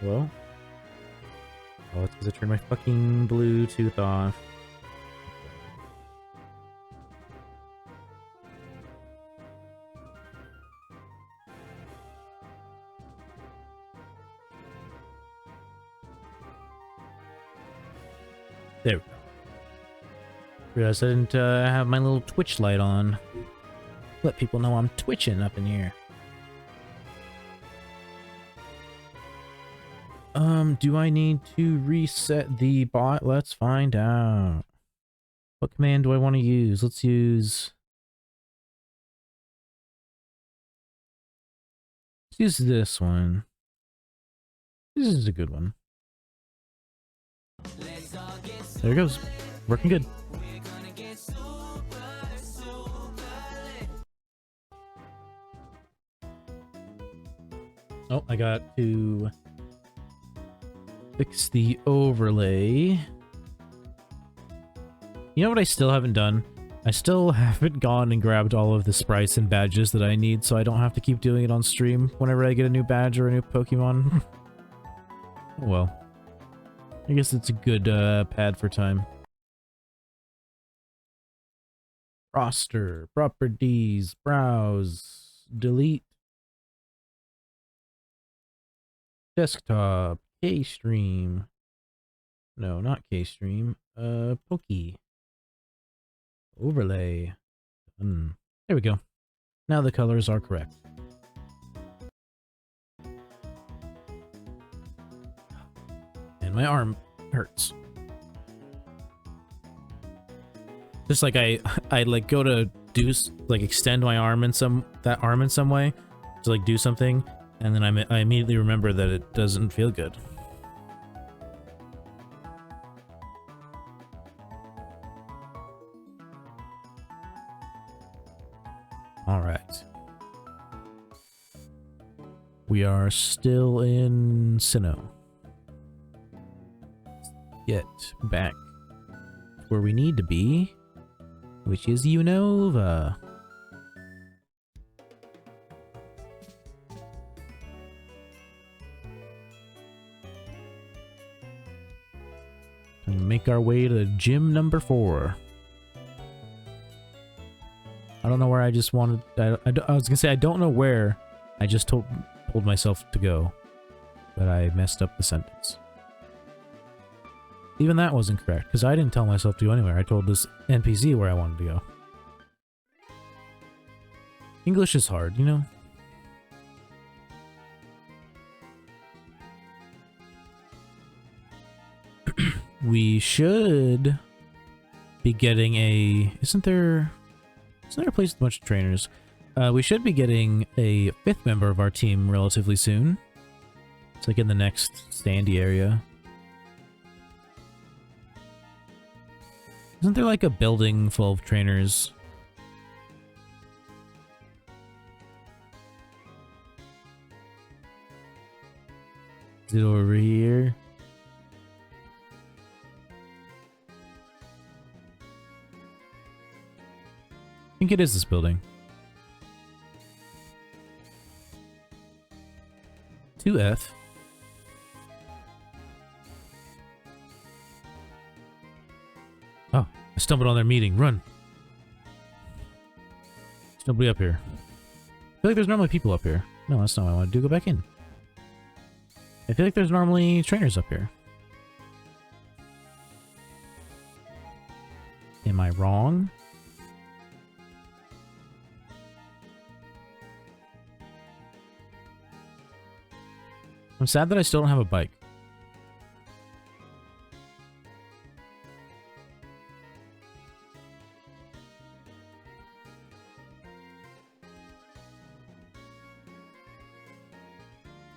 Hello? Oh, it's because I turned my fucking Bluetooth off. There we go. Realized I didn't have my little Twitch light on. Let people know I'm twitching up in here. Do I need to reset the bot? Let's find out. What command do I want to use? Let's use this one. This is a good one. There it goes. Working good. Oh, I got to fix the overlay. You know what I still haven't done? I still haven't gone and grabbed all of the sprites and badges that I need, so I don't have to keep doing it on stream whenever I get a new badge or a new Pokemon. Oh well. I guess it's a good pad for time. Roster, properties, browse, delete. Desktop, K-stream. No, not K-stream. Poke. Overlay. There we go. Now the colors are correct. And my arm hurts. Just like I like go to do like extend my arm in some way to like do something, and then I immediately remember that it doesn't feel good. All right. We are still in Sinnoh. Get back where we need to be, which is Unova. And make our way to gym number 4. I don't know where I just wanted. I was gonna say I don't know where I just told myself to go, but I messed up the sentence. Even that wasn't correct, because I didn't tell myself to go anywhere. I told this NPC where I wanted to go. English is hard, you know? We should be getting a... Isn't there a place with a bunch of trainers? We should be getting a 5th member of our team relatively soon. It's like in the next Sandy area. Isn't there like a building full of trainers? Is it over here? I think it is this building. 2F. Oh, I stumbled on their meeting. Run. There's nobody up here. I feel like there's normally people up here. No, that's not what I want to do. Go back in. I feel like there's normally trainers up here. Am I wrong? I'm sad that I still don't have a bike.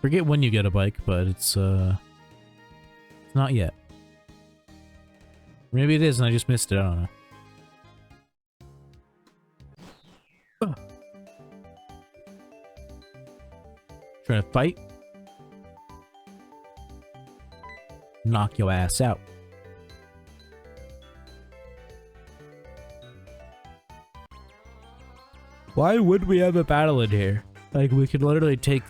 Forget when you get a bike, but it's not yet. Maybe it is and I just missed it, I don't know. Trying to fight? Knock your ass out. Why would we have a battle in here? Like, we could literally take,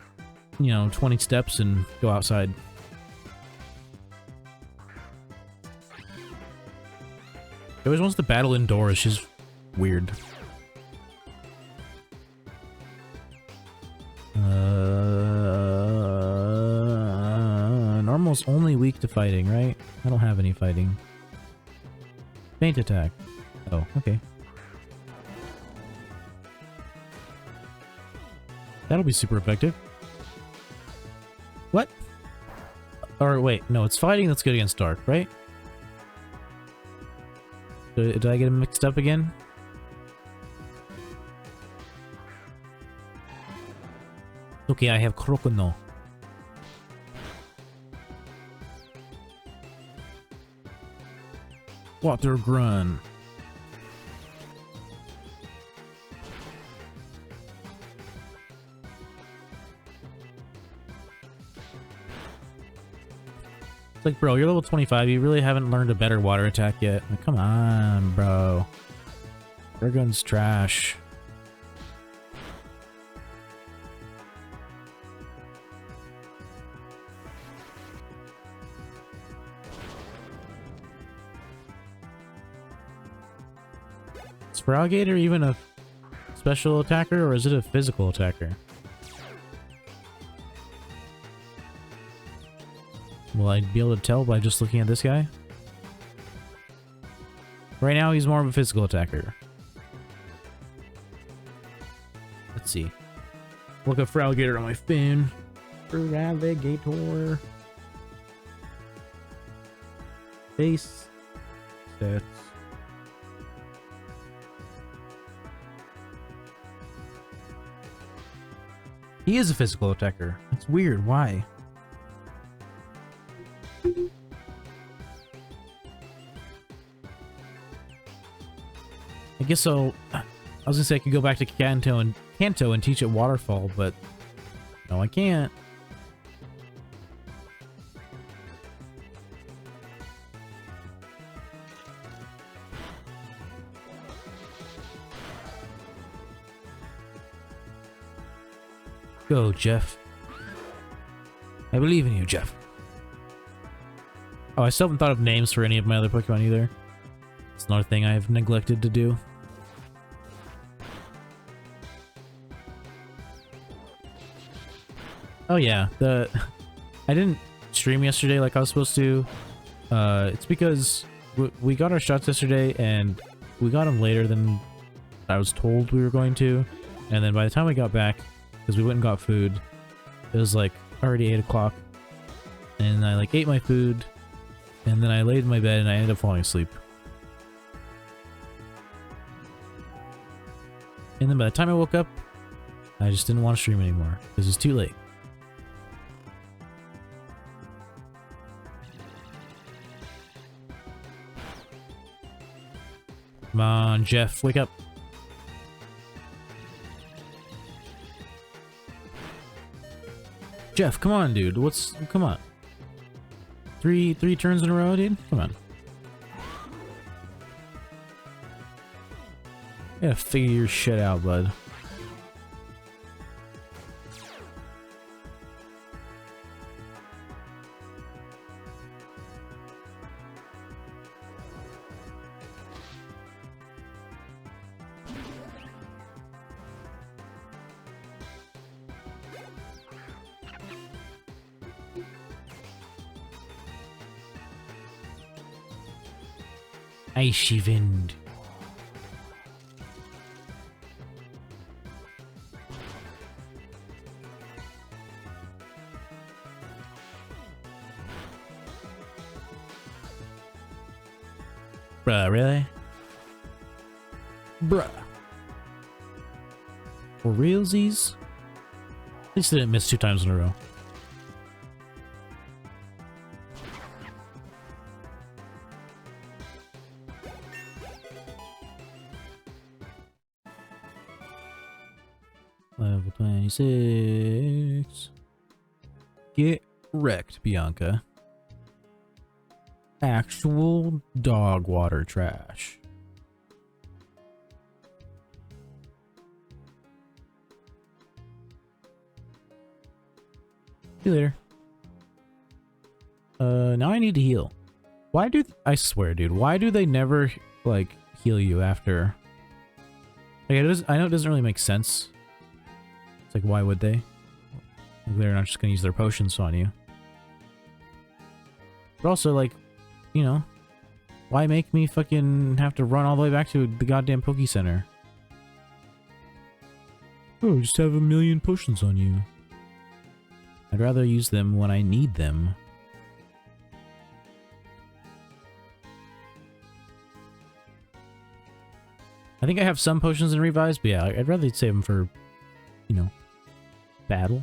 you know, 20 steps and go outside. He always wants to battle indoors. She's weird. Normal's only weak to fighting, right? I don't have any fighting. Faint attack. Oh, okay. That'll be super effective. What? Or wait, no, it's fighting that's good against dark, right? Did I get them mixed up again? Okay, I have Crocono. Water Grun. It's like, bro, you're level 25. You really haven't learned a better water attack yet. Like, come on, bro. Air gun's trash. Is Froggator even a special attacker, or is it a physical attacker? Will I be able to tell by just looking at this guy? Right now, he's more of a physical attacker. Let's see. Look up Froggator on my phone. Froggator. Base. Stats. He is a physical attacker. It's weird. Why? I guess so. I was gonna say I could go back to Kanto and teach it Waterfall, but no, I can't. Go, Jeff. I believe in you, Jeff. Oh, I still haven't thought of names for any of my other Pokemon either. It's another thing I've neglected to do. Oh yeah, I didn't stream yesterday like I was supposed to. It's because we got our shots yesterday and we got them later than I was told we were going to. And then by the time we got back, because we went and got food, it was like already 8 o'clock. And I like ate my food, and then I laid in my bed and I ended up falling asleep. And then by the time I woke up, I just didn't want to stream anymore because it's too late. Come on, Jeff, wake up. Jeff, come on, dude. Come on. Three turns in a row, dude? Come on. You gotta figure your shit out, bud. Icy wind. Bruh, really? Bruh. For realsies? At least I didn't miss 2 times in a row. Level 26. Get wrecked, Bianca. Actual dog water trash. See you later. Now I need to heal. Why do I swear, dude? Why do they never like heal you after? Like, I know it doesn't really make sense. It's like, why would they? Like, they're not just gonna use their potions on you. But also, like, you know, why make me fucking have to run all the way back to the goddamn Poke Center? Oh, just have a million potions on you. I'd rather use them when I need them. I think I have some potions in Revise, but yeah, I'd rather save them for, you know, battle.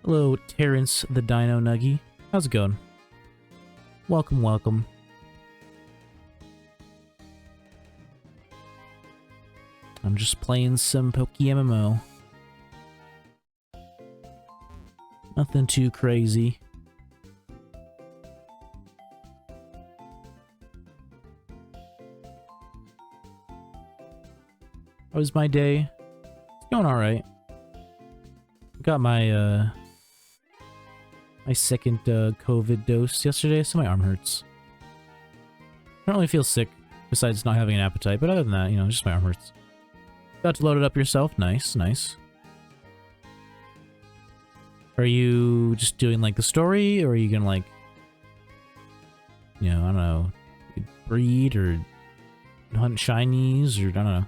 Hello, Terrence the Dino Nuggy. How's it going? Welcome, welcome. I'm just playing some PokéMMO. Nothing too crazy. How was my day? It's going alright. Got my, my second, COVID dose yesterday, so my arm hurts. I don't really feel sick, besides not having an appetite, but other than that, you know, just my arm hurts. Got to load it up yourself. Nice, nice. Are you just doing, like, the story, or are you gonna, like, you know, I don't know, breed, or hunt shinies, or I don't know.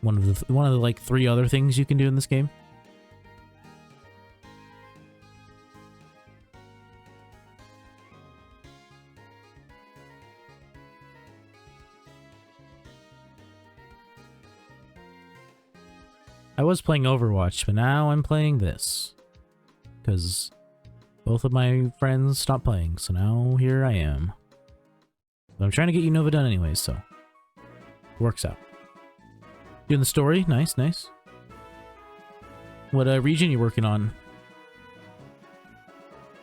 One of the like 3 other things you can do in this game. I was playing Overwatch, but now I'm playing this. Because both of my friends stopped playing, so now here I am. But I'm trying to get unova done anyways, so works out. Doing the story, nice, nice. What region you working on?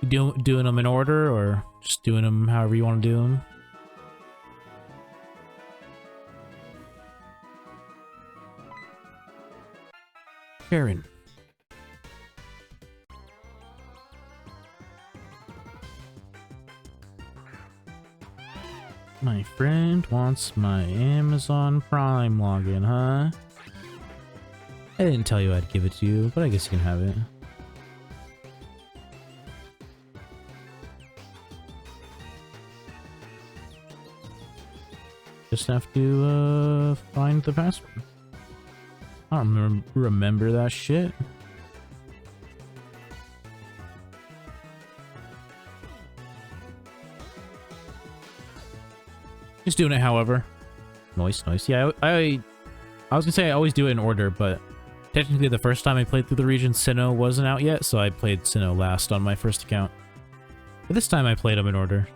You doing them in order, or just doing them however you want to do them? Karen. My friend wants my Amazon Prime login, huh? I didn't tell you I'd give it to you, but I guess you can have it. Just have to, find the password. I don't remember that shit. Just doing it, however. Nice, nice. Yeah, I was gonna say I always do it in order, but technically the first time I played through the region, Sinnoh wasn't out yet, so I played Sinnoh last on my first account. But this time I played them in order.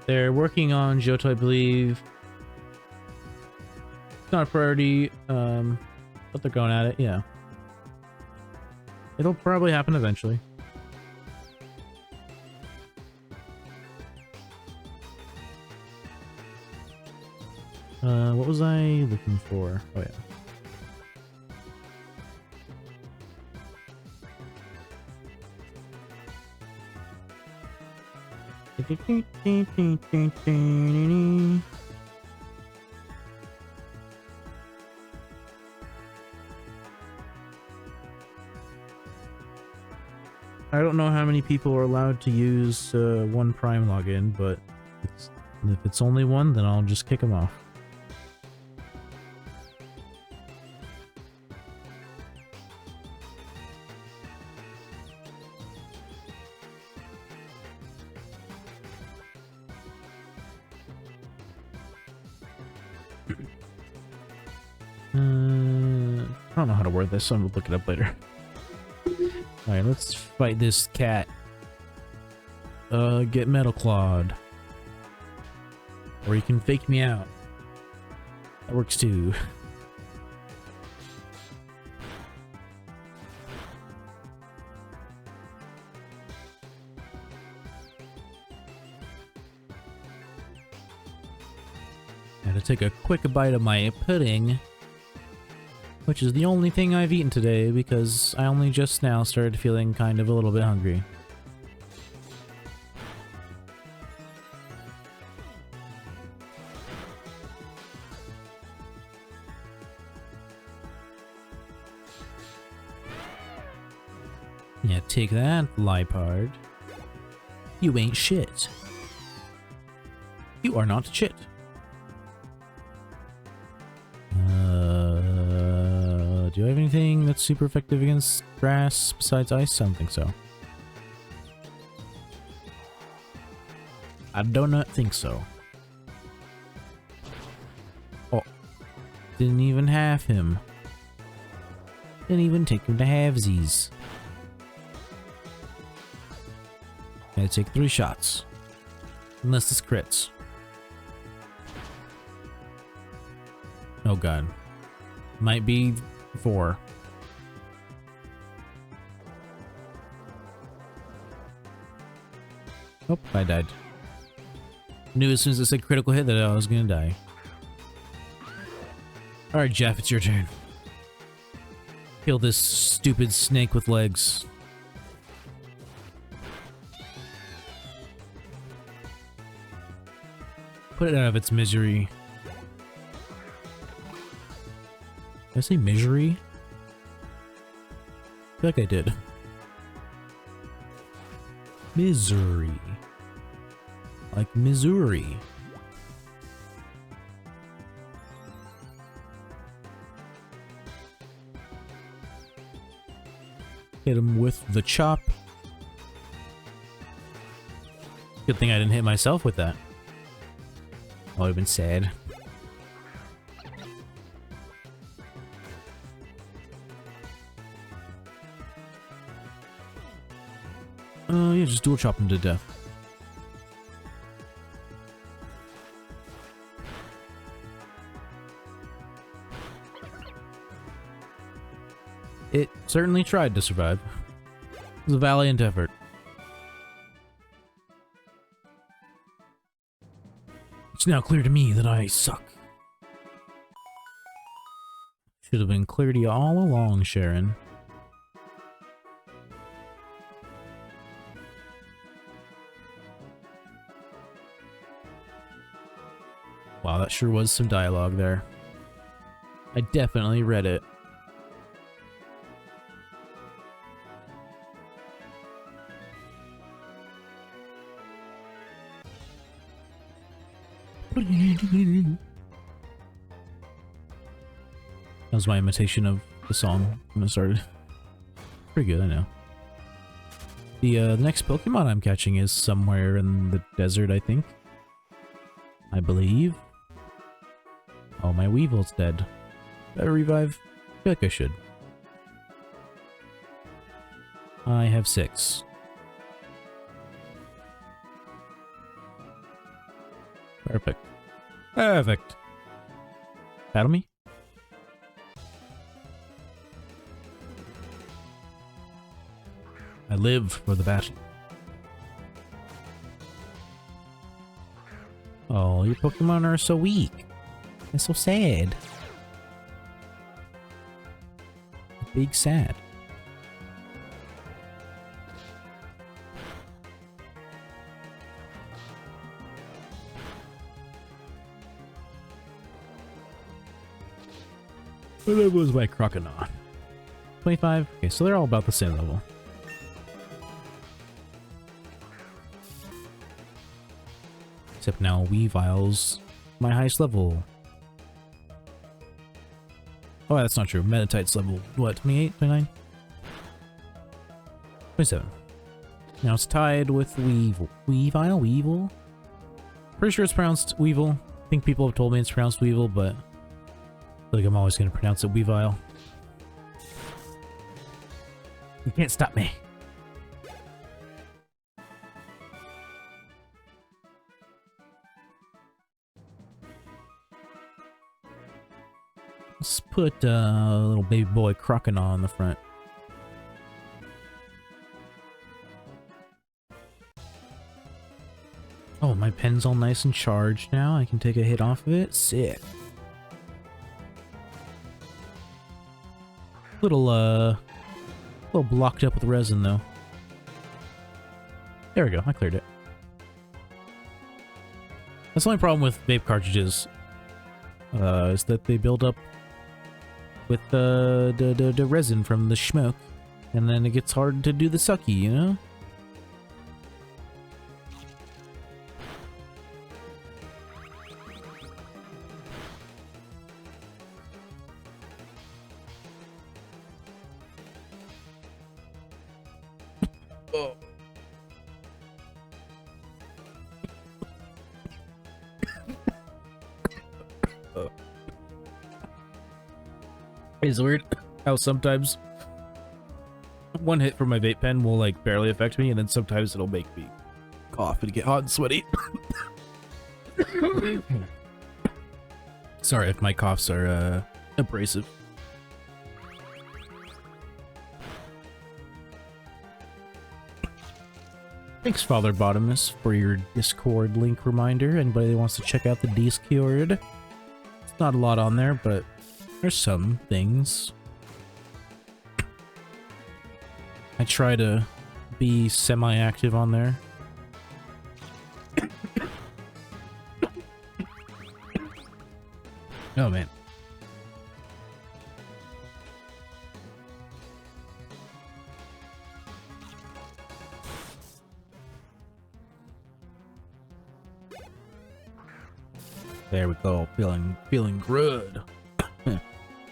They're working on Johto, I believe. It's not a priority, but they're going at it, yeah. It'll probably happen eventually. What was I looking for? Oh, yeah. I don't know how many people are allowed to use one Prime login, but if it's only one, then I'll just kick them off. I don't know how to word this, so I'm gonna look it up later. Alright, let's fight this cat. Get Metal Clawed. Or you can fake me out. That works too. I had to take a quick bite of my pudding, which is the only thing I've eaten today because I only just now started feeling kind of a little bit hungry. Yeah, take that, Lipard. You ain't shit. You are not shit. Do I have anything that's super effective against grass besides ice? I don't think so. I do not think so. Oh. Didn't even have him. Didn't even take him to halvesies. Gotta take 3 shots. Unless this crits. Oh god. Might be 4. Oh, I died. Knew as soon as it said critical hit that I was gonna die. Alright, Jeff, it's your turn. Kill this stupid snake with legs. Put it out of its misery. Did I say misery? I feel like I did. Misery. Like Missouri. Hit him with the chop. Good thing I didn't hit myself with that. I would have been sad. Yeah, just dual chop him to death. It certainly tried to survive. It was a valiant effort. It's now clear to me that I suck. Should have been clear to you all along, Sharon. Wow, that sure was some dialogue there. I definitely read it. That was my imitation of the song when it started. Pretty good, I know. The next Pokemon I'm catching is somewhere in the desert, I think. I believe. Oh, my Weevil's dead. Better revive? I feel like I should. I have 6. Perfect. Perfect. Battle me? I live for the battle. Oh, your Pokemon are so weak. It's so sad. Big sad. What level was my Croconaw? 25? Okay, so they're all about the same level. Except now Weavile's my highest level. Oh, that's not true. Metatite's level, what, 28, 29? 27. Now it's tied with Weevil. Weavile? Weevil? Pretty sure it's pronounced Weevil. I think people have told me it's pronounced Weevil, but Like I'm always going to pronounce it Weavile. You can't stop me. Let's put little baby boy Crocodile on the front. Oh, my pen's all nice and charged now. I can take a hit off of it. Sick. Little blocked up with resin, though. There we go. I cleared it. That's the only problem with vape cartridges. Is that they build up with the resin from the smoke. And then it gets hard to do the sucky, you know? Oh. It's weird how sometimes one hit from my vape pen will like barely affect me, and then sometimes it'll make me cough and get hot and sweaty. Sorry if my coughs are abrasive. Thanks, Father Bottomus, for your Discord link reminder. Anybody that wants to check out the Discord. It's not a lot on there, but there's some things. I try to be semi-active on there. Oh, man. There we go. Feeling good.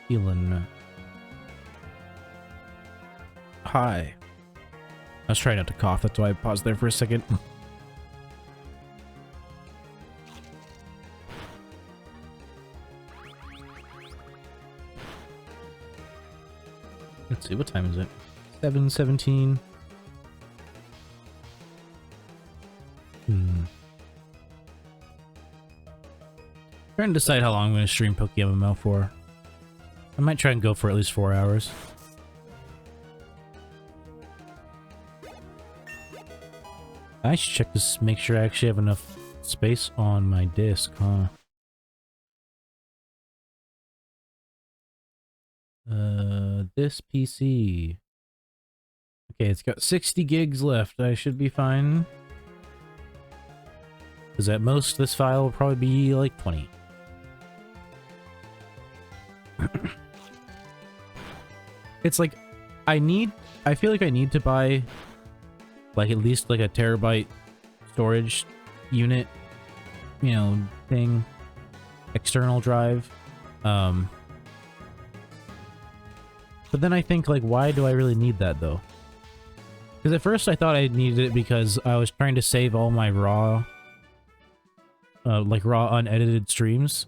Feeling high. I was trying not to cough, that's why I paused there for a second. Let's see, what time is it? 7:17. Trying to decide how long I'm going to stream PokéMMO for. I might try and go for at least 4 hours. I should check to make sure I actually have enough space on my disc, huh? This PC. Okay, it's got 60 gigs left. I should be fine. Because at most, this file will probably be like 20. It's like, I feel like I need to buy like at least like a terabyte storage unit, you know, thing, external drive. But then I think, like, why do I really need that though? Because at first I thought I needed it because I was trying to save all my raw unedited streams.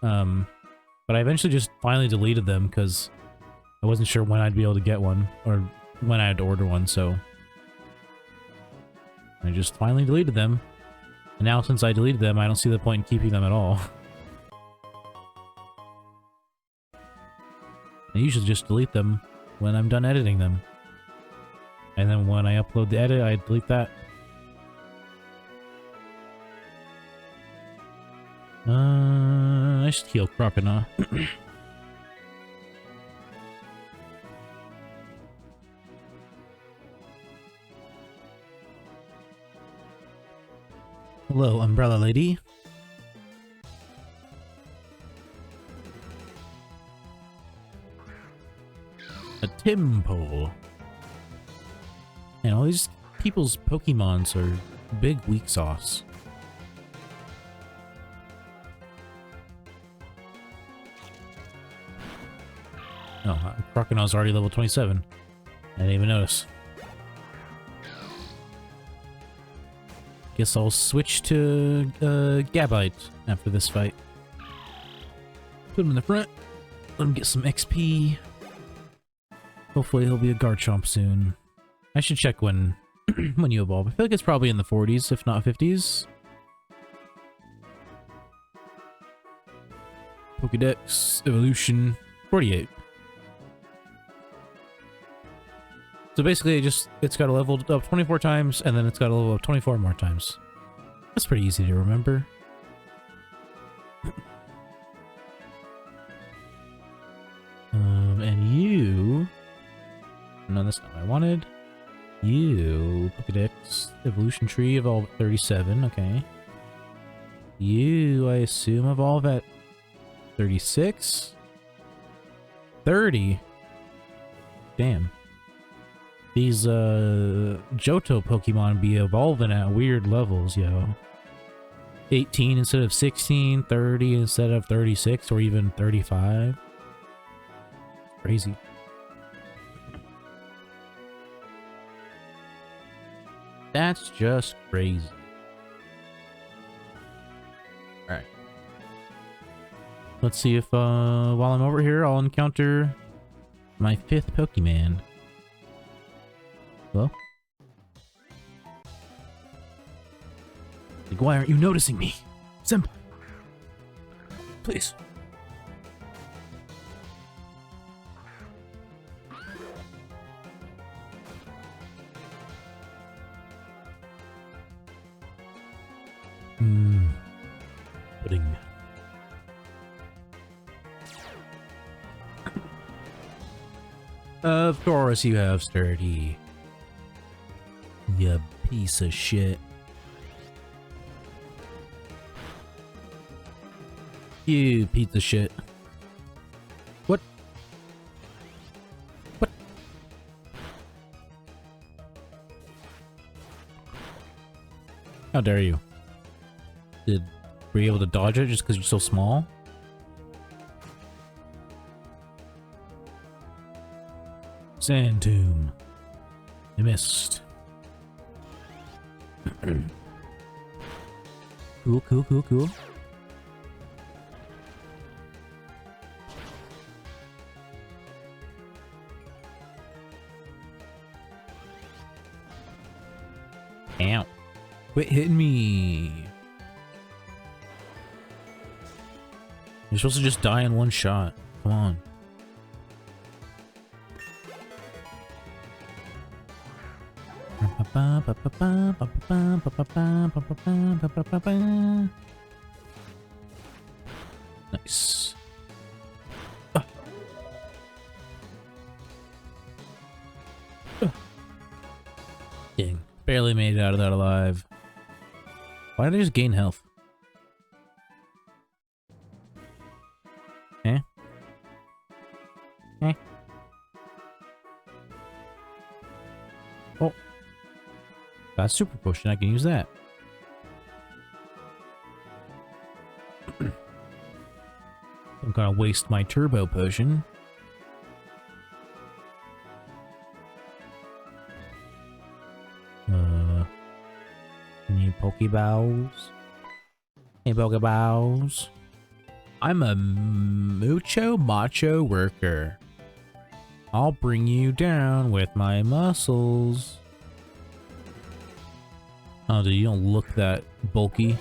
But I eventually just finally deleted them because I wasn't sure when I'd be able to get one or when I had to order one, so I just finally deleted them. And now since I deleted them, I don't see the point in keeping them at all. I usually just delete them when I'm done editing them. And then when I upload the edit, I delete that. I should heal Crocodile. Hello, Umbrella Lady. A Timpo. And all these people's Pokemons are big weak sauce. Oh, Crocodile's already level 27. I didn't even notice. Guess I'll switch to Gabite after this fight. Put him in the front. Let him get some XP. Hopefully he'll be a Garchomp soon. I should check when when you evolve. I feel like it's probably in the 40s, if not 50s. Pokédex evolution 48. So basically, it's got to level up 24 times, and then it's got to level up 24 more times. That's pretty easy to remember. And you... No, that's not what I wanted. You... Pokédex evolution tree evolve at 37, okay. You, I assume, evolve at 36? 30? Damn. These, Johto Pokemon be evolving at weird levels, yo. 18 instead of 16, 30 instead of 36, or even 35. Crazy. That's just crazy. Alright. Let's see if, while I'm over here, I'll encounter my 5th Pokemon. Hello? Like, why aren't you noticing me? Simp! Please. Pudding. Of course you have sturdy. You piece of shit. You piece of shit. What? What? How dare you? Were you able to dodge it just because you're so small? Sand tomb. You missed. Cool, cool, cool, cool. Ow. Quit hitting me. You're supposed to just die in one shot. Come on. Nice. Dang. Barely made it out of that alive. Why did I just gain health? Eh? Eh? Oh. Got a super potion, I can use that. I'm gonna waste my turbo potion. Any Pokeballs? Hey, Pokeballs. I'm a mucho macho worker. I'll bring you down with my muscles. Oh, dude, you don't look that bulky.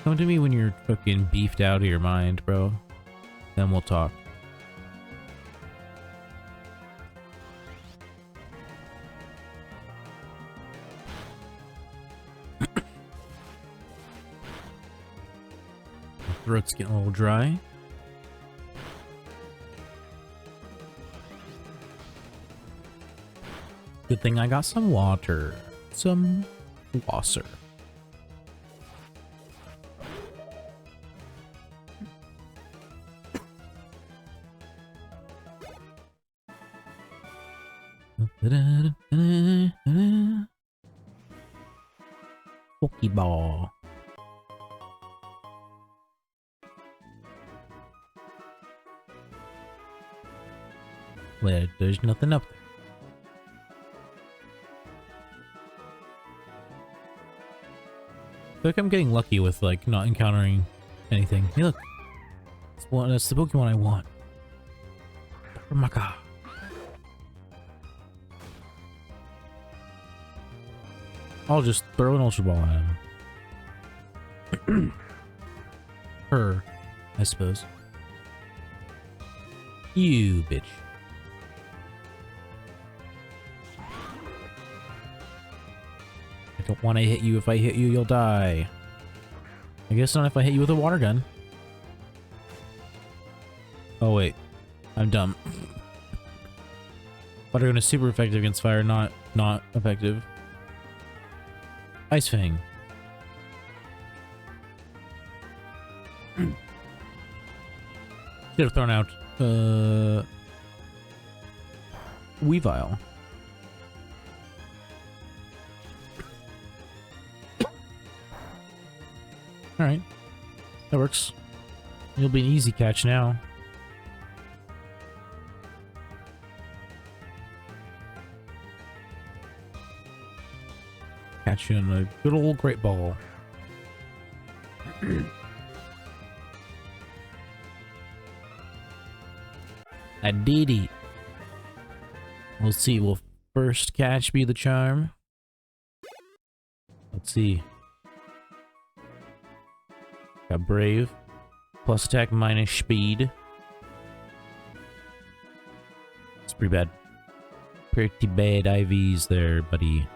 Come to me when you're fucking beefed out of your mind, bro. Then we'll talk. Throat's getting a little dry. Good thing I got some water. Some wasser. Pokeball. Wait, there's nothing up there. like I'm getting lucky with like not encountering anything. Hey, look, that's the Pokemon I want. Maka. I'll just throw an Ultra Ball at him. Her, I suppose. You bitch. I don't want to hit you. If I hit you, you'll die. I guess not if I hit you with a water gun. Oh wait, I'm dumb. Water gun is super effective against fire, not effective. Ice Fang. Should have thrown out Weavile. Alright. That works. You'll be an easy catch now. Catch you in a good old Great Ball. I did it. Let's see, will first catch be the charm? Let's see. Got Brave. Plus attack minus speed. It's pretty bad. Pretty bad IVs there, buddy.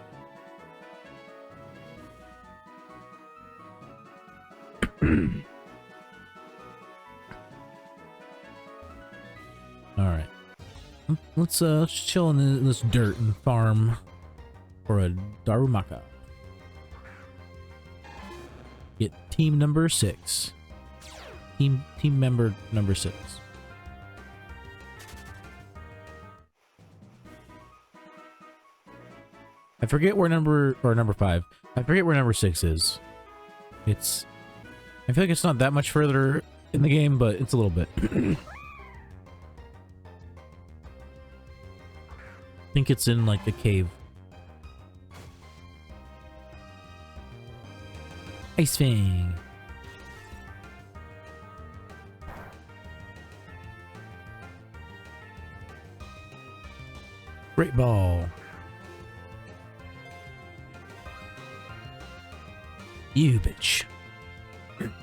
Alright. Let's chill in this dirt and farm for a Darumaka. Get team number 6. Team member number 6. I forget where number 5. I forget where number 6 is. I feel like it's not that much further in the game, but it's a little bit. I think it's in like a cave. Ice Fang. Great Ball. You bitch.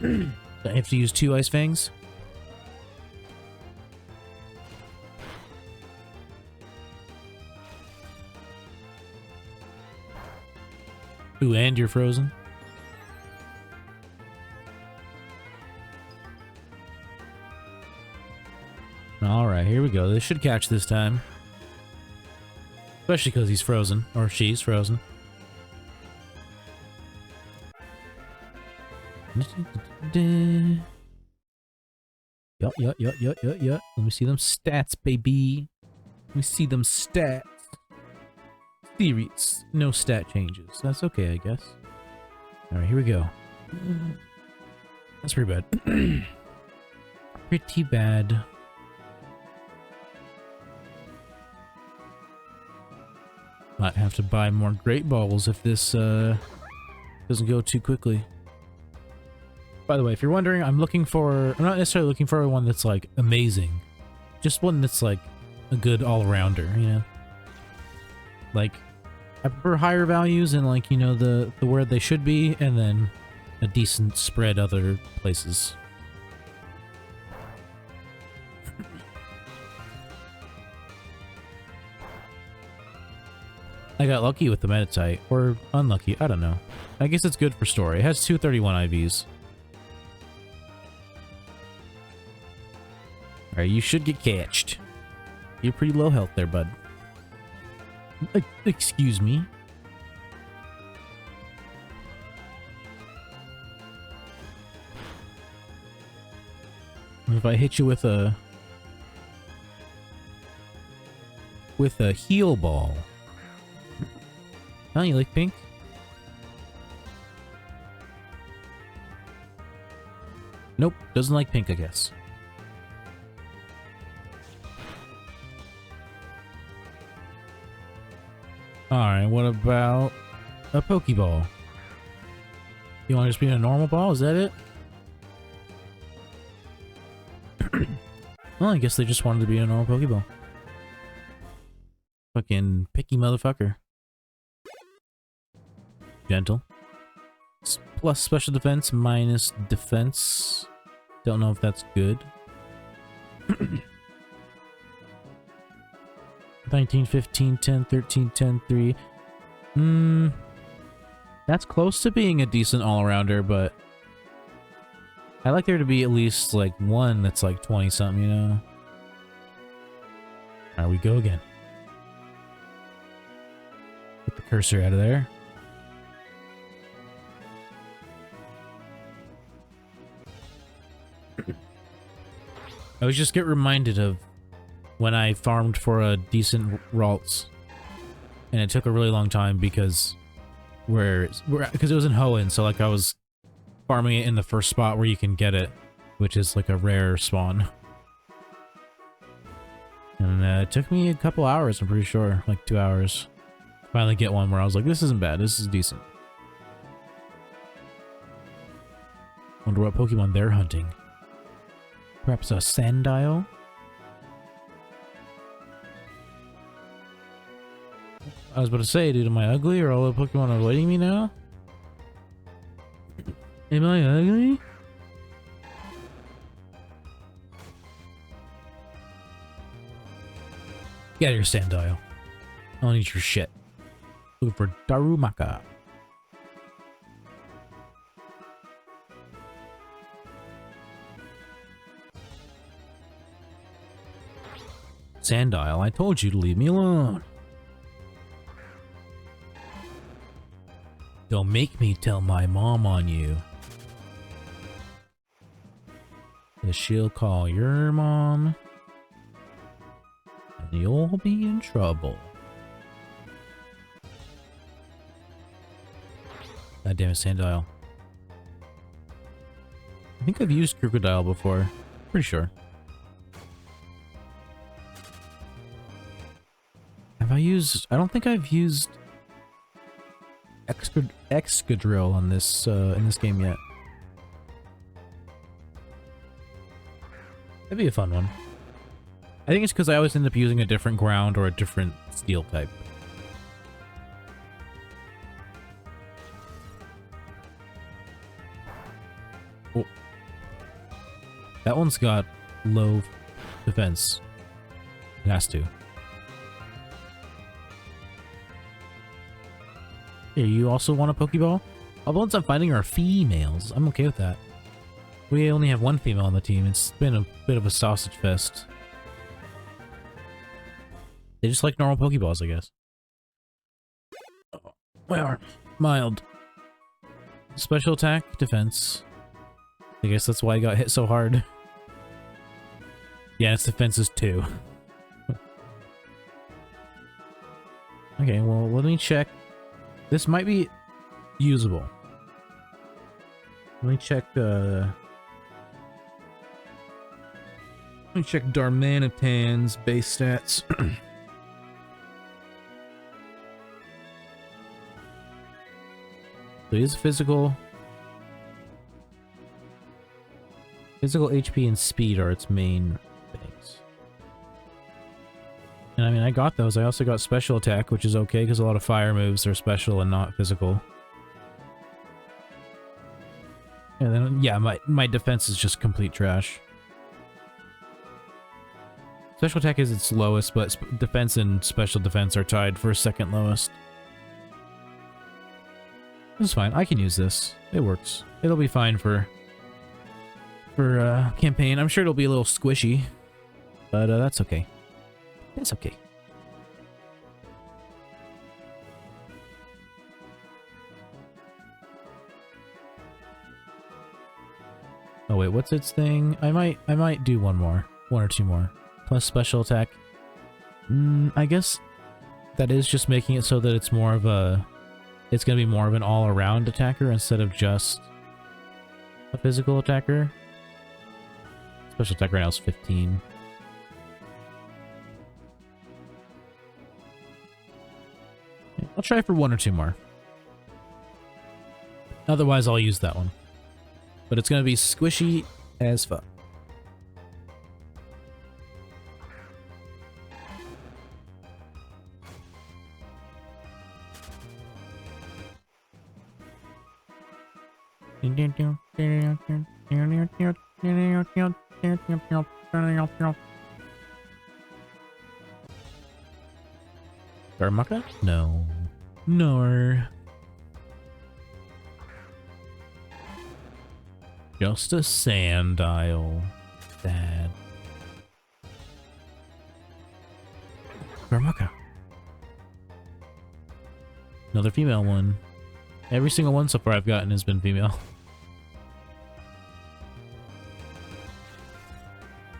Do I have to use 2 Ice Fangs? Ooh, and you're frozen? Alright, here we go. This should catch this time. Especially because he's frozen. Or she's frozen. Yup. Let me see them stats, baby. Let me see them stats. Serious. No stat changes. That's okay, I guess. Alright, here we go. That's pretty bad. Pretty bad. Might have to buy more Great Balls if this doesn't go too quickly. By the way, if you're wondering, I'm not necessarily looking for one that's like amazing. Just one that's like a good all-rounder, you know? Like, I prefer higher values and like, you know, the where they should be, and then a decent spread other places. I got lucky with the Meditite, or unlucky, I don't know. I guess it's good for story. It has 231 IVs. Alright, you should get catched. You're pretty low health there, bud. Excuse me. If I hit you with a heal ball. Oh, you like pink? Nope, doesn't like pink, I guess. Alright, what about a Pokeball? You want to just be in a normal ball? Is that it? Well, I guess they just wanted to be in a normal Pokeball. Fucking picky motherfucker. Gentle. Plus special defense, minus defense. Don't know if that's good. 19, 15, 10, 13, 10, 3. That's close to being a decent all-arounder, but I like there to be at least, like, one that's like 20-something, you know? Alright, we go again. Get the cursor out of there. I always just get reminded of when I farmed for a decent Ralts, and it took a really long time because because it was in Hoenn, so like I was farming it in the first spot where you can get it, which is like a rare spawn. And it took me a couple hours, I'm pretty sure, like 2 hours, to finally get one where I was like, this isn't bad, this is decent. Wonder what Pokemon they're hunting. Perhaps a Sandile? I was about to say, dude, am I ugly or all the Pokemon avoiding me now? Am I ugly? Get out of your Sandile. I don't need your shit. Looking for Darumaka. Sandile, I told you to leave me alone. Don't make me tell my mom on you. 'Cause she'll call your mom. And you'll be in trouble. God damn it, Sandile. I think I've used Crocodile before. Pretty sure. Have I used... I don't think I've used... Excadrill on this, in this game yet. That'd be a fun one. I think it's because I always end up using a different ground or a different steel type. Oh. That one's got low defense. It has to. Here, you also want a Pokeball? All the ones I'm finding are females. I'm okay with that. We only have one female on the team. It's been a bit of a sausage fest. They just like normal Pokeballs, I guess. Oh, my arm. Mild. Special attack, defense. I guess that's why I got hit so hard. Yeah, its defense is 2. Okay, well, let me check. This might be usable. Let me check Darmanitan's base stats. So he is physical. Physical HP and speed are its main things. And I mean, I got those. I also got special attack, which is okay because a lot of fire moves are special and not physical. And then, yeah, my defense is just complete trash. Special attack is its lowest, but defense and special defense are tied for second lowest. This is fine. I can use this. It works. It'll be fine for campaign. I'm sure it'll be a little squishy, but that's okay. That's okay. Oh wait, what's its thing? I might do one or two more. Plus special attack. I guess that is just making it so that it's more of a... It's gonna be more of an all-around attacker instead of just a physical attacker. Special attack right now is 15. I'll try for one or two more. Otherwise, I'll use that one. But it's gonna be squishy as fuck. Darmaka? No. No. Just a sand isle. Sad. Darmaka. Another female one. Every single one so far I've gotten has been female.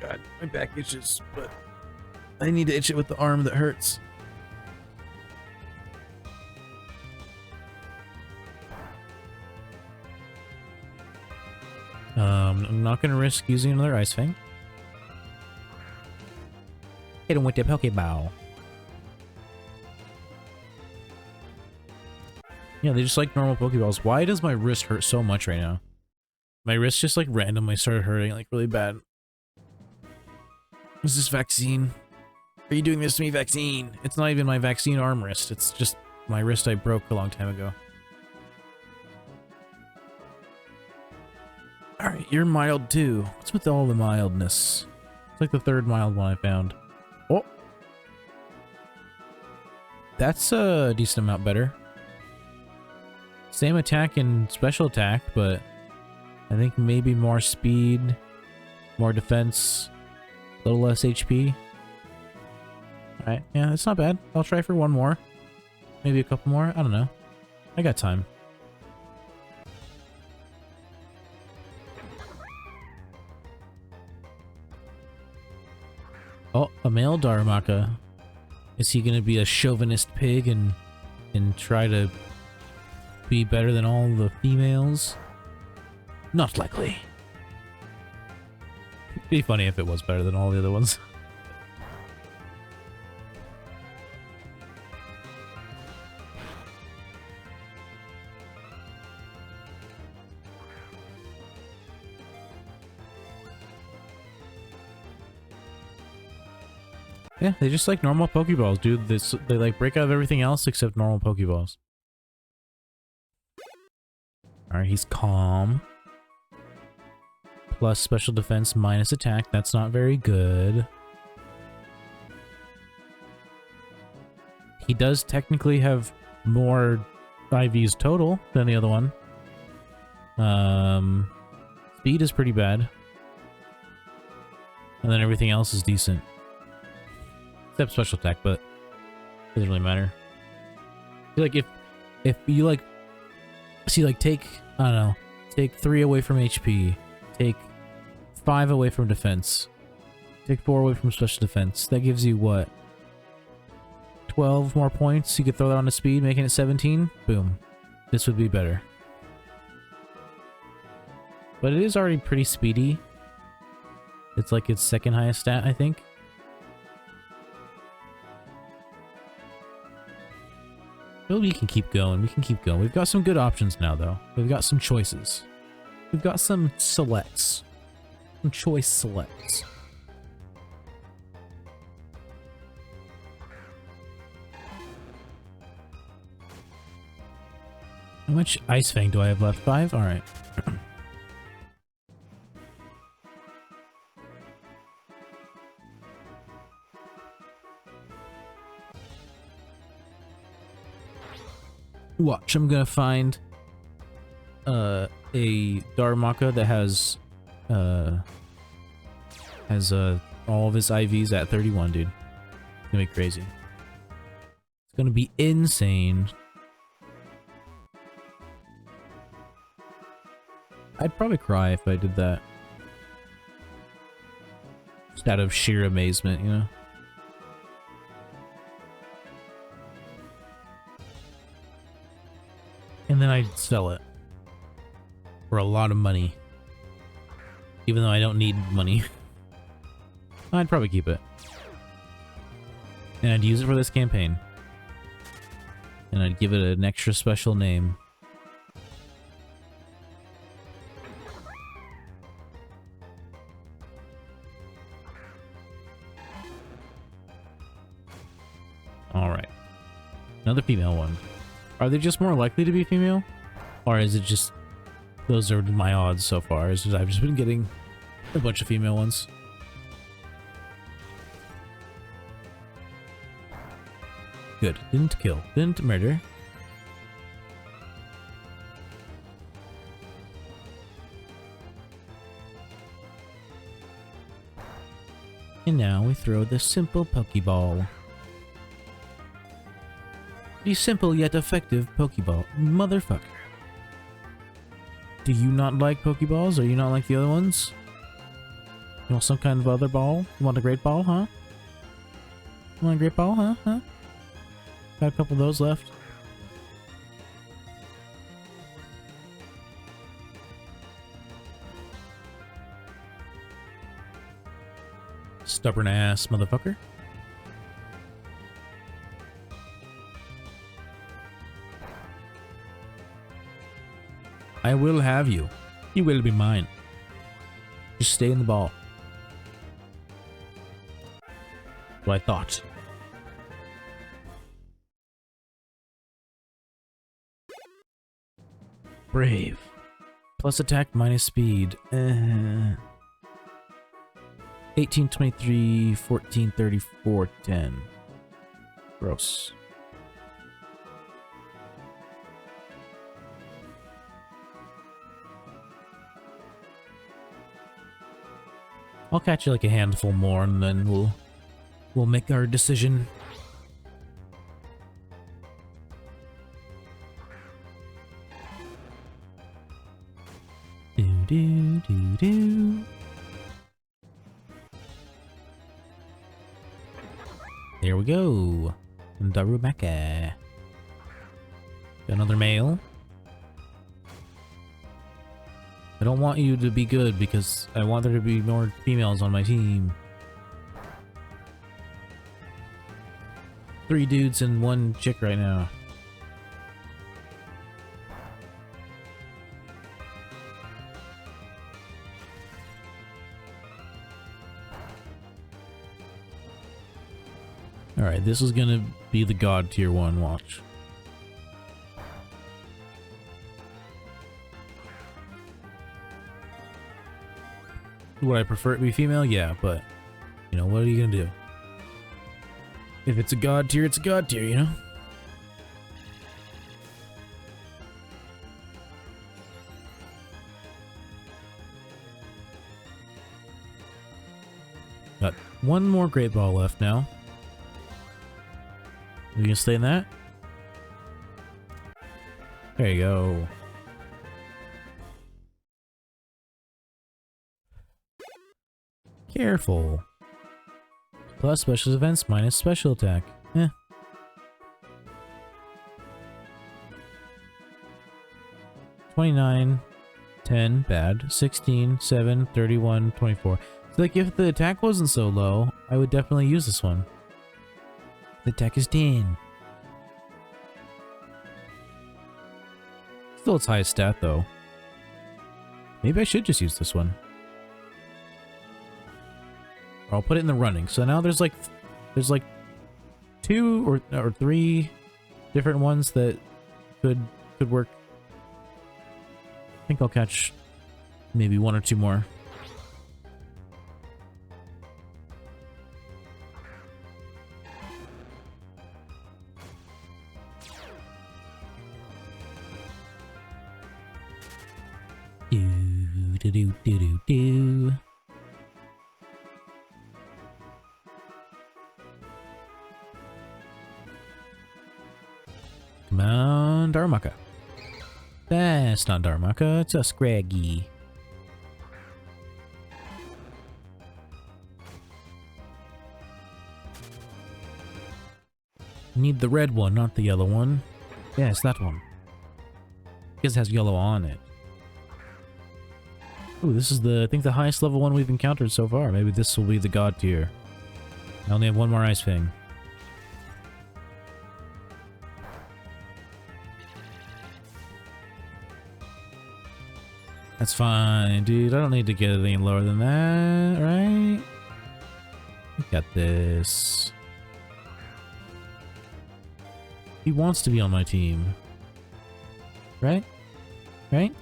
God, my back itches, but I need to itch it with the arm that hurts. I'm not gonna risk using another Ice Fang. Hit him with the Pokeball. Yeah, they just like normal Pokeballs. Why does my wrist hurt so much right now? My wrist just like randomly started hurting like really bad. Is this vaccine? Are you doing this to me, vaccine? It's not even my vaccine arm wrist. It's just my wrist I broke a long time ago. Alright, you're mild too. What's with all the mildness? It's like the third mild one I found. Oh! That's a decent amount better. Same attack and special attack, but I think maybe more speed, more defense, a little less HP. Alright, yeah, it's not bad. I'll try for one more. Maybe a couple more. I don't know. I got time. Oh, a male Darumaka. Is he gonna be a chauvinist pig and try to be better than all the females? Not likely. It'd be funny if it was better than all the other ones. Yeah, they just like normal Pokeballs, dude. They like break out of everything else except normal Pokeballs. Alright, he's calm. Plus special defense minus attack. That's not very good. He does technically have more IVs total than the other one. Speed is pretty bad. And then everything else is decent. Except special attack, but it doesn't really matter. I feel like if you like see like take, I don't know, take 3 away from HP, take 5 away from defense, take 4 away from special defense, that gives you what? 12 more points. You could throw that onto speed, making it 17. Boom. This would be better. But it is already pretty speedy. It's like its second highest stat, I think. Well, we can keep going. We can keep going. We've got some good options now, though. We've got some choices. We've got some selects. Some choice selects. How much Ice Fang do I have left? 5? Alright. Watch, I'm gonna find a Darumaka that has all of his IVs at 31, dude. It's gonna be crazy. It's gonna be insane. I'd probably cry if I did that. Just out of sheer amazement, you know? And then I'd sell it for a lot of money. Even though I don't need money. I'd probably keep it. And I'd use it for this campaign. And I'd give it an extra special name. another female one. Are they just more likely to be female? Or is it just... those are my odds so far? Is I've just been getting a bunch of female ones. Good. Didn't kill. Didn't murder. And now we throw the simple Pokeball. The simple yet effective Pokeball. Motherfucker. Do you not like Pokeballs? Or you not like the other ones? You want some kind of other ball? You want a great ball, huh? You want a great ball, huh? Got a couple of those left. Stubborn ass motherfucker. I will have you. You will be mine. Just stay in the ball. What I thought. Brave. Plus attack minus speed. 18, 23, 14, 34, 10. Gross. I'll catch you like a handful more and then we'll make our decision. Do. There we go. Darumaka. Another male. I don't want you to be good because I want there to be more females on my team. 3 dudes and 1 chick right now. Alright, this is gonna be the God tier 1 watch. Would I prefer it to be female? Yeah, but, you know, what are you gonna do? If it's a God tier, it's a God tier, you know? Got 1 more Great Ball left now. We gonna stay in that? There you go. Careful. Plus special events minus special attack. Eh. $29, 10, bad. 16, 7, 31, 24. So like if the attack wasn't so low, I would definitely use this one. The attack is 10. Still its highest stat though. Maybe I should just use this one. Or I'll put it in the running. So now there's like 2 or 3 different ones that could work. I think I'll catch maybe 1 or 2 more. Do. Come on, Darumaka. That's not Darumaka, it's a Scraggy. Need the red one, not the yellow one. Yes, that one. Because it has yellow on it. Ooh, this is I think the highest level one we've encountered so far. Maybe this will be the God tier. I only have 1 more Ice Fang. That's fine, dude. I don't need to get it any lower than that, right? We got this. He wants to be on my team. Right? Right?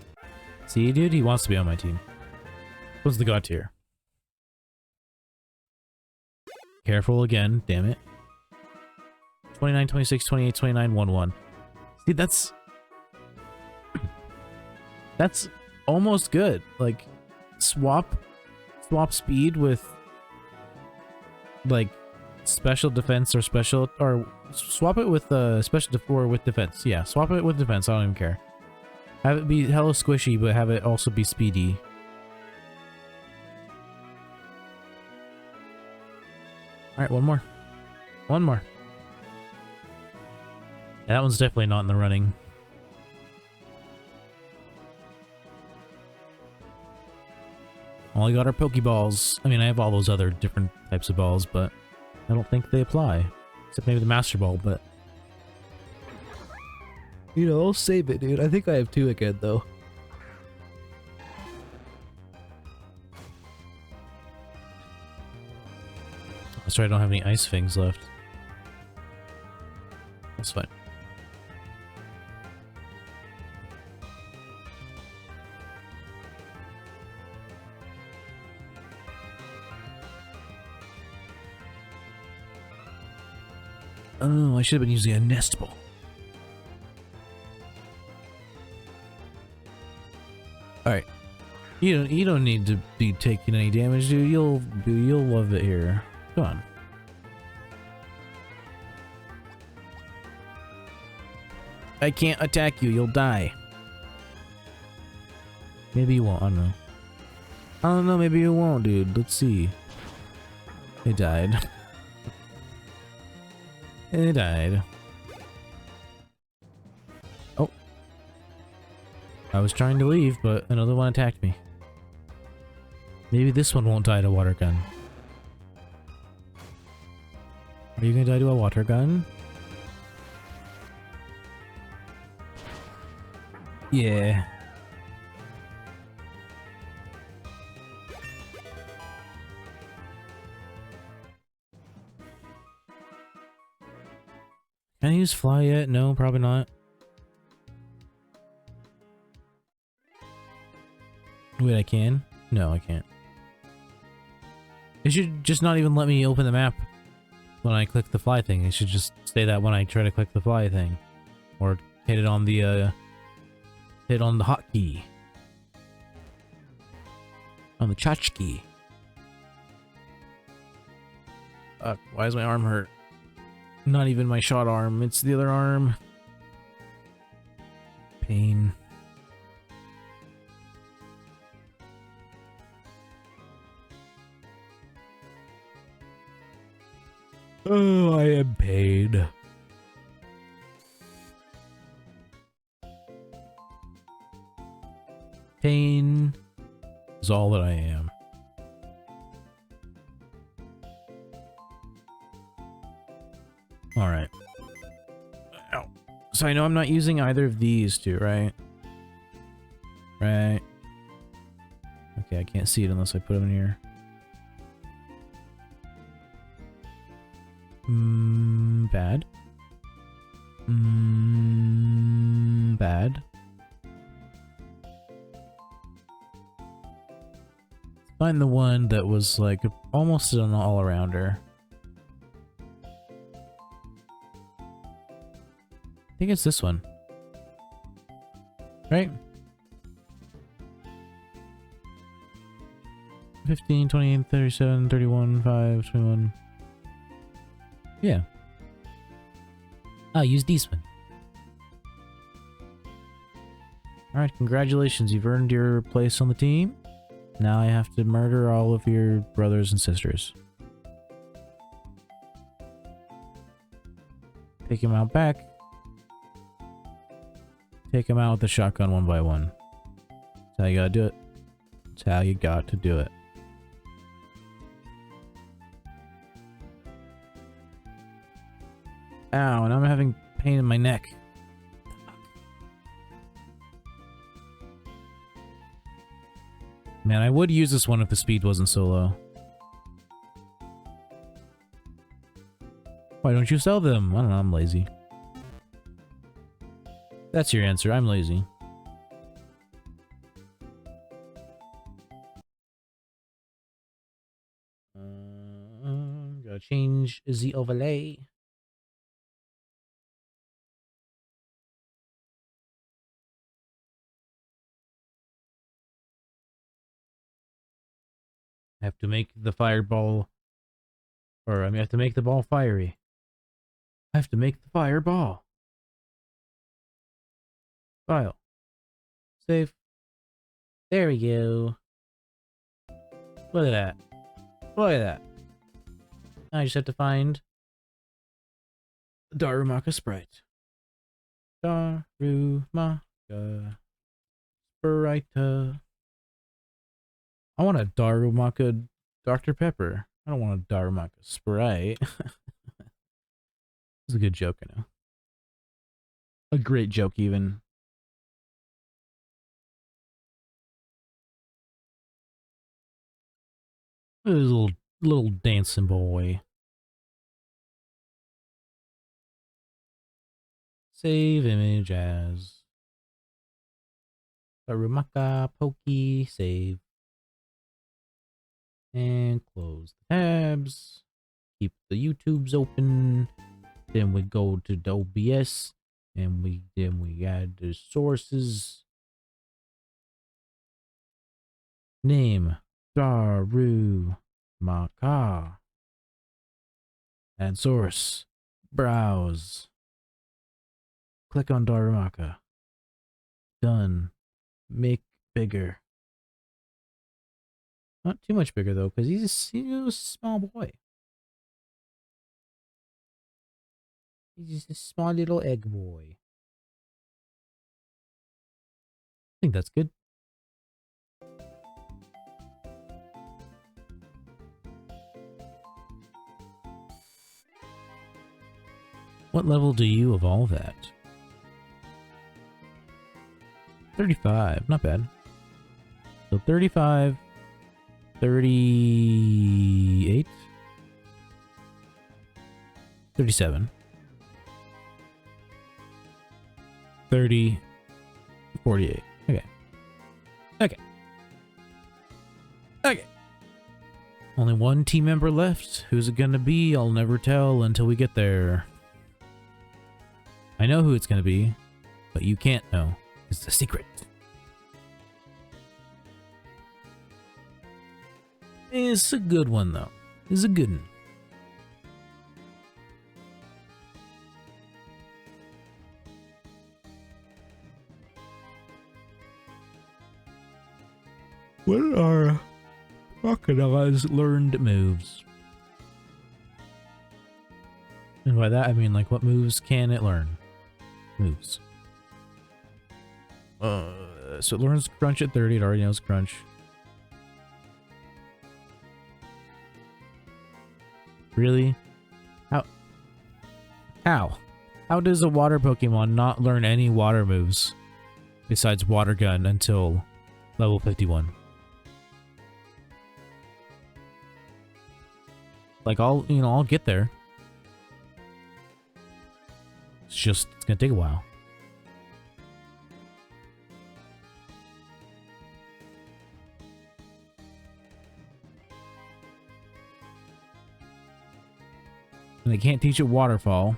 See, dude, he wants to be on my team. What's the god tier? Careful again, damn it. 29, 26, 28, 29, 1, 1. See, that's almost good. Like, swap speed with, like, special defense or special, or swap it with special or with defense. Yeah, swap it with defense. I don't even care. Have it be hella squishy, but have it also be speedy. Alright, one more. One more. Yeah, that one's definitely not in the running. All you got are Pokeballs. I mean, I have all those other different types of balls, but I don't think they apply. Except maybe the Master Ball, but... You know, I'll save it, dude. I think I have 2 again, though. That's right, I don't have any Ice Fangs left. That's fine. Oh, I should have been using a Nest Ball. Alright. You don't need to be taking any damage, dude. You'll love it here. Come on. I can't attack you, you'll die. Maybe you won't, I don't know. I don't know, maybe you won't, dude. Let's see. It died. It died. Oh. I was trying to leave, but another one attacked me. Maybe this one won't die to water gun. Are you gonna die to a water gun? Yeah. Can I use fly yet? No, probably not. Wait, I can? No, I can't. It should just not even let me open the map when I click the fly thing. It should just say that when I try to click the fly thing. Or hit it on the, hotkey. On the tchotchkey. Why is my arm hurt? Not even my shot arm, it's the other arm. Pain. Oh, I am pain. Pain is all that I am. Alright. Ow. So I know I'm not using either of these two, right? Right. Okay, I can't see it unless I put them in here. Bad. Bad. Find the one that was like almost an all-arounder. I think it's this one. Right? 15, 28, 37, 31, 5, 21. Yeah. I'll use this one. Alright, congratulations. You've earned your place on the team. Now I have to murder all of your brothers and sisters. Take him out back. Take him out with the shotgun one by one. That's how you gotta do it. That's how you got to do it. Ow, and I'm having pain in my neck. Man, I would use this one if the speed wasn't so low. Why don't you sell them? I don't know, I'm lazy. That's your answer. I'm lazy. Gotta change the overlay. I have to make the fireball, or I mean, I have to make the ball fiery. I have to make the fireball. File. Save. There we go. Look at that. Look at that. I just have to find Darumaka sprite. Darumaka sprite. I want a Darumaka Dr. Pepper. I don't want a Darumaka Sprite. It's a good joke, I know. A great joke, even. This little dancing boy. Save image as Darumaka Pokey. Save. And close the tabs. Keep the YouTubes open. Then we go to the OBS. And then we add the sources. Name Darumaka. And source. Browse. Click on Darumaka. Done. Make bigger. Not too much bigger though, because he's a small boy. He's just a small little egg boy. I think that's good. What level do you evolve at? 35, not bad. So 35, 38, 37, 30, 48. Okay. Okay. Okay. Only one team member left. Who's it gonna be? I'll never tell until we get there. I know who it's gonna be, but you can't know. It's a secret. It's a good one, though. It's a good one. What are Crocodile's learned moves? And by that, I mean, like, what moves can it learn? Moves. So it learns Crunch at 30. It already knows Crunch. Really? How? How does a water Pokemon not learn any water moves besides Water Gun until level 51? Like, I'll get there. It's gonna take a while. And they can't teach it Waterfall.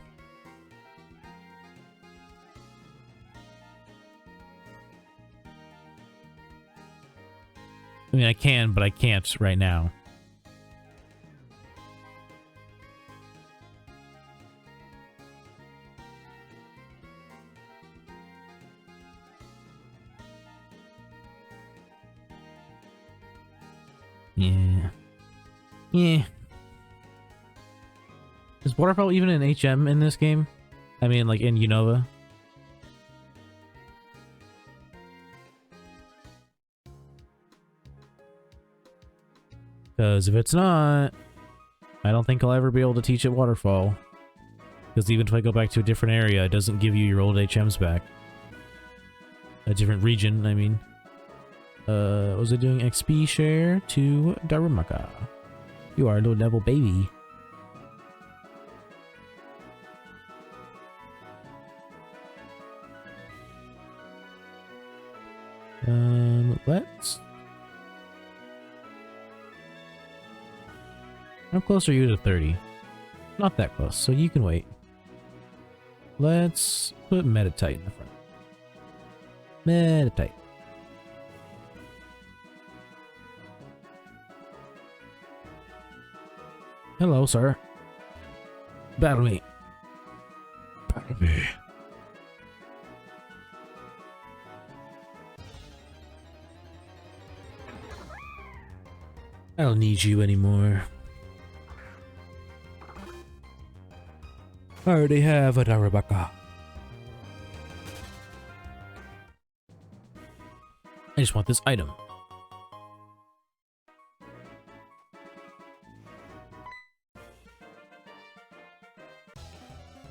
I mean, I can, but I can't right now. Yeah. Yeah. Is Waterfall even an HM in this game? I mean, like in Unova? Because if it's not, I don't think I'll ever be able to teach it Waterfall. Because even if I go back to a different area, it doesn't give you your old HMs back. A different region, I mean. Was it doing XP share to Darumaka? You are a low level baby. Let's... How close are you to 30? Not that close, so you can wait. Let's put Meditite in the front. Meditite. Hello, sir. Battle me. Battle me. I don't need you anymore. I already have a Darabaka. I just want this item.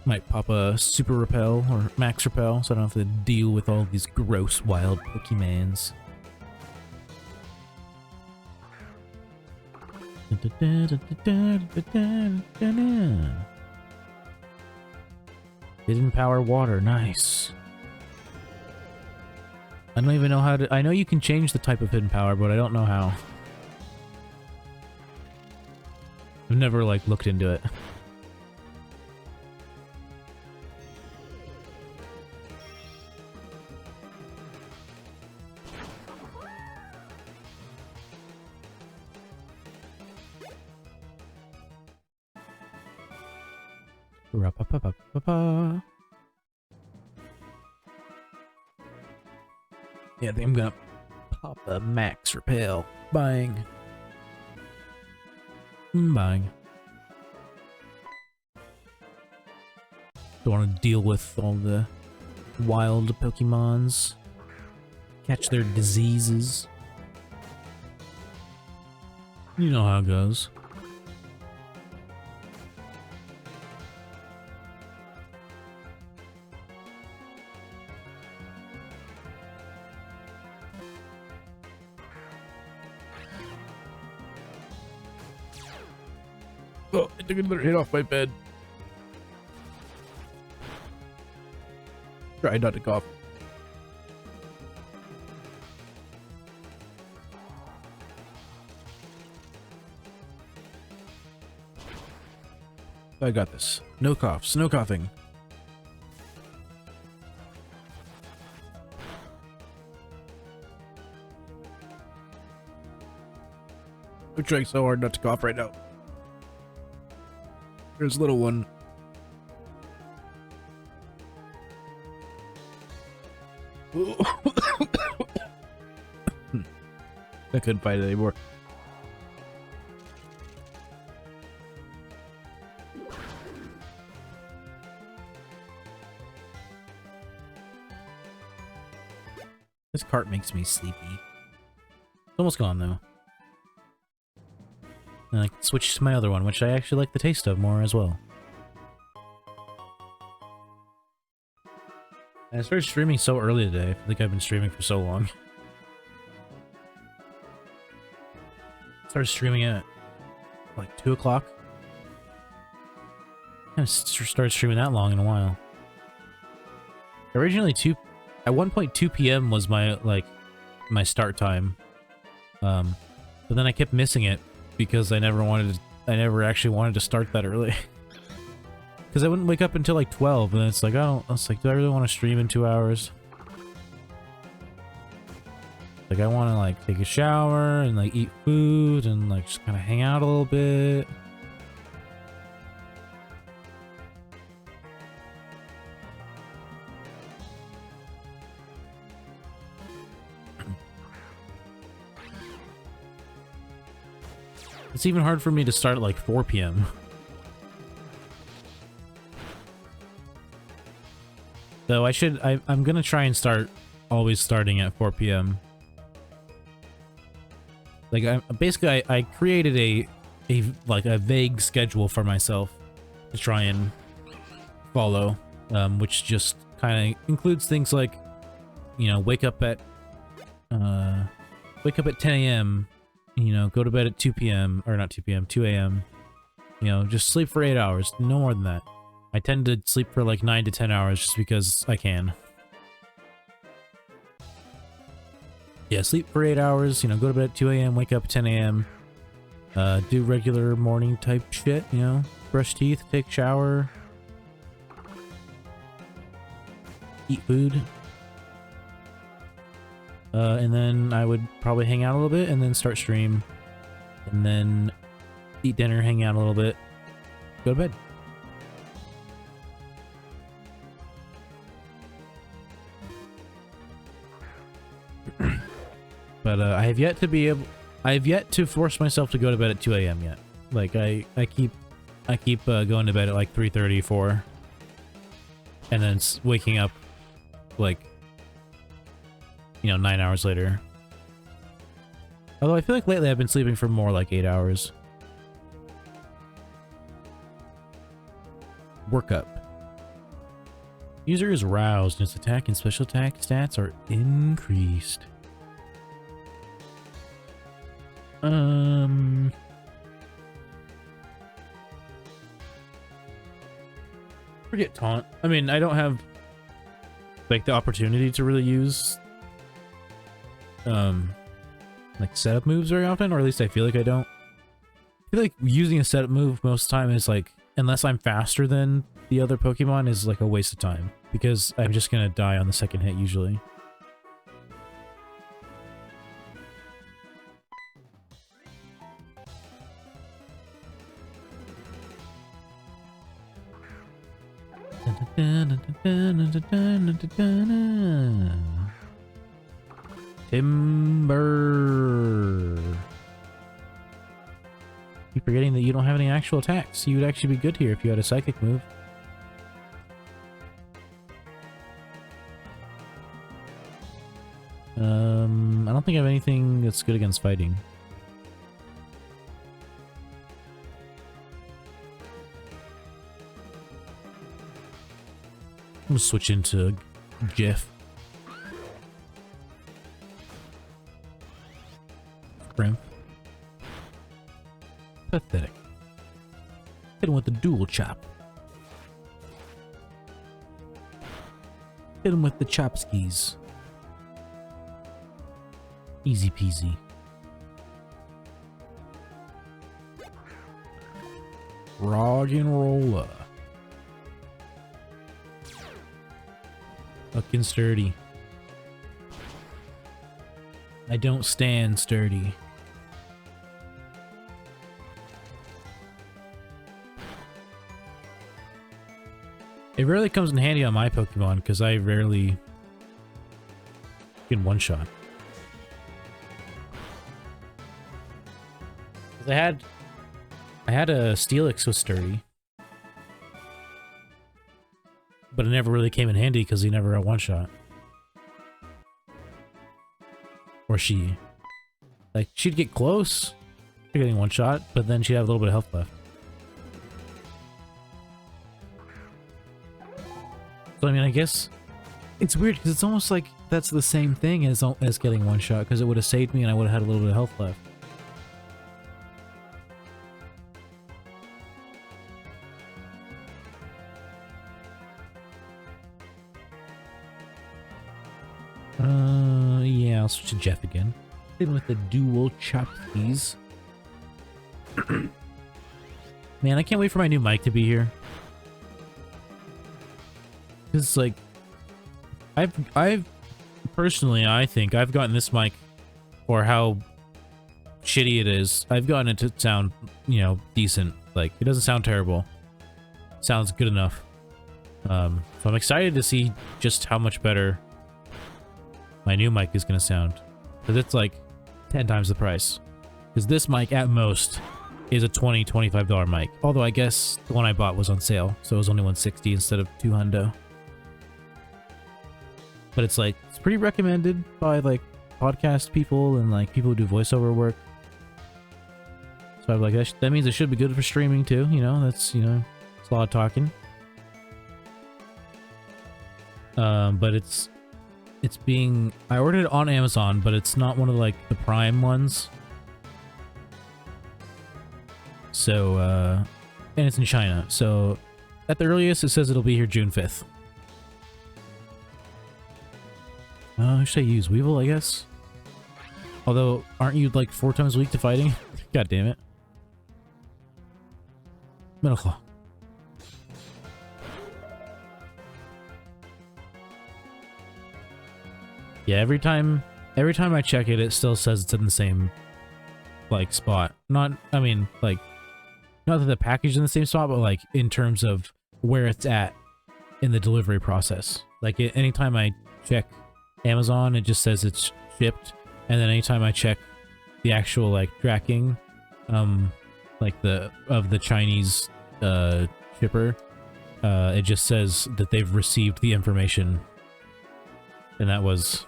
Might pop a super repel or max repel so I don't have to deal with all these gross wild Pokemons. Hidden power water, nice. I don't even know how to... I know you can change the type of hidden power, but I don't know how. I've never, like, looked into it. Ra-pa-pa-pa-pa-pa. Yeah, I think I'm gonna pop a max repel. Bang. Bang. Don't want to deal with all the wild Pokemons. Catch their diseases. You know how it goes. Oh, I took another hit off my bed. Try not to cough. I got this. No coughs, no coughing. I'm trying so hard not to cough right now. There's a little one. I couldn't fight it anymore. This cart makes me sleepy. It's almost gone though. And I can switch to my other one, which I actually like the taste of more as well. And I started streaming so early today. I feel like I've been streaming for so long. Started streaming at like 2 o'clock. I haven't started streaming that long in a while. Originally at one point 2 p.m. was my my start time. But then I kept missing it because I never actually wanted to start that early. Because I wouldn't wake up until like 12, and then it's like, oh, I was like, do I really want to stream in 2 hours? Like, I want to like take a shower and like eat food and like just kind of hang out a little bit. It's even hard for me to start at like 4 p.m. Though I'm gonna try and start always starting at 4 p.m. Like I created a vague schedule for myself to try and follow, which just kind of includes things like, you know, wake up at 10 a.m. You know, go to bed at 2 p.m. or not 2 p.m. 2 a.m. You know, just sleep for 8 hours, no more than that. I tend to sleep for like 9 to 10 hours just because I can. Yeah, sleep for 8 hours, you know, go to bed at 2 a.m., wake up at 10 a.m., do regular morning type shit, you know, brush teeth, take shower, eat food. And then I would probably hang out a little bit and then start stream. And then eat dinner, hang out a little bit, go to bed. But I have yet to force myself to go to bed at 2 a.m. yet. Like I keep going to bed at like 3:30, 4, and then waking up like, you know, 9 hours later. Although I feel like lately I've been sleeping for more like 8 hours. Workup. User is roused and its attack and special attack stats are increased. Forget taunt. I mean, I don't have like the opportunity to really use like setup moves very often, or at least I feel like I don't. I feel like using a setup move most of the time is like, unless I'm faster than the other Pokemon, is like a waste of time because I'm just gonna die on the second hit usually. Timber. Keep forgetting that you don't have any actual attacks. You would actually be good here if you had a psychic move. I don't think I have anything that's good against fighting. I'm gonna switch into Jeff. Grim. Pathetic. Hit him with the dual chop. Hit him with the chop skis. Easy peasy. Rock and roller. Fucking sturdy. I don't stand sturdy. It rarely comes in handy on my Pokemon because I rarely get one shot. I had a Steelix with sturdy, but it never really came in handy because he never got one shot. Or she. Like, she'd get close to getting one shot, but then she'd have a little bit of health left. So, I mean, I guess it's weird because it's almost like that's the same thing as getting one shot because it would have saved me and I would have had a little bit of health left. Yeah, I'll switch to Jeff again. Hit him with the dual chop keys. Man, I can't wait for my new mic to be here. Cause like, I've personally, I think I've gotten this mic for how shitty it is. I've gotten it to sound, you know, decent. Like, it doesn't sound terrible. Sounds good enough. So I'm excited to see just how much better my new mic is going to sound. Because it's like 10 times the price. Because this mic at most is a $20, $25 mic. Although I guess the one I bought was on sale. So it was only $160 instead of $200. But it's like, it's pretty recommended by like podcast people and like people who do voiceover work. So I'm like, that means it should be good for streaming too. You know, that's, you know, it's a lot of talking. But I ordered it on Amazon, but it's not one of like the Prime ones. So, and it's in China. So at the earliest, it says it'll be here June 5th. Who should I use? Weevil, I guess? Although, aren't you like 4 times weak to fighting? God damn it. Metal Claw. Yeah, every time I check it, it still says it's in the same, like, spot. Not, I mean, like, not that the package is in the same spot, but, like, in terms of where it's at in the delivery process. Like, anytime I check Amazon, it just says it's shipped, and then anytime I check the actual, like, tracking, like, of the Chinese, shipper, it just says that they've received the information, and that was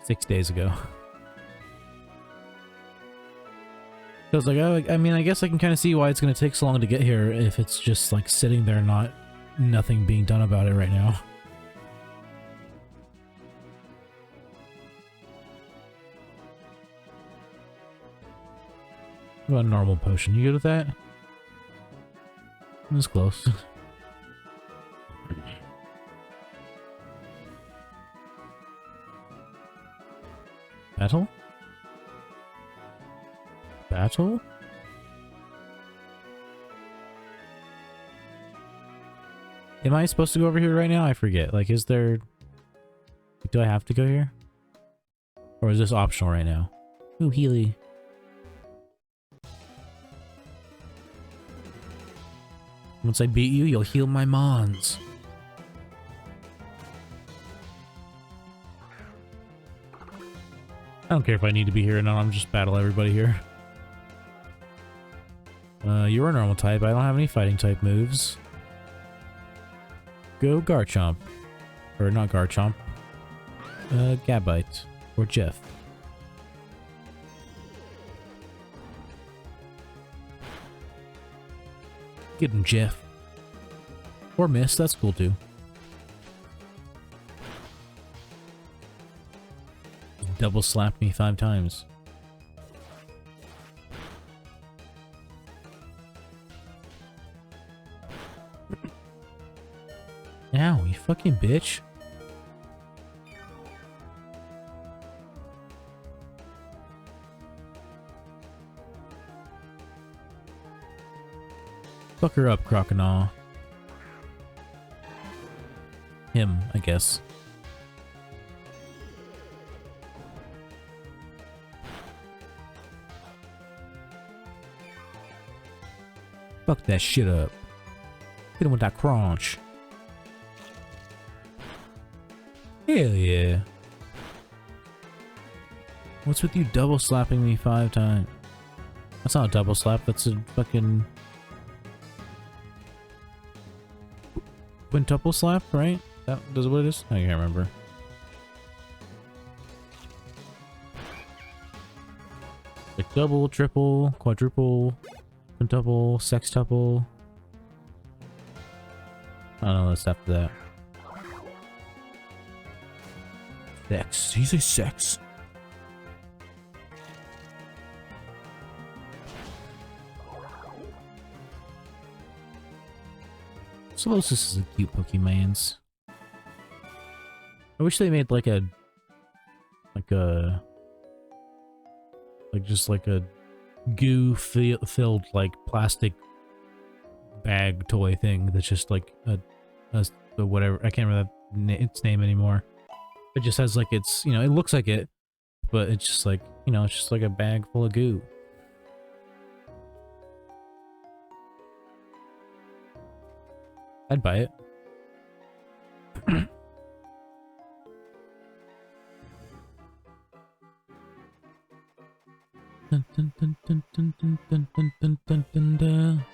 6 days ago. So I was like, oh, I mean, I guess I can kind of see why it's going to take so long to get here if it's just like sitting there, nothing being done about it right now. What about a normal potion? You good with that? It was close. Battle? Battle? Am I supposed to go over here right now? I forget. Like, is there... Do I have to go here? Or is this optional right now? Ooh, Healy. Once I beat you, you'll heal my mons. I don't care if I need to be here or not, I'm just battle everybody here. You're a normal type, I don't have any fighting type moves. Go Garchomp. Or not Garchomp. Gabite. Or Jeff. Get him, Jeff. Or Miss, that's cool too. Double slapped me 5 times. Ow, you fucking bitch. Fuck her up, Crocodile. Him, I guess. Fuck that shit up. Hit him with that crunch. Hell yeah. What's with you double slapping me 5 times? That's not a double slap, that's a fucking... quintuple slap, right? That is what it is? I can't remember. Like double, triple, quadruple, quintuple, sextuple. I don't know what's after that. Sex. Did you say sex? Solosis is a cute Pokemans. I wish they made like just like a goo filled like plastic bag toy thing that's just like a whatever. I can't remember its name anymore. It just has like it's, you know, it looks like it, but it's just like, you know, it's just like a bag full of goo. I'd buy it. Dun, dun, dun, dun, dun, dun, dun, dun, dun, dun, dun, dun.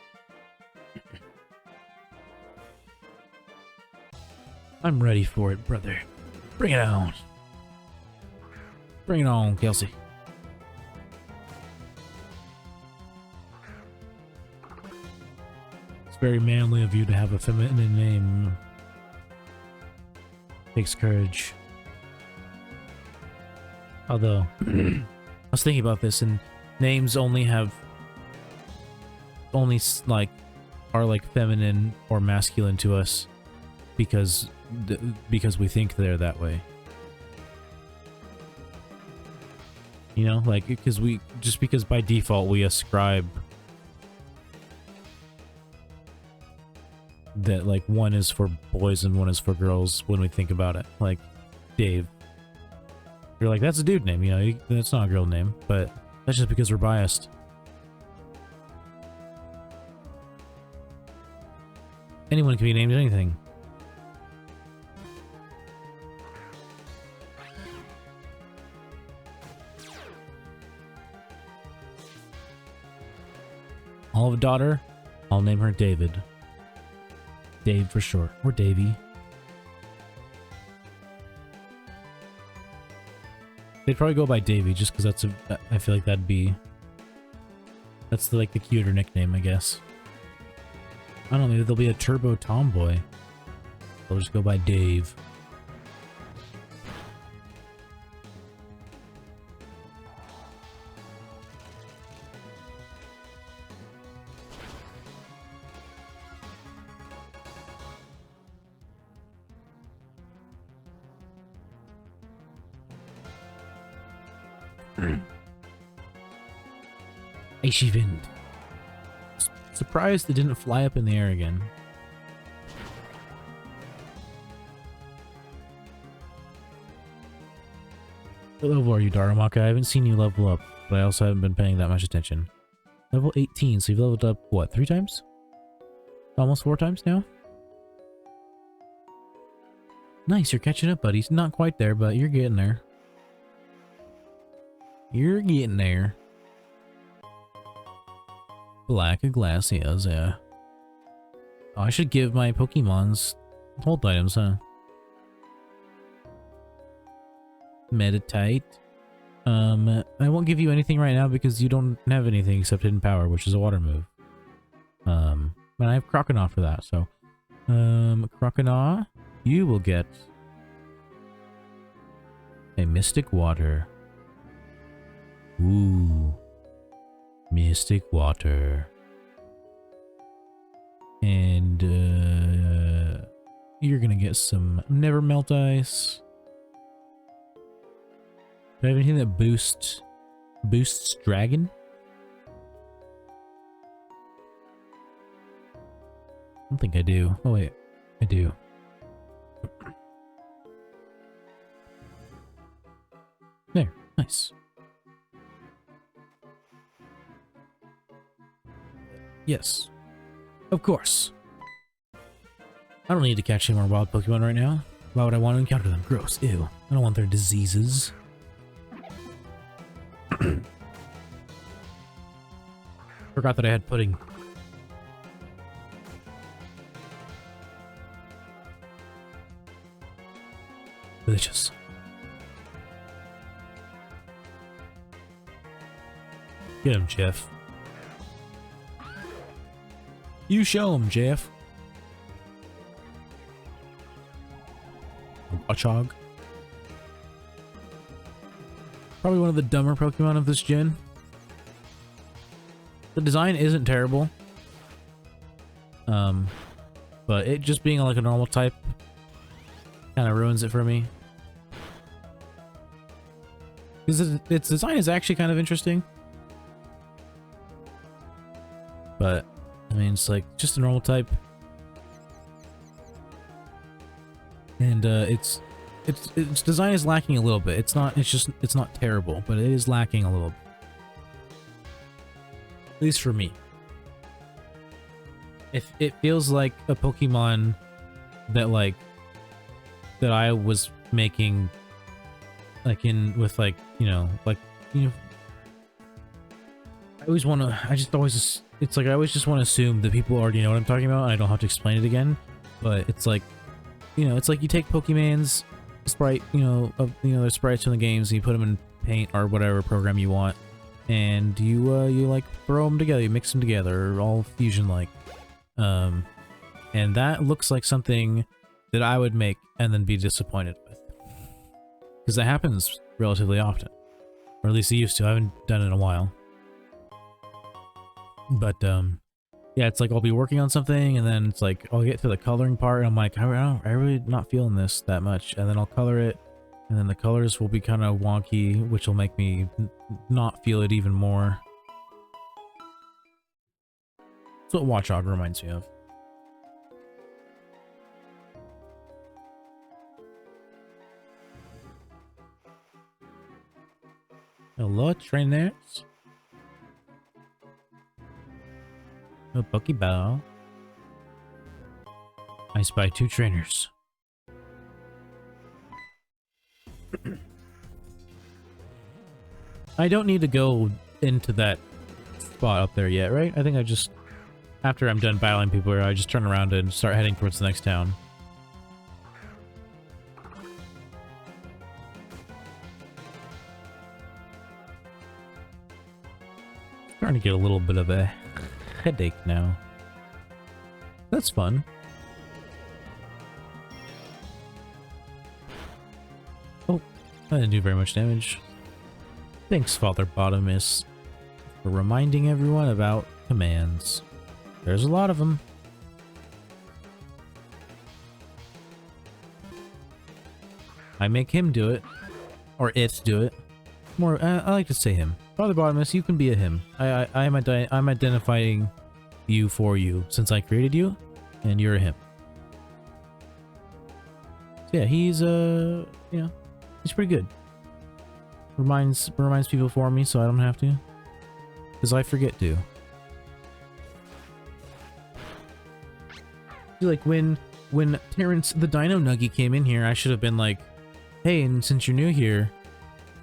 I'm ready for it, brother. Bring it on. Bring it on, Kelsey. It's very manly of you to have a feminine name. Takes courage. Although, I was thinking about this, and names only are like feminine or masculine to us because we think they're that way. You know, like, because by default we ascribe that, like, one is for boys and one is for girls when we think about it. Like, Dave. You're like, that's a dude name, you know, that's not a girl name, but that's just because we're biased. Anyone can be named anything. I'll have a daughter. I'll name her David. Dave for short. Or Davy. They'd probably go by Davy just because that's I feel like that's like the cuter nickname, I guess. I don't know, maybe there'll be a turbo tomboy. They'll just go by Dave. Icy wind. Surprised it didn't fly up in the air again. What level are you, Daramaka? I haven't seen you level up, but I also haven't been paying that much attention. Level 18, so you've leveled up, what, 3 times? Almost 4 times now? Nice, you're catching up, buddy. Not quite there, but you're getting there. You're getting there. Black glaciers, yeah. Oh, I should give my Pokemons hold items, huh? Meditate. I won't give you anything right now because you don't have anything except Hidden Power, which is a water move. But I have Croconaw for that, so... Croconaw, you will get... a Mystic Water. Ooh. Mystic Water. And, you're gonna get some Never Melt Ice. Do I have anything that boosts Dragon? I don't think I do. Oh wait, I do. There, nice. Yes. Of course. I don't need to catch any more wild Pokemon right now. Why would I want to encounter them? Gross. Ew. I don't want their diseases. Forgot that I had pudding. Delicious. Get him, Jeff. You show him, Jeff. Watchog. Probably one of the dumber Pokemon of this gen. The design isn't terrible. But it just being like a normal type kind of ruins it for me. Because its design is actually kind of interesting. But, I mean, it's like just a normal type. And its design is lacking a little bit. It's not terrible, but it is lacking a little bit. At least for me. If it feels like a Pokemon that I was making with I always just want to assume that people already know what I'm talking about and I don't have to explain it again. But it's like, it's like you take Pokemon's sprite, their sprites from the games and you put them in Paint or whatever program you want, and you like throw them together, you mix them together, all fusion-like. And that looks like something that I would make and then be disappointed with. Because that happens relatively often. Or at least it used to. I haven't done it in a while. But, yeah, it's like I'll be working on something and then it's like I'll get to the coloring part and I'm like, I'm really not feeling this that much. And then I'll color it And then the colors will be kind of wonky, which will make me not feel it even more. That's what Watchdog reminds me of. Hello, trainers. A Pokeball. I spy 2 trainers. I don't need to go into that spot up there yet, right? I think I just, after I'm done battling people here, I just turn around and start heading towards the next town. Starting to get a little bit of a headache now. That's fun. Oh, I didn't do very much damage. Thanks, Father Bottomus, for reminding everyone about commands. There's a lot of them. I make him do it. Or it do it. More, I like to say him. Father Bottomus, you can be a him. I'm identifying you for you, since I created you, and you're a him. So yeah, he's, you know, he's pretty good. Reminds people for me, so I don't have to. Because I forget to. Like, when Terrence the Dino Nugget came in here, I should have been like, hey, and since you're new here,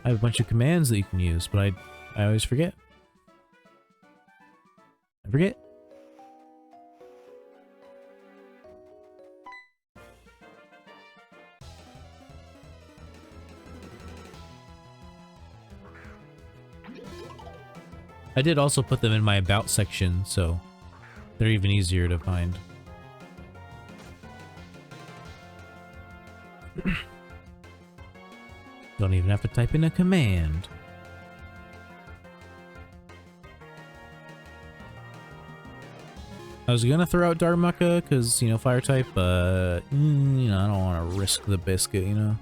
I have a bunch of commands that you can use, but I always forget. I forget. I did also put them in my about section, so they're even easier to find. Don't even have to type in a command. I was gonna throw out Darumaka because, you know, fire type, but, you know, I don't want to risk the biscuit, you know?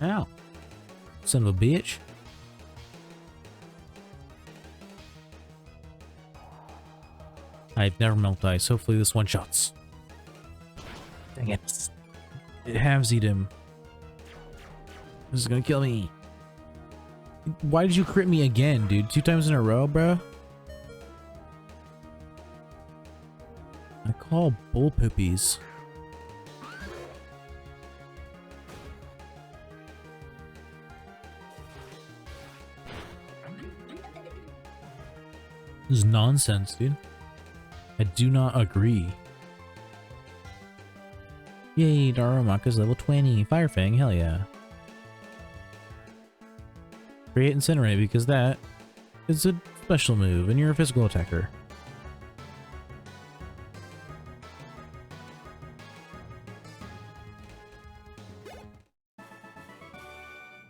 Ow. Son of a bitch. I've never melted ice. Hopefully this one shots. Dang it. It halvesied him. This is gonna kill me. Why did you crit me again, dude? 2 times in a row, bro? I call bull poopies. This is nonsense, dude. I do not agree. Yay, Darumaka's level 20. Fire Fang, hell yeah. Create Incinerate because that is a special move and you're a physical attacker.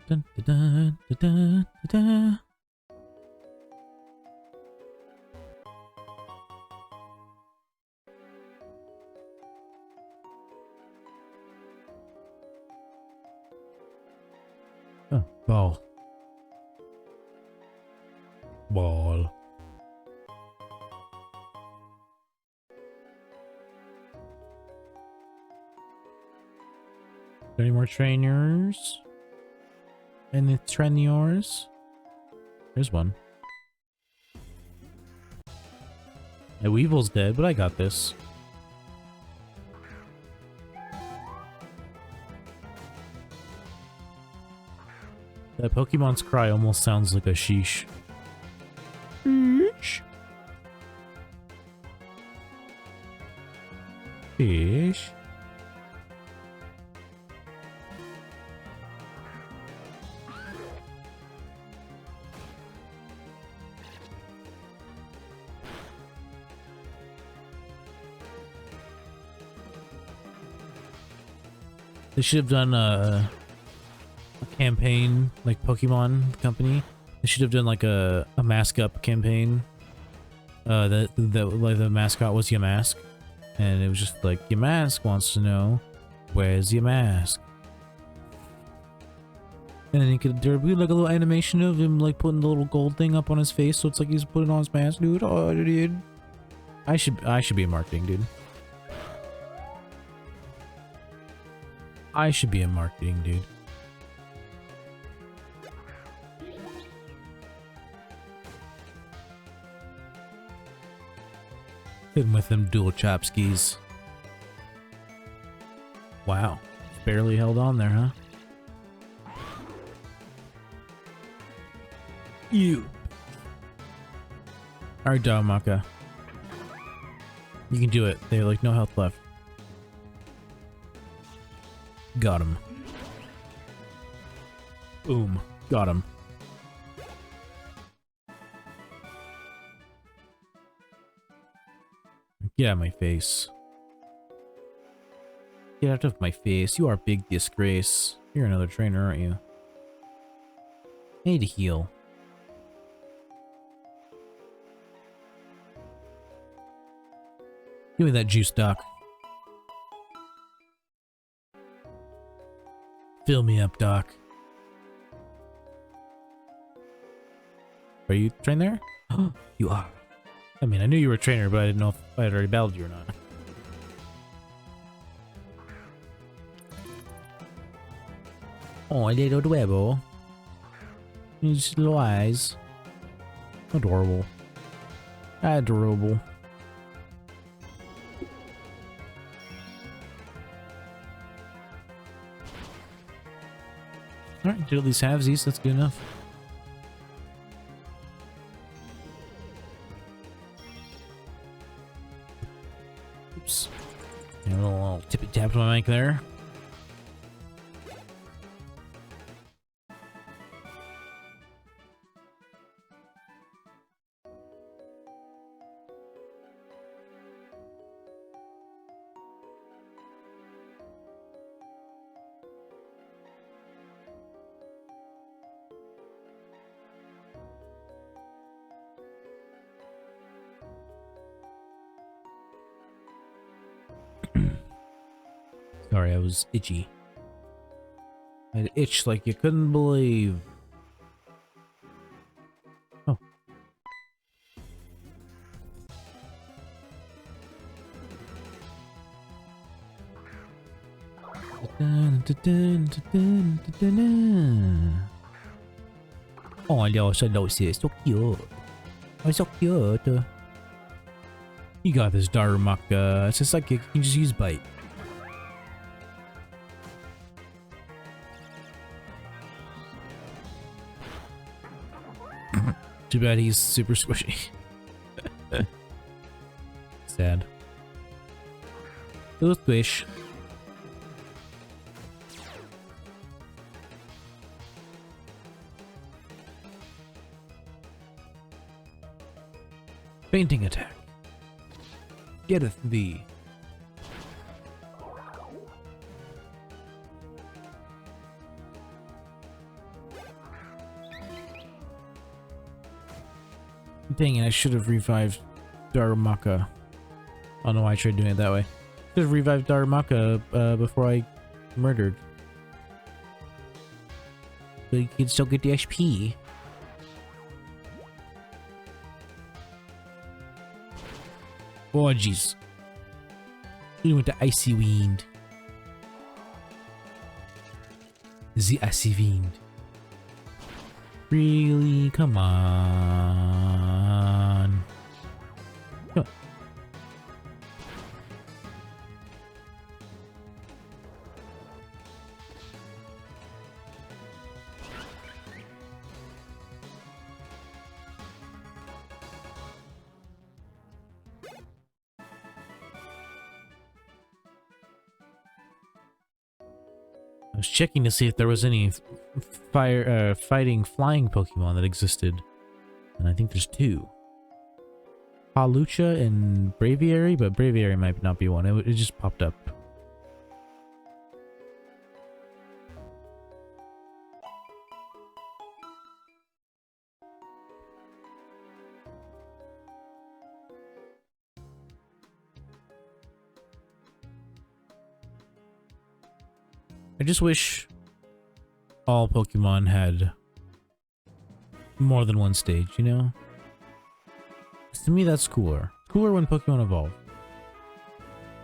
Dun, dun, dun, dun, dun, dun. Oh, ball. Ball. Any more trainers? Any trainers? There's one. My Weevil's dead, but I got this. That Pokemon's cry almost sounds like a sheesh. Fish. Fish. They should have done a campaign like Pokemon Company. They should have done like a mask up campaign. That like the mascot was Yamask. And it was just like, your mask wants to know, where's your mask? And then there'd be like a little animation of him like putting the little gold thing up on his face, so it's like he's putting on his mask, dude. Oh, dude. I should be in marketing, dude. I should be in marketing, dude. Hitting with them dual chopskis. Wow. Barely held on there, huh? You. Alright, Daramaka. You can do it. They have like no health left. Got him. Boom. Got him. Get out of my face. Get out of my face. You are a big disgrace. You're another trainer, aren't you? I need to heal. Give me that juice, Doc. Fill me up, Doc. Are you trained there? You are. I mean, I knew you were a trainer, but I didn't know if I had already battled you or not. Oh, little Dwebble. His little eyes. Adorable. Adorable. Alright, did at least have these, that's good enough. Oops. A little tippy tap to my mic there. Sorry, I was itchy. I had itch like you couldn't believe. Oh. Oh, hello, so cute. Oh, so cute. You got this, Daramaka. It's just like you can just use bite. Too bad he's super squishy. Sad. Little squish. Fainting attack. Getteth thee. Dang it, I should have revived Daramaka. I don't know why I tried doing it that way. Should have revived Daramaka before I murdered. But you can still get the HP. Oh jeez. We went to Icy Wind. The Icy Wind. Really? Come on. Come on. I was checking to see if there was any fighting flying Pokemon that existed, and I think there's two. Palucha and Braviary, but Braviary might not be one. It just popped up. I just wish all Pokemon had more than one stage, you know? 'Cause to me, that's cooler. Cooler when Pokemon evolve.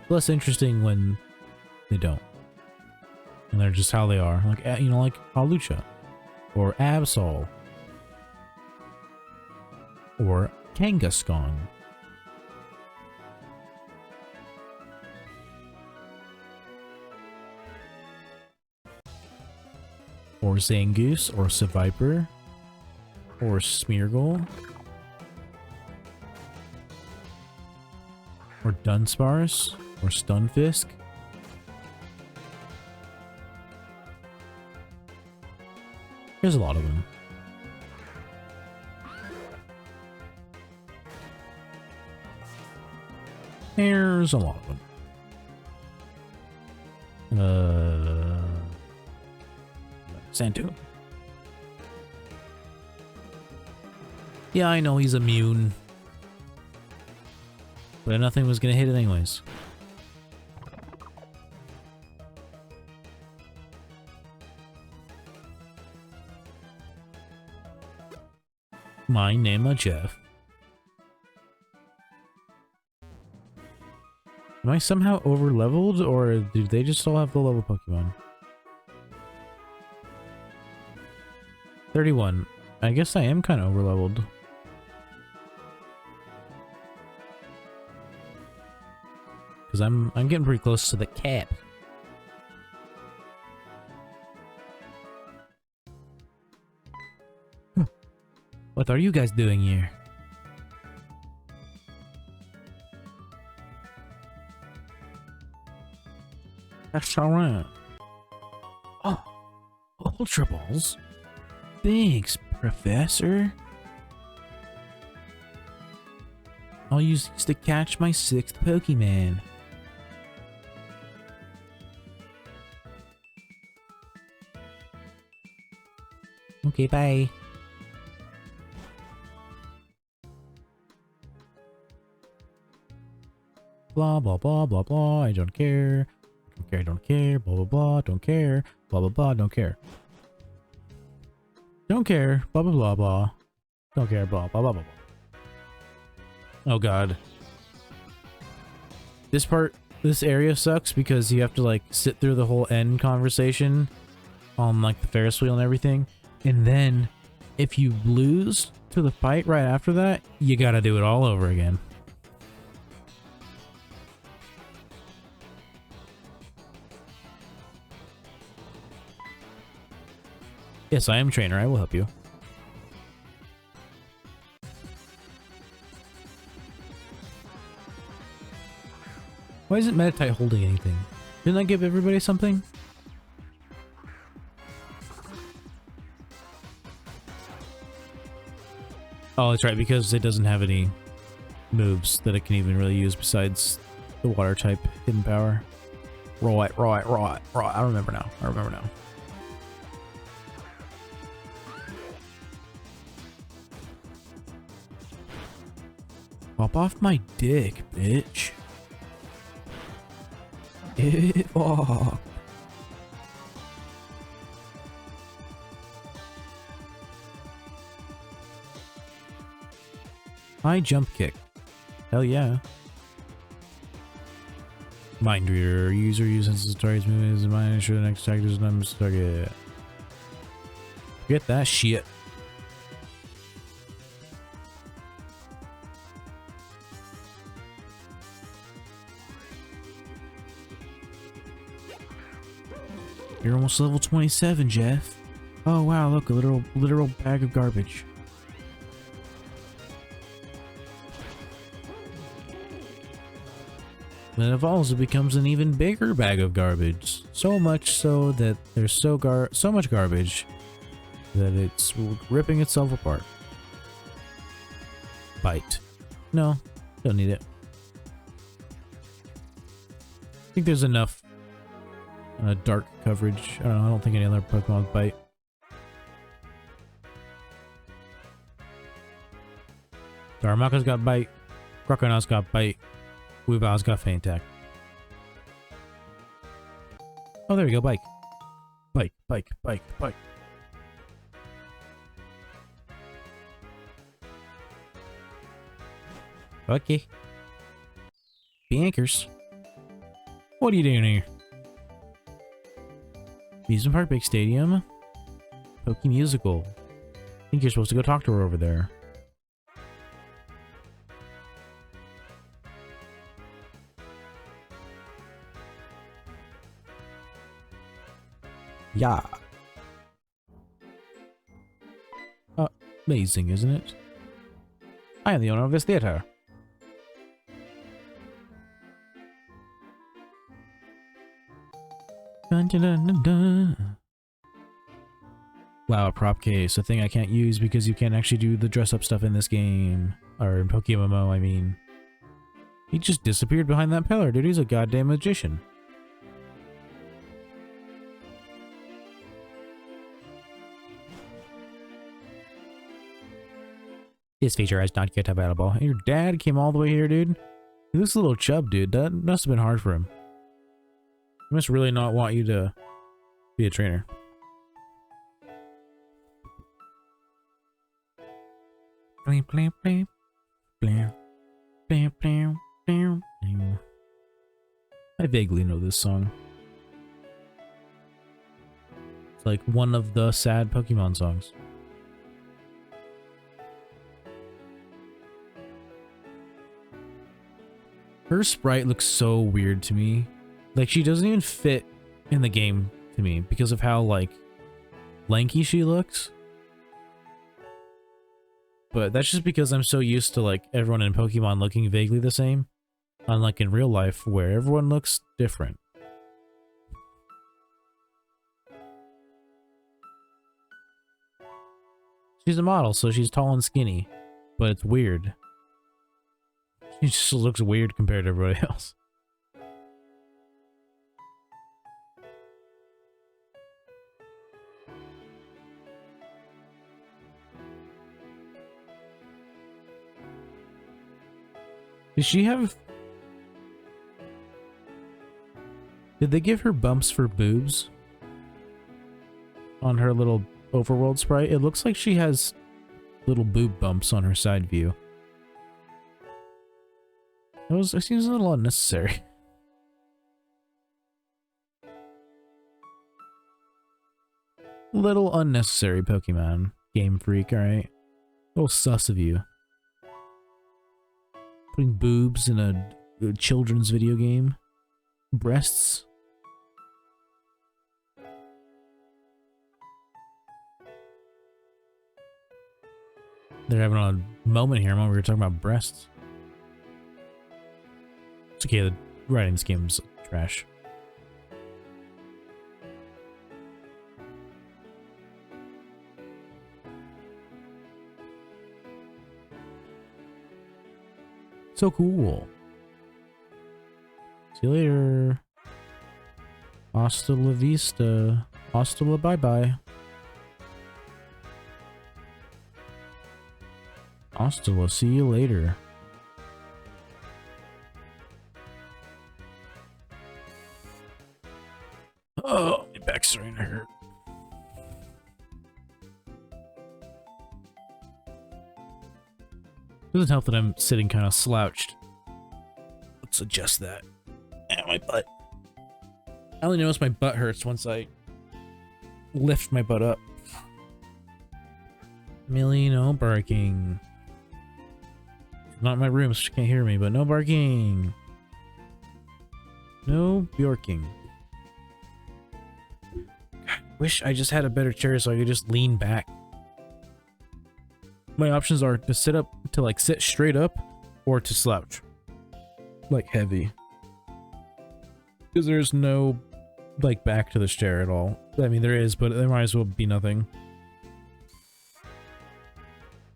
Less interesting when they don't. And they're just how they are. Like, you know, like Hawlucha. Or Absol. Or Kangaskhan. Or Zangoose, or Seviper, or Smeargle, or Dunsparce, or Stunfisk. There's a lot of them. There's a lot of them. Santu. Yeah, I know he's immune. But nothing was gonna hit it anyways. My name is Jeff. Am I somehow over leveled, or do they just all have the level Pokemon? 31. I guess I am kind of over leveled. Because I'm getting pretty close to the cap. What are you guys doing here? That's alright. Oh, Ultra Balls. Thanks, Professor. I'll use these to catch my 6th Pokemon. Okay, bye. Blah, blah, blah, blah, blah. I don't care. Don't care, don't care. Blah, blah, blah. Don't care. Blah, blah, blah. Don't care. Don't care. Blah, blah, blah, blah. Don't care. Blah, blah, blah, blah, blah. Oh, God. This area sucks because you have to, like, sit through the whole end conversation on, like, the Ferris wheel and everything. And then, if you lose to the fight right after that, you gotta do it all over again. Yes, I am a trainer. I will help you. Why isn't Meditite holding anything? Didn't I give everybody something? Oh, that's right, because it doesn't have any moves that it can even really use besides the water type hidden power. Right. I remember now. Pop off my dick, bitch. Fuck. High jump kick. Hell yeah. Mind Reader. User uses the target's movement as mind, ensure the next attack does not miss the target. Forget that shit. You're almost level 27, Jeff. Oh wow, look, a literal bag of garbage. When it evolves, it becomes an even bigger bag of garbage. So much so that there's so much garbage that it's ripping itself apart. Bite. No, don't need it. I think there's enough dark coverage. I don't know, I don't think any other Pokemon bite. Darumaka's got bite. Croconaut's got bite. Weeblow's got feint attack. Oh, there we go, bike. Bike, bike, bike, bike. Okay. Be anchors. What are you doing here? Amusement Park, big stadium. Poke Musical. I think you're supposed to go talk to her over there. Yeah. Amazing, isn't it? I am the owner of this theater. Dun, dun, dun, dun, dun. Wow, a prop case. A thing I can't use because you can't actually do the dress-up stuff in this game. Or in PokéMMO, I mean. He just disappeared behind that pillar, dude. He's a goddamn magician. This feature is not yet available. Your dad came all the way here, dude? He looks a little chub, dude. That must have been hard for him. He must really not want you to be a trainer. I vaguely know this song. It's like one of the sad Pokemon songs. Her sprite looks so weird to me. Like, she doesn't even fit in the game to me because of how, like, lanky she looks. But that's just because I'm so used to, like, everyone in Pokemon looking vaguely the same. Unlike in real life, where everyone looks different. She's a model, so she's tall and skinny. But it's weird. She just looks weird compared to everybody else. Does she have... Did they give her bumps for boobs? On her little overworld sprite? It looks like she has little boob bumps on her side view. It seems a little unnecessary. Little unnecessary, Pokemon. Game Freak, alright? A little sus of you. Putting boobs in a children's video game. Breasts. They're having a moment here when we were talking about breasts. It's okay, the writing in this game's trash. So cool. See you later. Hasta la vista. Hasta la bye-bye. Hasta la see you later. Oh, my back's starting to hurt. Doesn't help that I'm sitting kind of slouched. Let's adjust that. And my butt. I only notice my butt hurts once I lift my butt up. Millie, no barking. Not in my room, so she can't hear me, but no barking. No bjorking. Wish I just had a better chair so I could just lean back. My options are to sit up, to like sit straight up, or to slouch. Like heavy. Because there's no like back to this chair at all. I mean there is, but there might as well be nothing.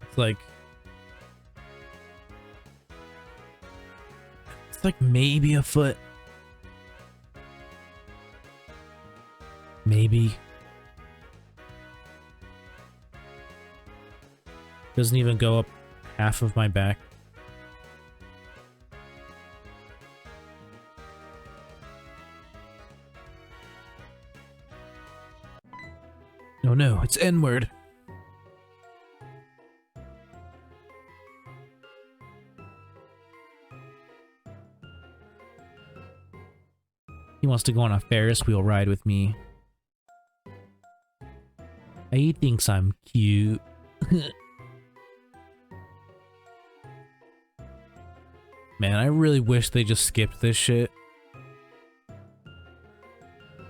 It's like maybe a foot. Maybe. Doesn't even go up half of my back. Oh no, it's N-word. He wants to go on a Ferris wheel ride with me. He thinks I'm cute. Man, I really wish they just skipped this shit.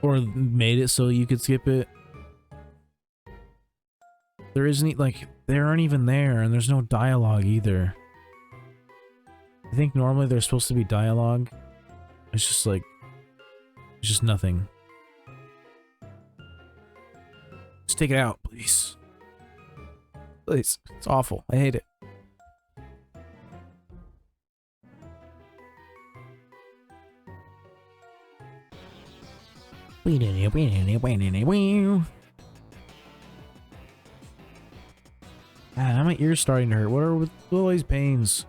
Or made it so you could skip it. There isn't, like, they aren't even there, and there's no dialogue either. I think normally there's supposed to be dialogue. It's just like, it's just nothing. Just take it out, please. Please. It's awful. I hate it. Ah, my ear's starting to hurt. What are with all these pains?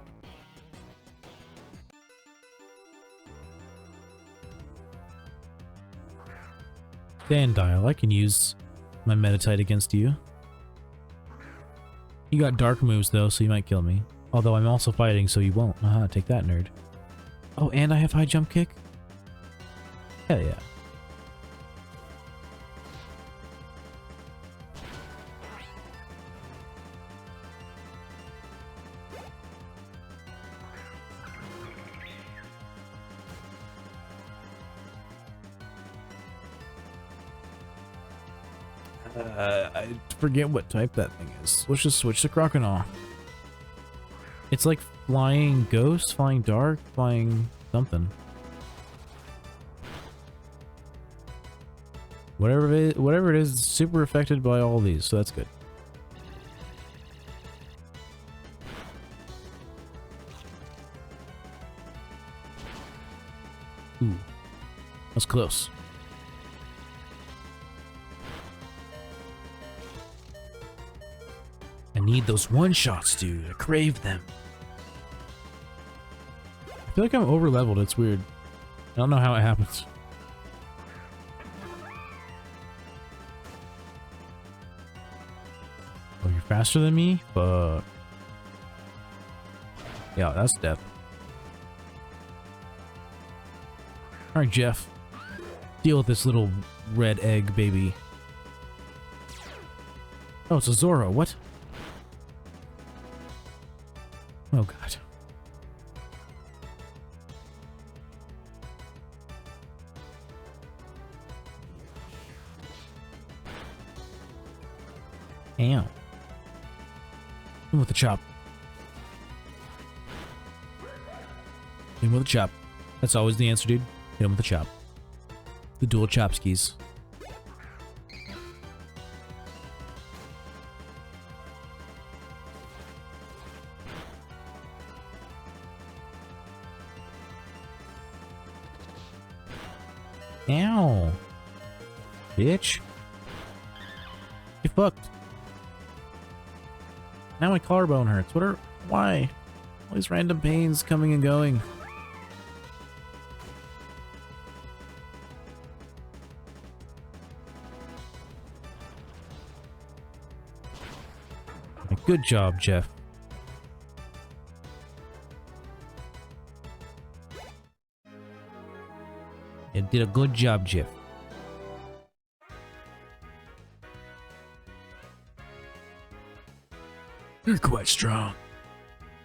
Dandile, I can use my Meditite against you. You got dark moves though, so you might kill me. Although I'm also fighting, so you won't. Haha, take that, nerd. Oh, and I have high jump kick? Hell yeah. I forget what type that thing is. Let's just switch to Crocodile. It's like flying ghost, flying dark, flying something. Whatever it is, it's super affected by all these, so that's good. Ooh, that's close. I need those one-shots, dude. I crave them. I feel like I'm over-leveled. It's weird. I don't know how it happens. Oh, you're faster than me? Fuck. Yeah, that's death. Alright, Jeff. Deal with this little red egg baby. Oh, it's a Zoro. What? Oh god. Ow. In with the chop. In with the chop. That's always the answer, dude. Hit him with the chop. The dual chop skis. Ow. Bitch. You fucked. Now my collarbone hurts. Why? All these random pains coming and going. Good job, Jeff. You did a good job, Jeff. You're quite strong,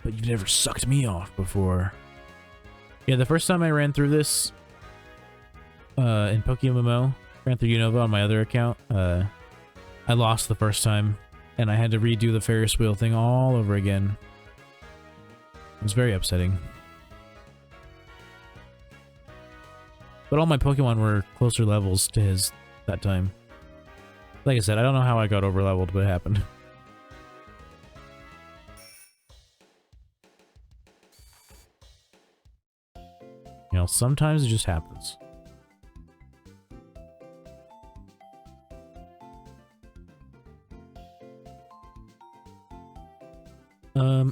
but you've never sucked me off before. Yeah, the first time I ran through this in PokéMMO, ran through Unova on my other account, I lost the first time, and I had to redo the Ferris wheel thing all over again. It was very upsetting. But all my Pokemon were closer levels to his that time. Like I said, I don't know how I got over leveled, but it happened. You know, sometimes it just happens.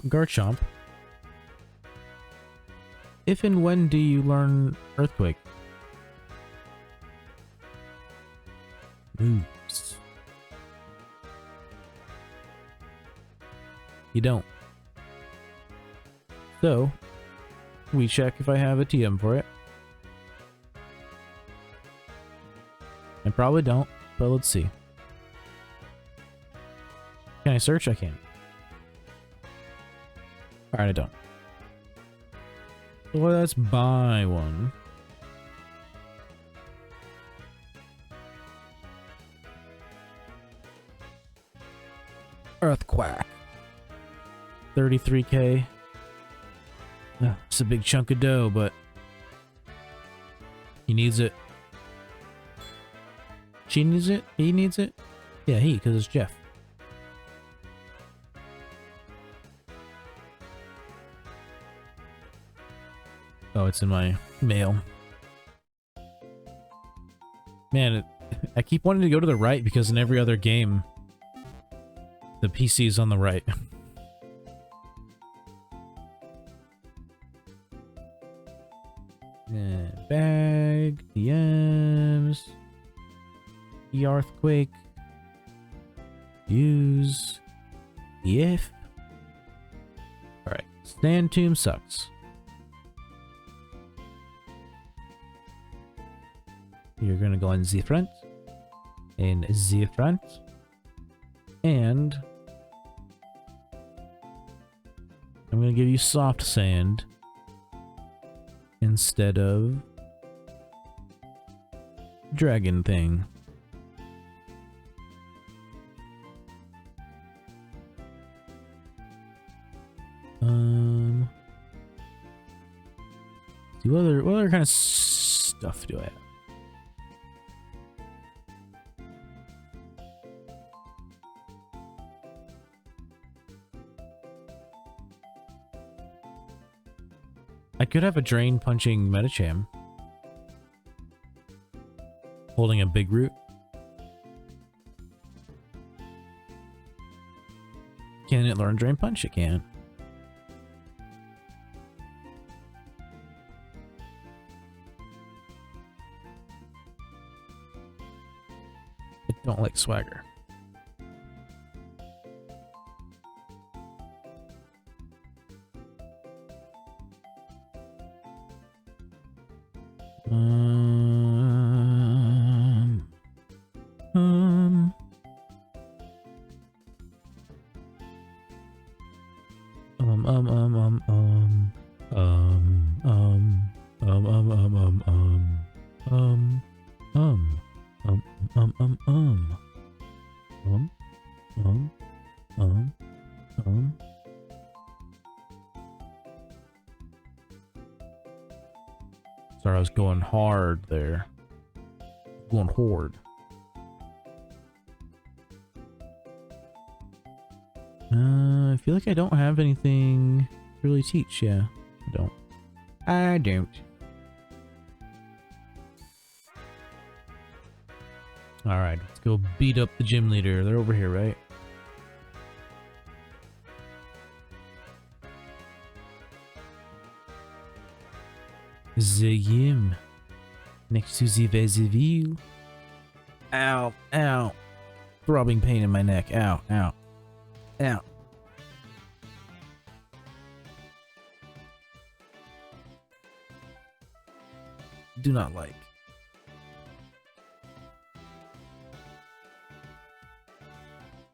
Garchomp. If and when do you learn Earthquake? Moves. You don't. So, we check if I have a TM for it. I probably don't, but let's see. Can I search? I can. Alright, I don't. Well, let's buy one. Earthquack. 33k. It's a big chunk of dough, but he needs it. She needs it? He needs it? Yeah, he, because it's Jeff. Oh, it's in my mail. Man, I keep wanting to go to the right because in every other game, the PC is on the right. Bag, DMs, the earthquake, use, if. Alright, stand tomb sucks. You're gonna go on the front, and the front, and I'm gonna give you soft sand instead of dragon thing. What other kind of stuff do I have? I could have a drain punching Metacham. Holding a big root. Can it learn drain punch? It can. I don't like swagger. Sorry, I was going hard there. Going hard. I feel like I don't have anything to really teach. Yeah, I don't. I don't. Alright, let's go beat up the gym leader. They're over here, right? The gym. Next to the Vesiville. Ow, ow. Throbbing pain in my neck. Ow, ow. Ow. Do not like.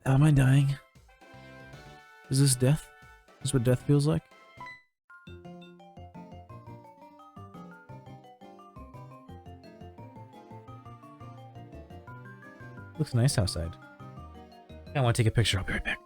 Am I dying? Is this death? Is this what death feels like? Looks nice outside. I want to take a picture. I'll be right back.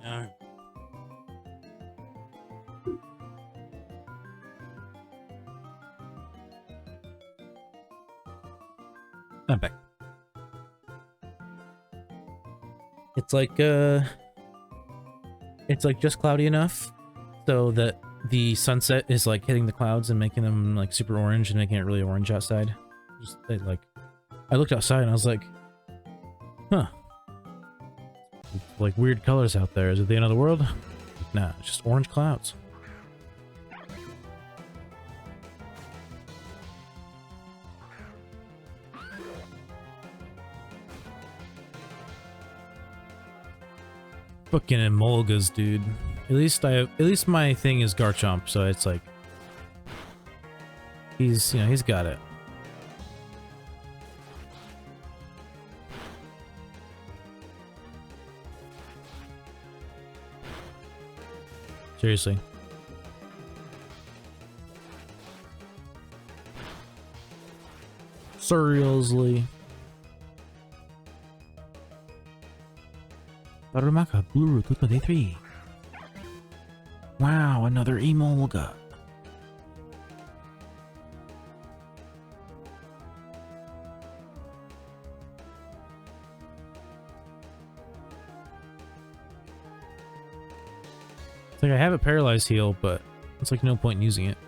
Alright. I'm back. It's like just cloudy enough so that the sunset is like hitting the clouds and making them like super orange and making it really orange outside. Just I looked outside and I was like, huh. It's like weird colors out there. Is it the end of the world? Nah, it's just orange clouds. Fucking emolgas, dude. At least my thing is Garchomp, so it's like he's got it. Seriously. Seriously. Barumaka, Blue 223. Wow, another Emolga. It's like I have a paralyzed heal, but it's like no point in using it.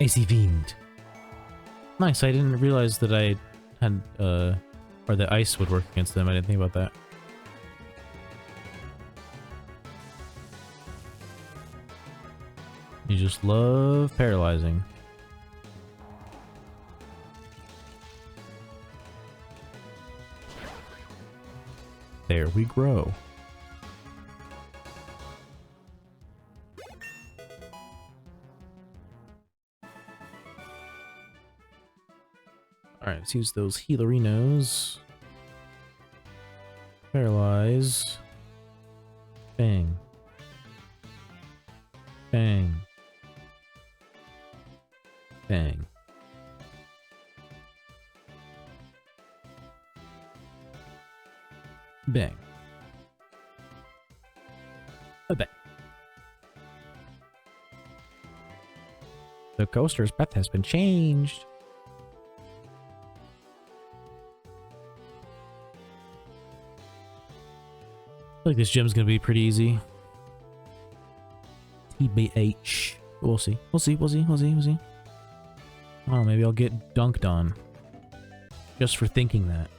AC Fiend. Nice, I didn't realize that I had, or that ice would work against them. I didn't think about that. You just love paralyzing. There we grow. Alright, let's use those healerinos. Paralyze. Bang. Bang. Bang. Bang. A bang. The coaster's path has been changed. I feel like this gym's gonna be pretty easy. TBH. We'll see. We'll see. We'll see. We'll see. We'll see. Oh, maybe I'll get dunked on. Just for thinking that.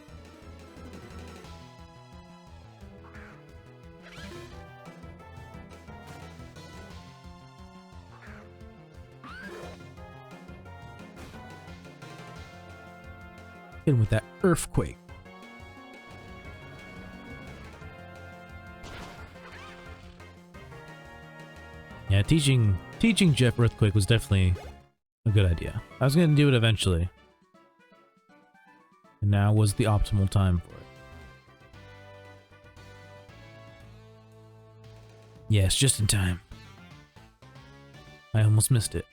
Hit him with that earthquake. Yeah, teaching Jeff Earthquake was definitely a good idea. I was gonna do it eventually. And now was the optimal time for it. Yes, just in time. I almost missed it.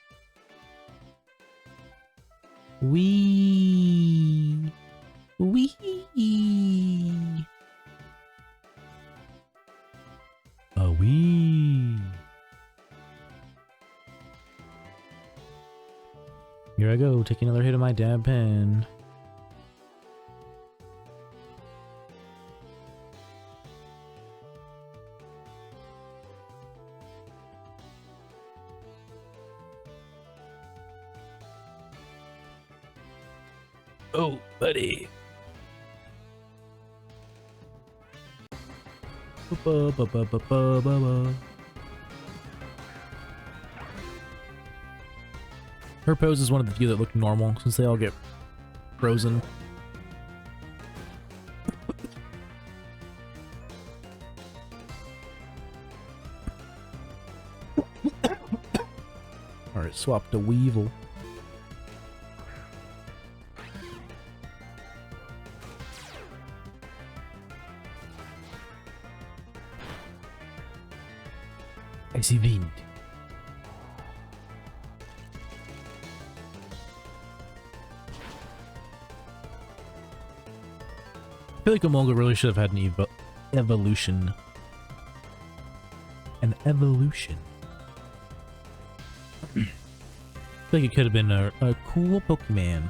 Wee. Wee. A wee. Here I go, taking another hit of my dab pen. Oh, buddy. Her pose is one of the few that look normal, since they all get frozen. Alright, swap to Weevil. Icy wind. I feel like Emolga really should have had an evolution. An evolution. I feel like it could have been a cool Pokemon.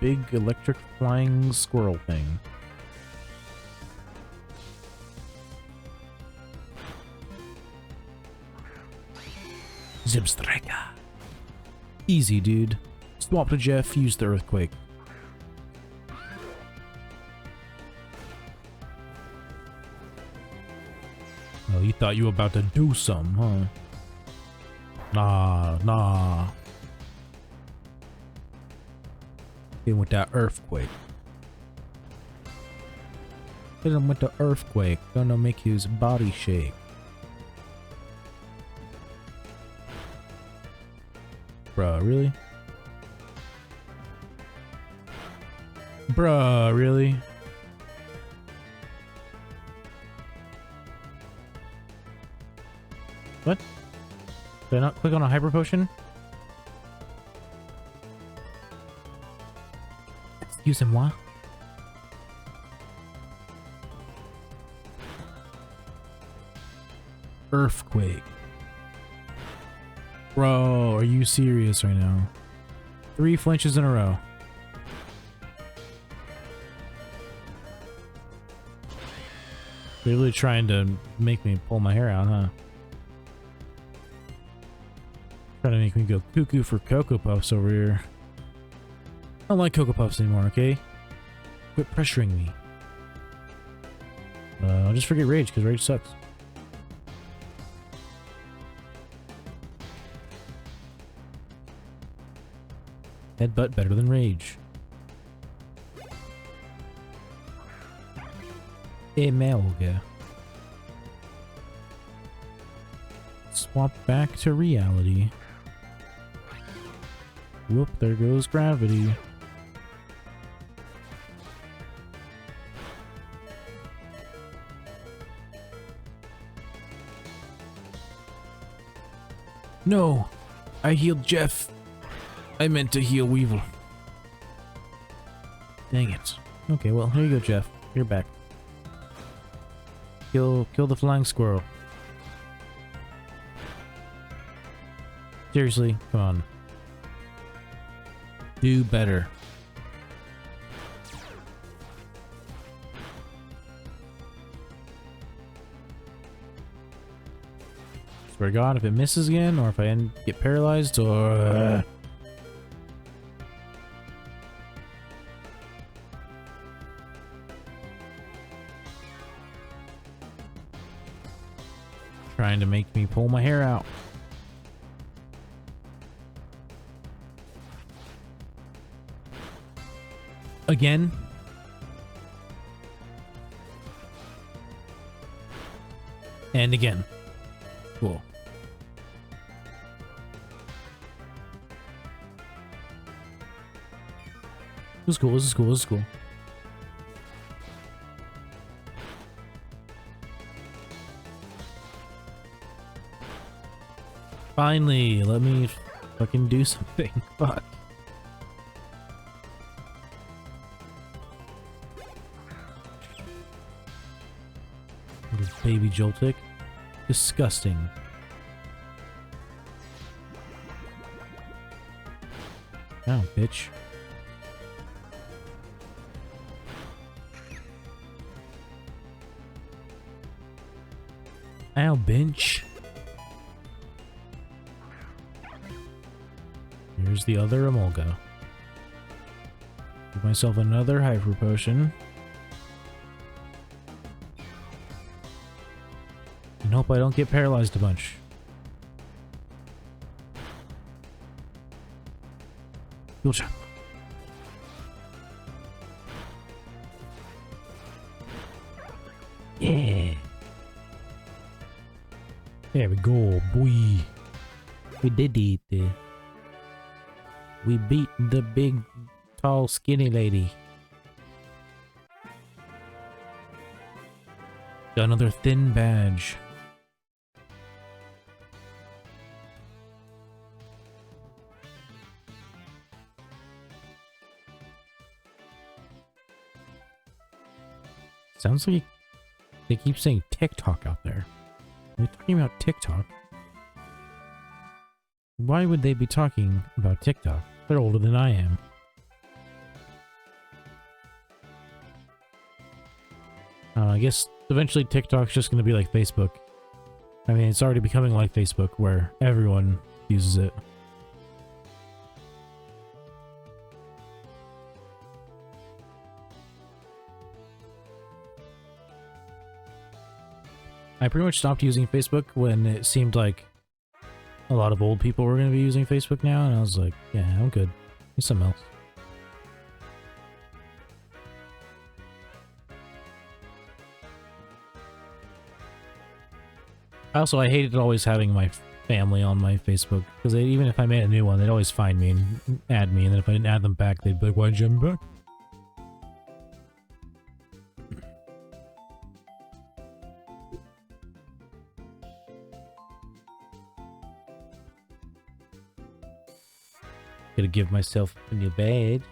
Big electric flying squirrel thing. Zipstrika. Easy, dude. Swap to Jeff, use the earthquake. Oh, you thought you were about to do some, huh? Nah. Hit him with that earthquake. Hit him with the earthquake. Gonna make his body shake. Bruh, really? Bruh, really? What? Did I not click on a hyper potion? Excusez-moi. Earthquake. Bro, are you serious right now? 3 flinches in a row. They're really trying to make me pull my hair out, huh? Trying to make me go cuckoo for Cocoa Puffs over here. I don't like Cocoa Puffs anymore, okay? Quit pressuring me. I'll just forget Rage, because Rage sucks. Headbutt better than Rage. Emelga. Swap back to reality. Whoop, there goes gravity. No! I healed Jeff! I meant to heal Weevil. Dang it. Okay, well, here you go, Jeff. You're back. Kill the flying squirrel. Seriously, come on. Do better. Swear to God, if it misses again, or if I get paralyzed, or... Trying to make me pull my hair out. Again? And again. Cool. This is cool, this is cool, this is cool. Finally, let me fucking do something. Fuck. This baby Joltik. Disgusting. Ow, bitch. Ow, bench. Here's the other Emolga. Give myself another hyper potion. And hope I don't get paralyzed a bunch. Fuel trap. Yeah. There we go, boy. We did it. We beat the big, tall, skinny lady. Got another thin badge. Sounds like they keep saying TikTok out there. Are they talking about TikTok? Why would they be talking about TikTok? They're older than I am. I guess eventually TikTok's just going to be like Facebook. I mean, it's already becoming like Facebook, where everyone uses it. I pretty much stopped using Facebook when it seemed like a lot of old people were going to be using Facebook now, and I was like, yeah, I'm good. Need something else. Also, I hated always having my family on my Facebook, because even if I made a new one, they'd always find me and add me, and then if I didn't add them back, they'd be like, why'd you add me back? Gotta give myself a new badge.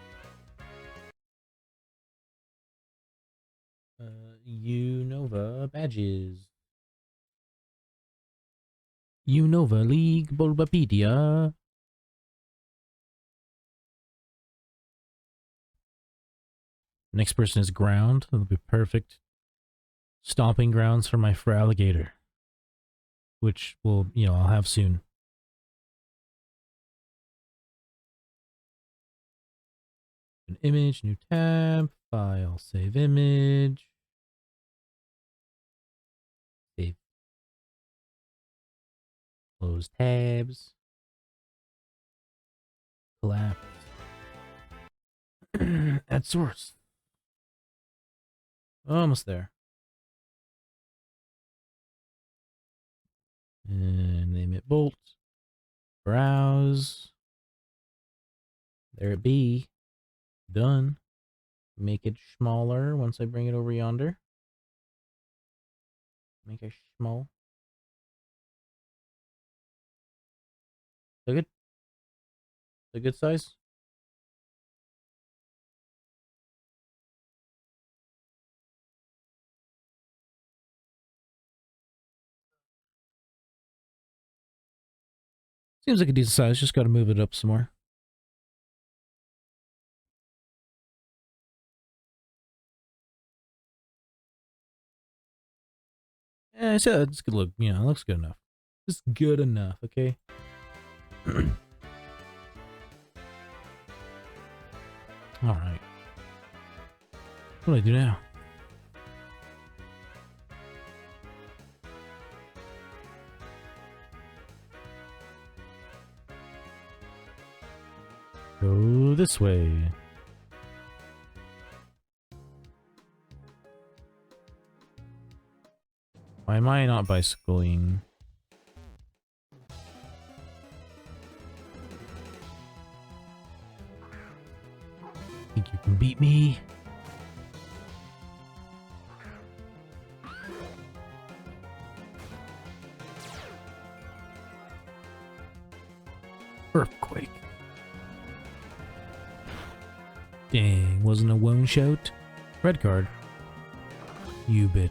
Unova badges. Unova League Bulbapedia. Next person is ground. That'll be perfect. Stomping grounds for my Feraligatr. Which will, you know, I'll have soon. An image, new tab, file, save image. Save. Close tabs. Collapse. Add source. Almost there. And name it Bolt. Browse. There it be. Done. Make it smaller once I bring it over yonder. Make it small. So good? A good size? Seems like a decent size, just gotta move it up some more. Yeah, I said it's good look, you know, it looks good enough. It's good enough, okay? Alright. What do I do now? Go this way. Why am I not bicycling? Think you can beat me? Earthquake. Dang, wasn't a one shot? Red card. You bitch.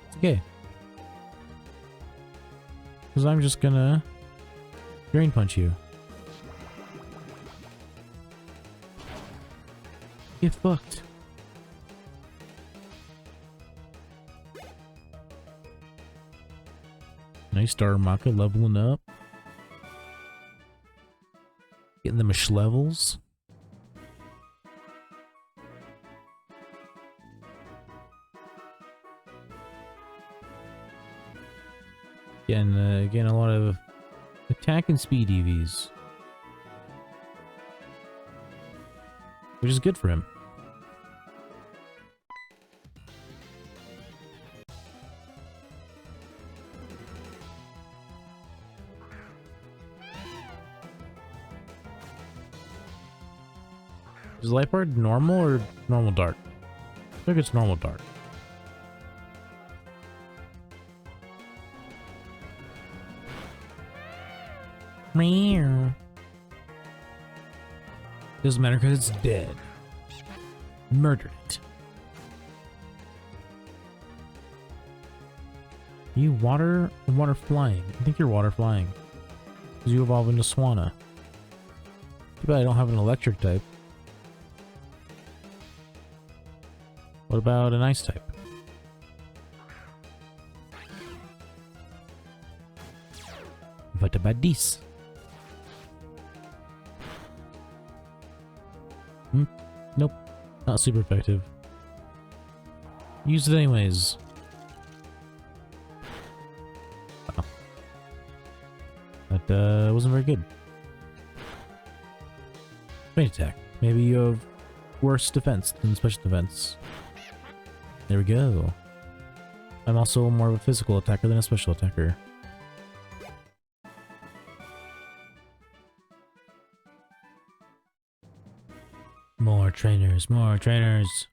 It's okay. Because I'm just gonna drain punch you. Get fucked. Nice Darumaka leveling up. Getting them a levels. Getting a lot of attack and speed EVs. Which is good for him. Is Light Bar normal or normal dark? Look, it's normal dark. Meow. Doesn't matter because it's dead. Murdered it. You water or water flying? I think you're water flying. Because you evolve into Swanna. Too bad I don't have an electric type. What about an ice type? What about this? Nope. Not super effective. Use it anyways. Oh. That wasn't very good. Range attack. Maybe you have worse defense than special defense. There we go. I'm also more of a physical attacker than a special attacker. More trainers, more trainers.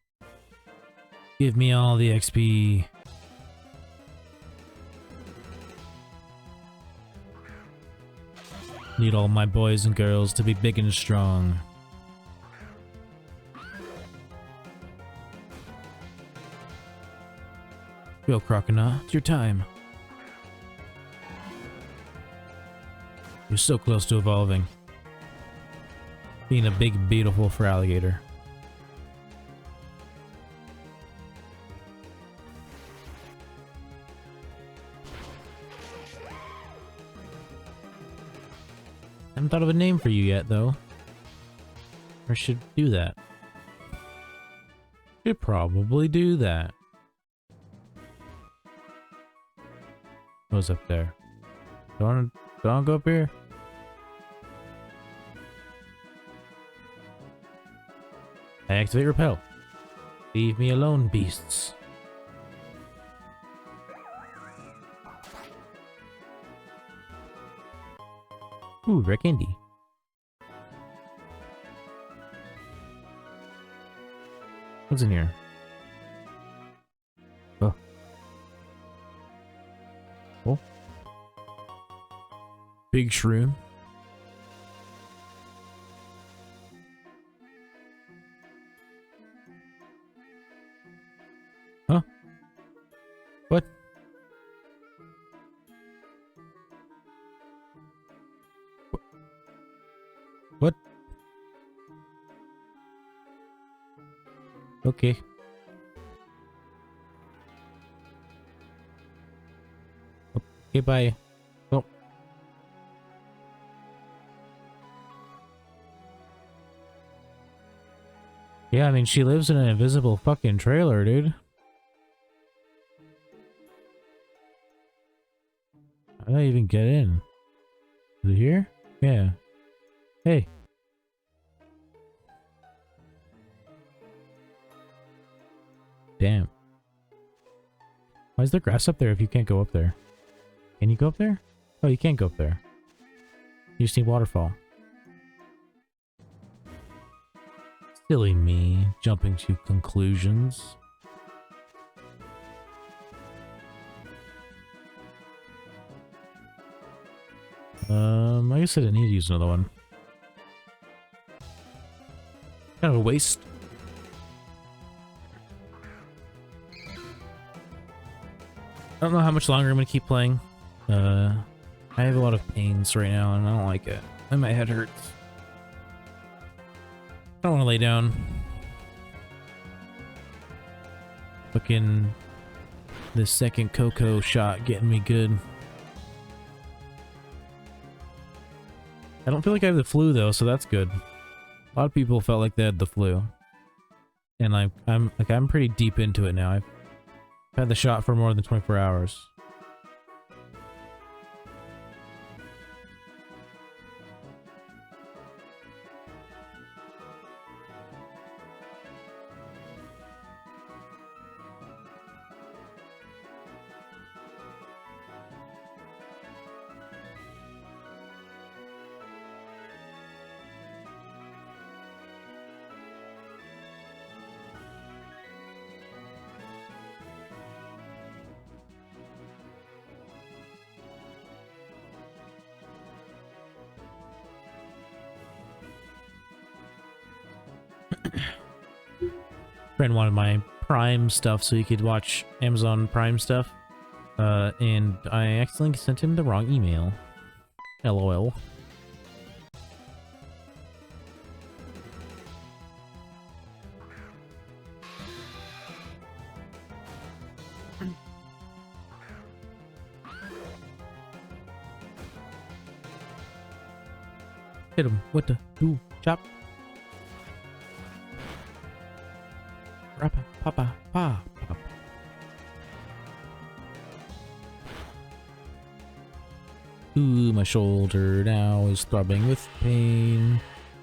Give me all the XP. Need all my boys and girls to be big and strong. Go, Crocodile. It's your time. You're so close to evolving. Being a big, beautiful for alligator. Haven't thought of a name for you yet, though. Or should do that. Should probably do that. What's up there? Don't go up here. I activate repel. Leave me alone, beasts. Ooh, rare candy. What's in here? Oh. Oh. Big shroom. Huh? What? What? Okay. Okay, bye. Oh. Yeah, I mean, she lives in an invisible fucking trailer, dude. How did I even get in? Is it here? Yeah. Hey. Damn. Why is there grass up there if you can't go up there? Can you go up there? Oh, you can't go up there. You just need waterfall. Silly me, jumping to conclusions. I guess I didn't need to use another one. Kind of a waste. I don't know how much longer I'm gonna keep playing. I have a lot of pains right now and I don't like it. And my head hurts. I don't want to lay down. Fucking this second cocoa shot getting me good. I don't feel like I have the flu though, so that's good. A lot of people felt like they had the flu. And I'm pretty deep into it now. I've had the shot for more than 24 hours. Friend wanted my Prime stuff so he could watch Amazon Prime stuff. And I accidentally sent him the wrong email. LOL. Hit him with the ooh chop. Rappa, papa, pa, papa. Ooh, my shoulder now is throbbing with pain.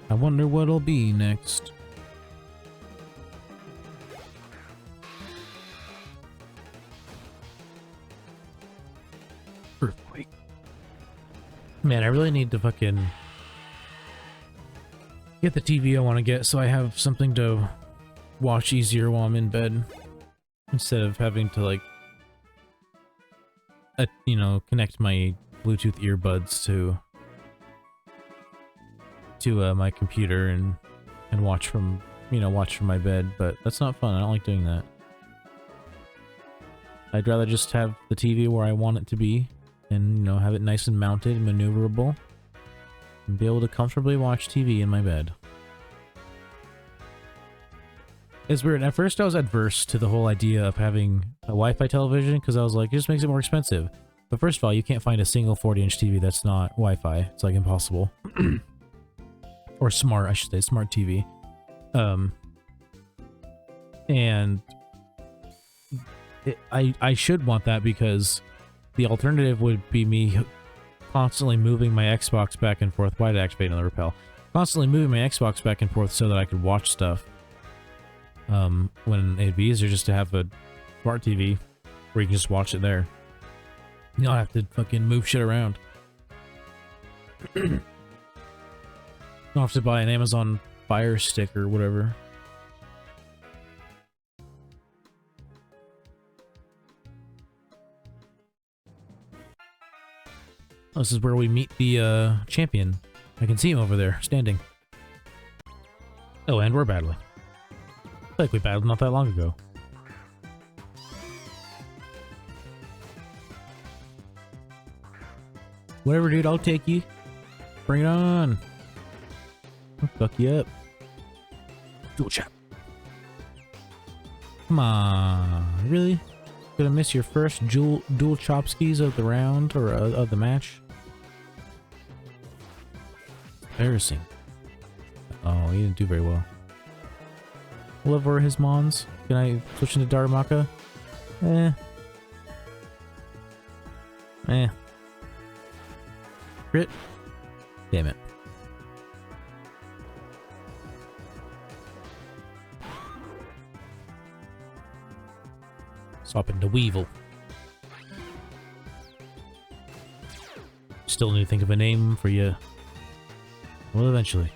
I wonder what'll be next. Earthquake. Man, I really need to fucking get the TV I want to get so I have something to watch easier while I'm in bed. Instead of having to, like, you know, connect my Bluetooth earbuds to my computer and watch from, you know, watch from my bed. But that's not fun. I don't like doing that. I'd rather just have the TV where I want it to be and, you know, have it nice and mounted and maneuverable. And be able to comfortably watch TV in my bed. It's weird. At first I was adverse to the whole idea of having a Wi-Fi television because I was like, it just makes it more expensive. But first of all, you can't find a single 40-inch TV that's not Wi-Fi. It's like impossible. Or smart, I should say, smart TV. And I should want that because the alternative would be me constantly moving my Xbox back and forth. Why did I activate another repel? Constantly moving my Xbox back and forth so that I could watch stuff. When it'd be easier just to have a smart TV where you can just watch it there. You don't have to fucking move shit around. You don't have to buy an Amazon Fire Stick or whatever. This is where we meet the champion. I can see him over there, standing. Oh, and we're battling. I feel like we battled not that long ago. Whatever, dude, I'll take you. Bring it on. I'll fuck you up. Dual chop. Come on. Really? Gonna miss your first dual chopskis of the round or of the match? Embarrassing. Oh, he didn't do very well. Love over his mons. Can I switch into Daramaka? Crit? Damn it. Swap into Weevil. Still need to think of a name for you. Well, eventually.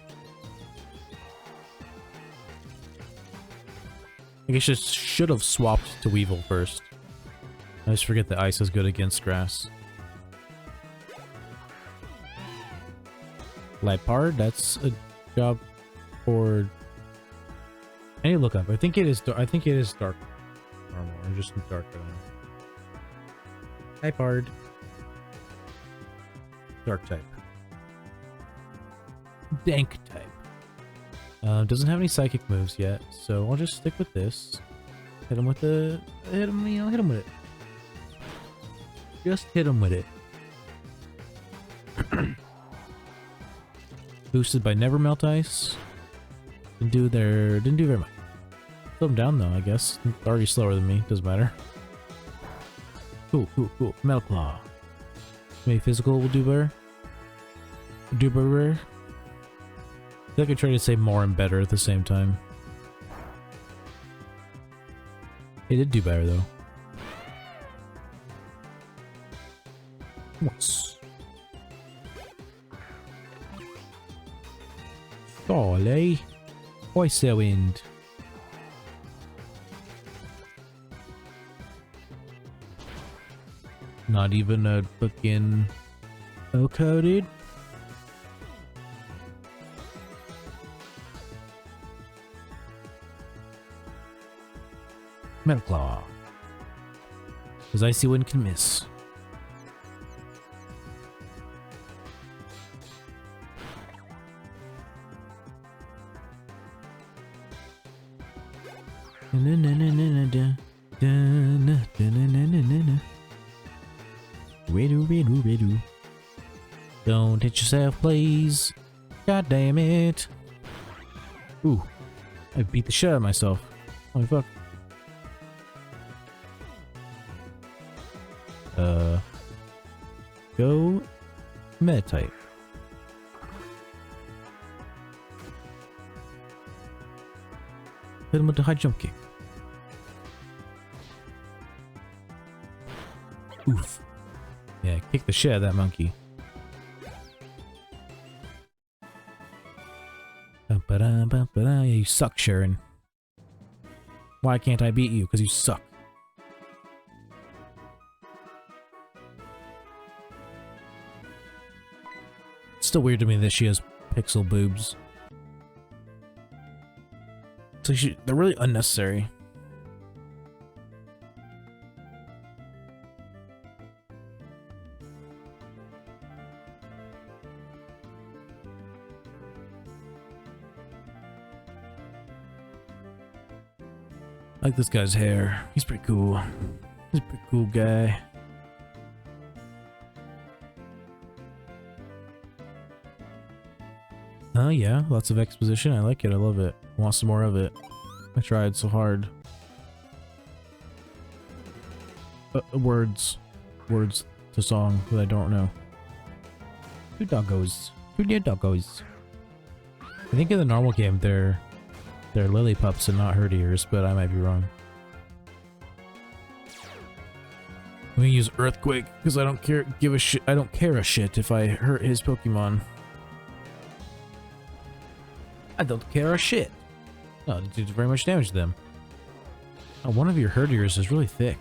I guess I should have swapped to Weevil first. I just forget that ice is good against grass. Leopard, that's a job for... I need to look up. I think it is dark armor, or just dark Leopard. Dark type. Dank type. Doesn't have any psychic moves yet, so I'll just stick with this. Hit him with the... hit him, you know, hit him with it. Just hit him with it. Boosted by Never Melt Ice. Didn't do very much. Slow him down though, I guess. Already slower than me, doesn't matter. Cool. Metal Claw. Maybe physical will do better. Do better. I feel like I try to say more and better at the same time. It did do better though. What's Golly. Ice Wind. Not even a fucking Oko, dude. Metal Claw. Because Icy Wind can miss. Don't hit yourself, please. God damn it. Ooh. I beat the shit out of myself. Holy fuck. Go Meta-type. Hit him with the high jump kick. Oof. Yeah, kick the shit out of that monkey. Yeah, you suck, Sharon. Why can't I beat you? Because you suck. It's still weird to me that she has pixel boobs. So they're really unnecessary. I like this guy's hair. He's pretty cool. He's a pretty cool guy. Oh yeah, lots of exposition. I like it. I love it. I want some more of it. I tried so hard. Words to song that I don't know. Two doggos. Two dear doggos. I think in the normal game they're lily pups and not herdiers, but I might be wrong. Let me use Earthquake because I don't give a shit. I don't care a shit if I hurt his Pokemon. I don't care a shit. Oh, it did very much damage to them. Oh, one of your herdiers is really thick.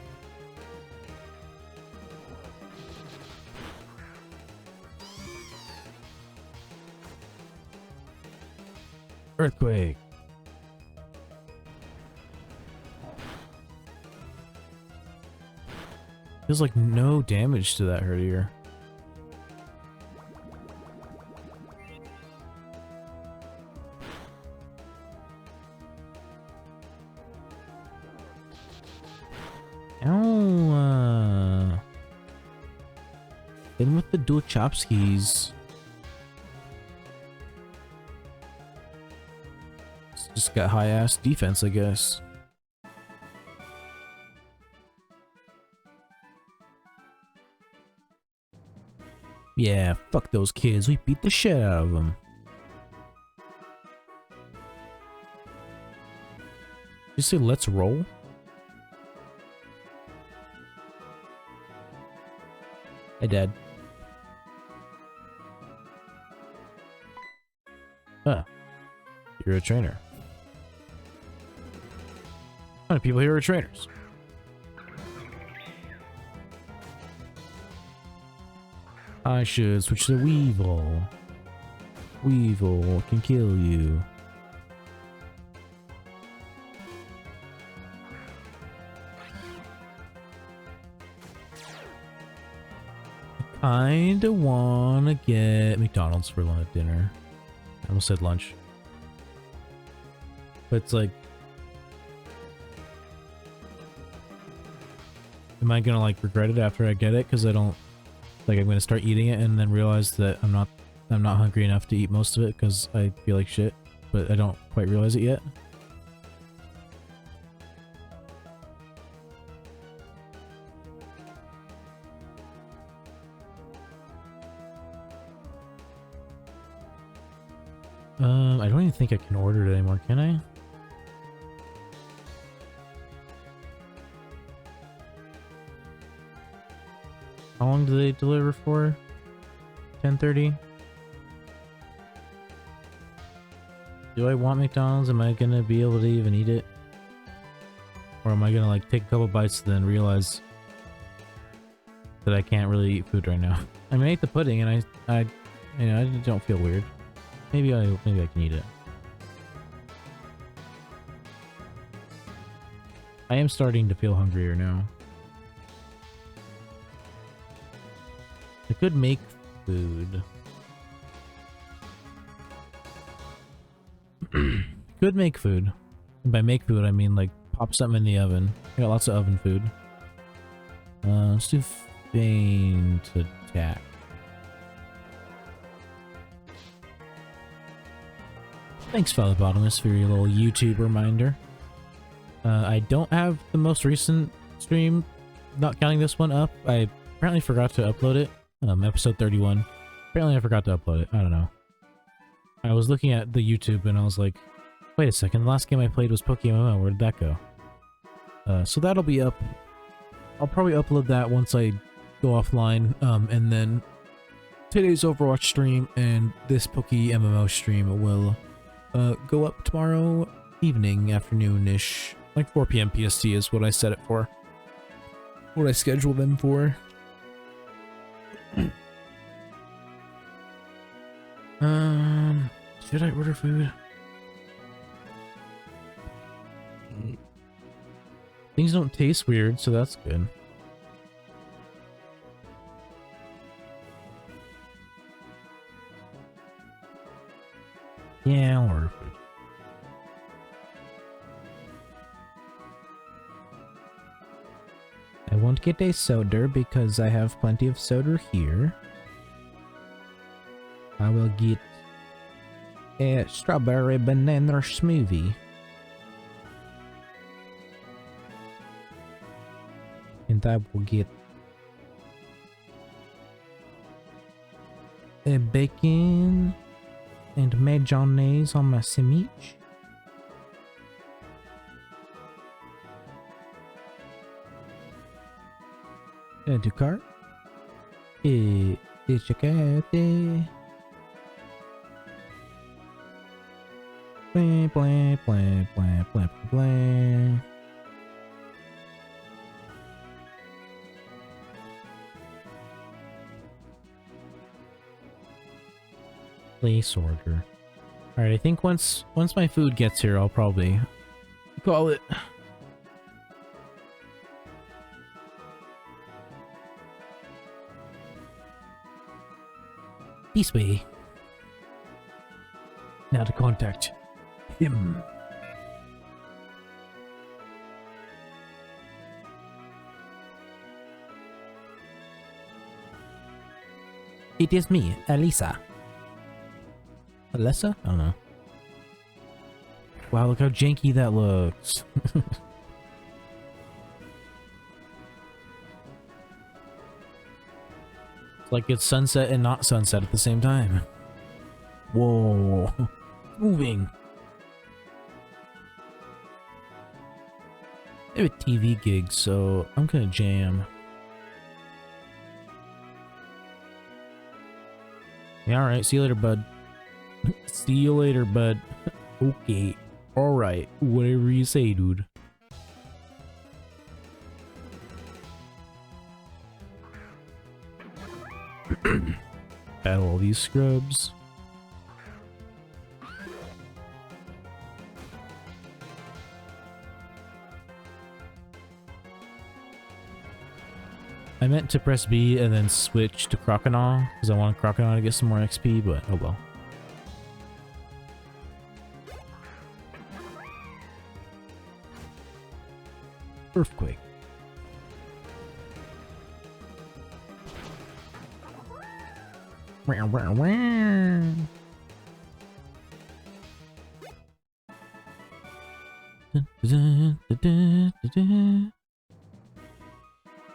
Earthquake. Feels like no damage to that herdier. Oh, in with the dual chopskis. It's just got high ass defense, I guess. Yeah, fuck those kids. We beat the shit out of them. Did you say let's roll? Hey, Dad. Huh. You're a trainer. How many people here are trainers? I should switch to Weevil. Weevil can kill you. I kinda wanna get McDonald's for dinner. I almost said lunch. But it's like, am I gonna like regret it after I get it? Because I don't, like, I'm gonna start eating it and then realize that I'm not hungry enough to eat most of it because I feel like shit, but I don't quite realize it yet. I don't even think I can order it anymore, can I? How long do they deliver for? 10:30? Do I want McDonald's? Am I gonna be able to even eat it? Or am I gonna like take a couple bites and then realize that I can't really eat food right now? I mean, I ate the pudding and I don't feel weird. Maybe I can eat it. I am starting to feel hungrier now. I could make food. Could make food. And by make food, I mean like pop something in the oven. I got lots of oven food. Let's do feint attack. Thanks, Fatherbotomus, for your little YouTube reminder. I don't have the most recent stream, not counting this one, up. I apparently forgot to upload it. Episode 31. Apparently I forgot to upload it. I don't know. I was looking at the YouTube and I was like, wait a second, the last game I played was PokéMMO. Where did that go? So that'll be up. I'll probably upload that once I go offline. And then today's Overwatch stream and this PokéMMO stream will go up tomorrow evening, afternoon-ish. Like 4 p.m. PST is what I set it for. What I schedule them for. Should I order food? Things don't taste weird, so that's good. Yeah, I'll order food. I won't get a soda because I have plenty of soda here. I will get a strawberry banana smoothie. And I will get a bacon and mayonnaise on my sandwich. Add to cart. It's a cat. Blah, blah, blah, blah, blah, blah. Place order. Alright, I think once my food gets here, I'll probably call it. This way. Now to contact him. It is me, Elisa. Alessa? I don't know. Wow, look how janky that looks. It's like it's sunset and not sunset at the same time. Whoa. Moving. I have a TV gig, so I'm gonna jam. Yeah, alright, see you later, bud. See you later, bud. Okay. Alright. Whatever you say, dude. Battle all these scrubs. I meant to press B and then switch to Crocodile because I want Crocodile to get some more XP, but oh well. Earthquake. Wow, wow, wow.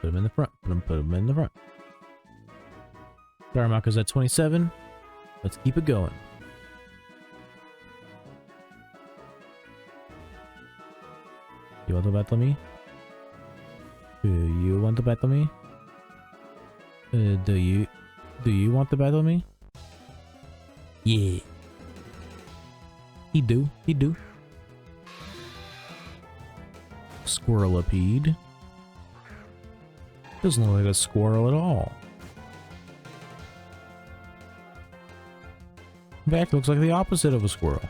Put him in the front. Put him in the front. Darmaka's at 27. Let's keep it going. You want to battle me? You want to battle me? Do you want to battle me? Yeah. He do. Squirrelipede. Doesn't look like a squirrel at all. In fact, looks like the opposite of a squirrel.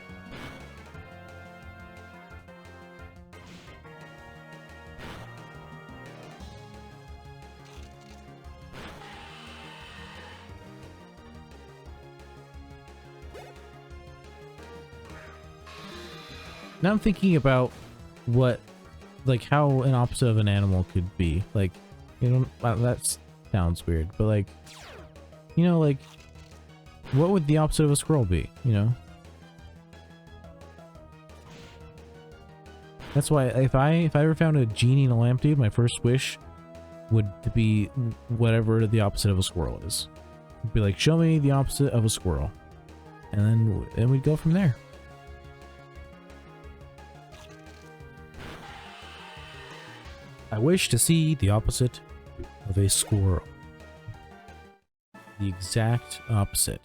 Now I'm thinking about what, like, how an opposite of an animal could be. Like, you know, that sounds weird, but like, you know, like, what would the opposite of a squirrel be, you know? That's why if I ever found a genie in a lamp, dude, my first wish would to be whatever the opposite of a squirrel is. It'd be like, show me the opposite of a squirrel. And then we'd go from there. I wish to see the opposite of a squirrel. The exact opposite.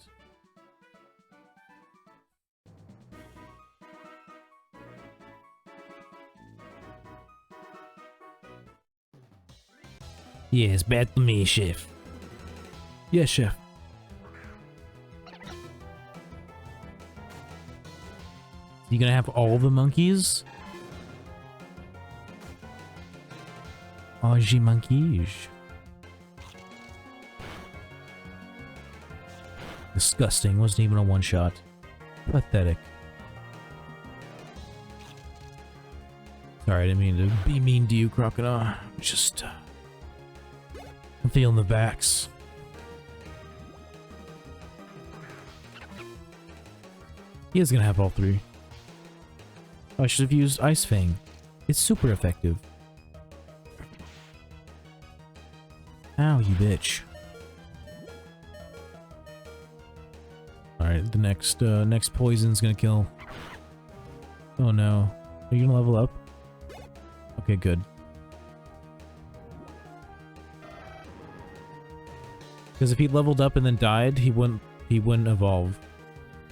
Yes, bad to me, chef. Yes, chef. You gonna have all the monkeys? Oh, the monkeys. Disgusting. Wasn't even a one-shot. Pathetic. Sorry, I didn't mean to be mean to you, Crocodile. Just... I'm feeling the backs. He is gonna have all three. Oh, I should have used Ice Fang. It's super effective. Ow, you bitch. Alright, the next poison's gonna kill. Oh no. Are you gonna level up? Okay, good. Because if he leveled up and then died, he wouldn't evolve.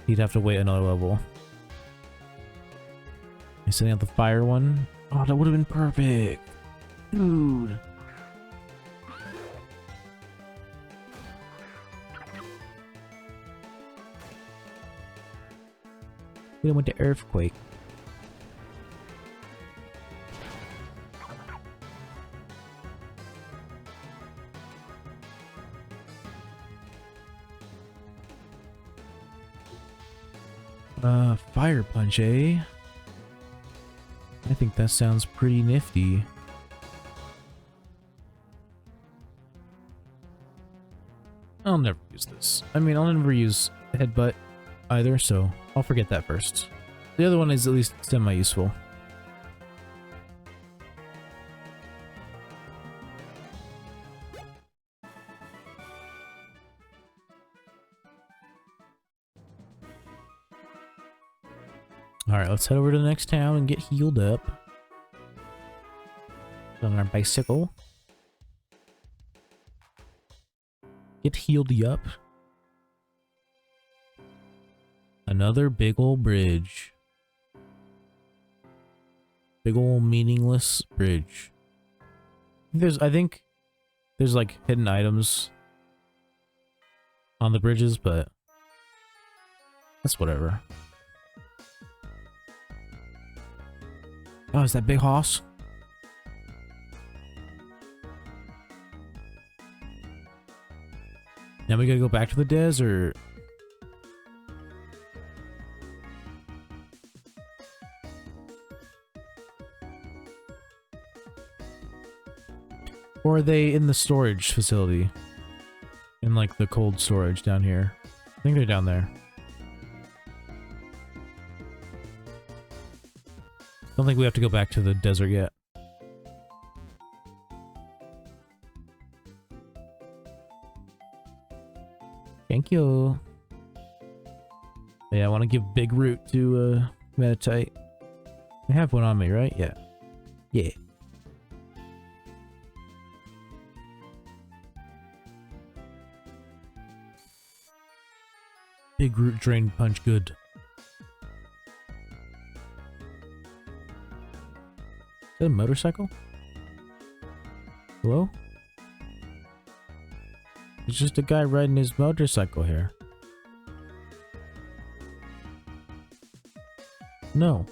He'd have to wait another level. He's setting out the fire one. Oh, that would have been perfect. Dude. We went to Earthquake. Fire Punch, eh? I think that sounds pretty nifty. I'll never use this. I mean, I'll never use Headbutt either, so I'll forget that first. The other one is at least semi-useful. Alright, let's head over to the next town and get healed up. On our bicycle. Get healed up. Another big ol' bridge. Big ol' meaningless bridge. I think there's like hidden items on the bridges, but that's whatever. Oh, is that big hoss? Now we gotta go back to the desert. Or are they in the storage facility? In like the cold storage down here. I think they're down there. Don't think we have to go back to the desert yet. Thank you. Yeah, I want to give Big Root to Meditite. I have one on me, right? Yeah. Yeah. Big Root Drain Punch, good. Is that a motorcycle? Hello? It's just a guy riding his motorcycle here. No.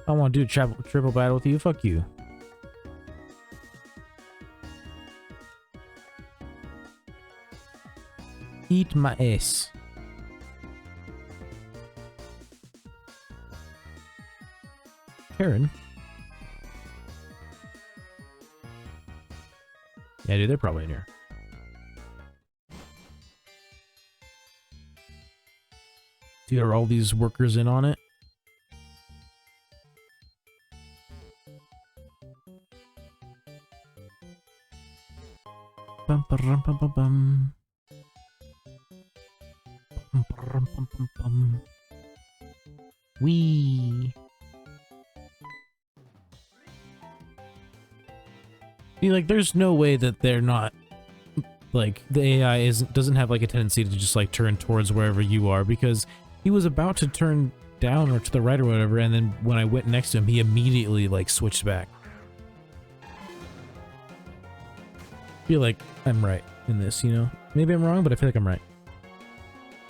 I want to do a triple battle with you. Fuck you. Eat my ass. Karen. Yeah, dude, they're probably in here. Dude, are all these workers in on it? Bum, ba-rum, bum, bum, bum. Bum, ba-rum, bum, bum, bum. Wee. See, like, there's no way that they're not, like, the AI doesn't have, like, a tendency to just, like, turn towards wherever you are, because he was about to turn down or to the right or whatever, and then when I went next to him, he immediately, like, switched back. I feel like I'm right in this, you know? Maybe I'm wrong, but I feel like I'm right.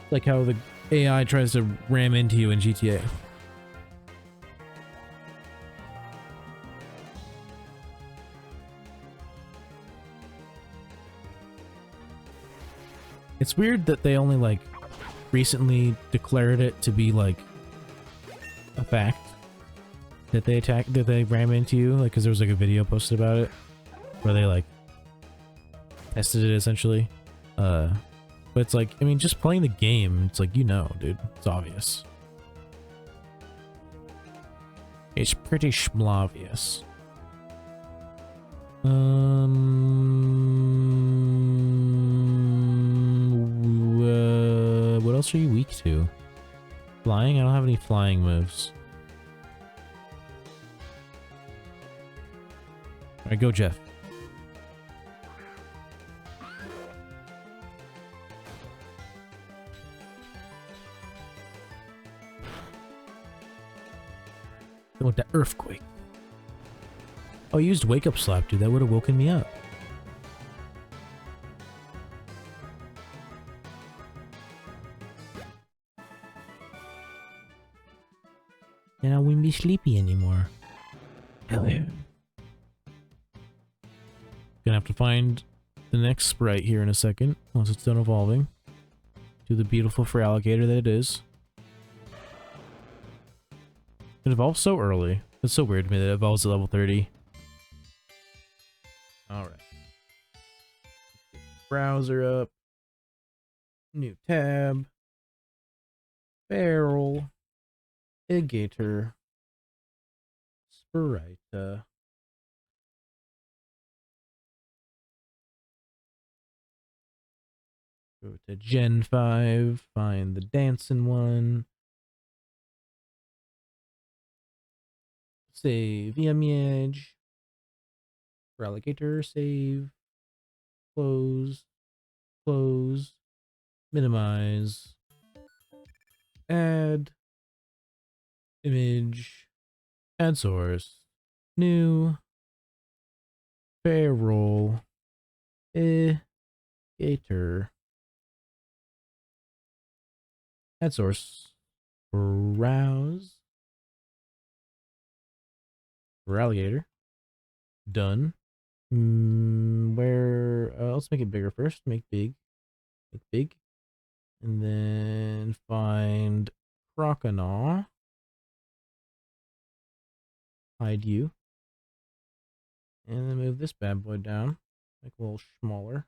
Like how the AI tries to ram into you in GTA. It's weird that they only, like, recently declared it to be, like, a fact that they ram into you, like, because there was, like, a video posted about it where they, like, tested it, essentially. But it's like, I mean, just playing the game, it's like, you know, dude, it's obvious. It's pretty schmobvious. What else are you weak to? Flying? I don't have any flying moves. Alright, go, Jeff. I want that earthquake. Oh, I used wake up slap, dude. That would have woken me up. And I wouldn't be sleepy anymore. Hell yeah. Gonna have to find the next sprite here in a second, once it's done evolving. Do the beautiful for alligator that it is. It evolves so early. It's so weird to me that it evolves at level 30. Alright. Browser up. New tab. Barrel. Alligator. Sprite. Go to Gen 5. Find the dancing one. Save image. For alligator, save. Close. Close. Minimize. Add. Image. Add source. New. Barrel. Gator. Add source. Browse. For alligator. Done. Let's make it bigger first. Make big. Make big. And then find crocodile. Hide you. And then move this bad boy down. Make a little smaller.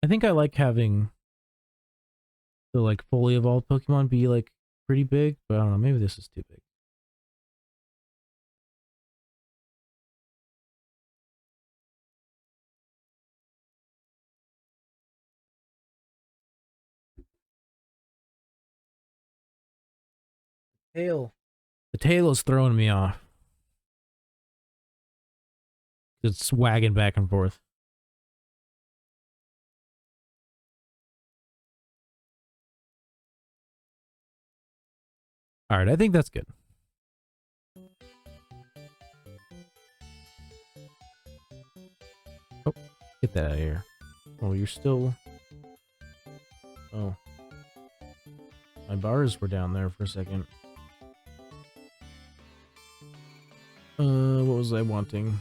I think I like having the, like, fully evolved Pokemon be, like, pretty big, but I don't know, maybe this is too big. Tail. The tail is throwing me off. It's wagging back and forth. Alright, I think that's good. Oh, get that out of here. Oh, you're still... Oh. My bars were down there for a second. What was I wanting?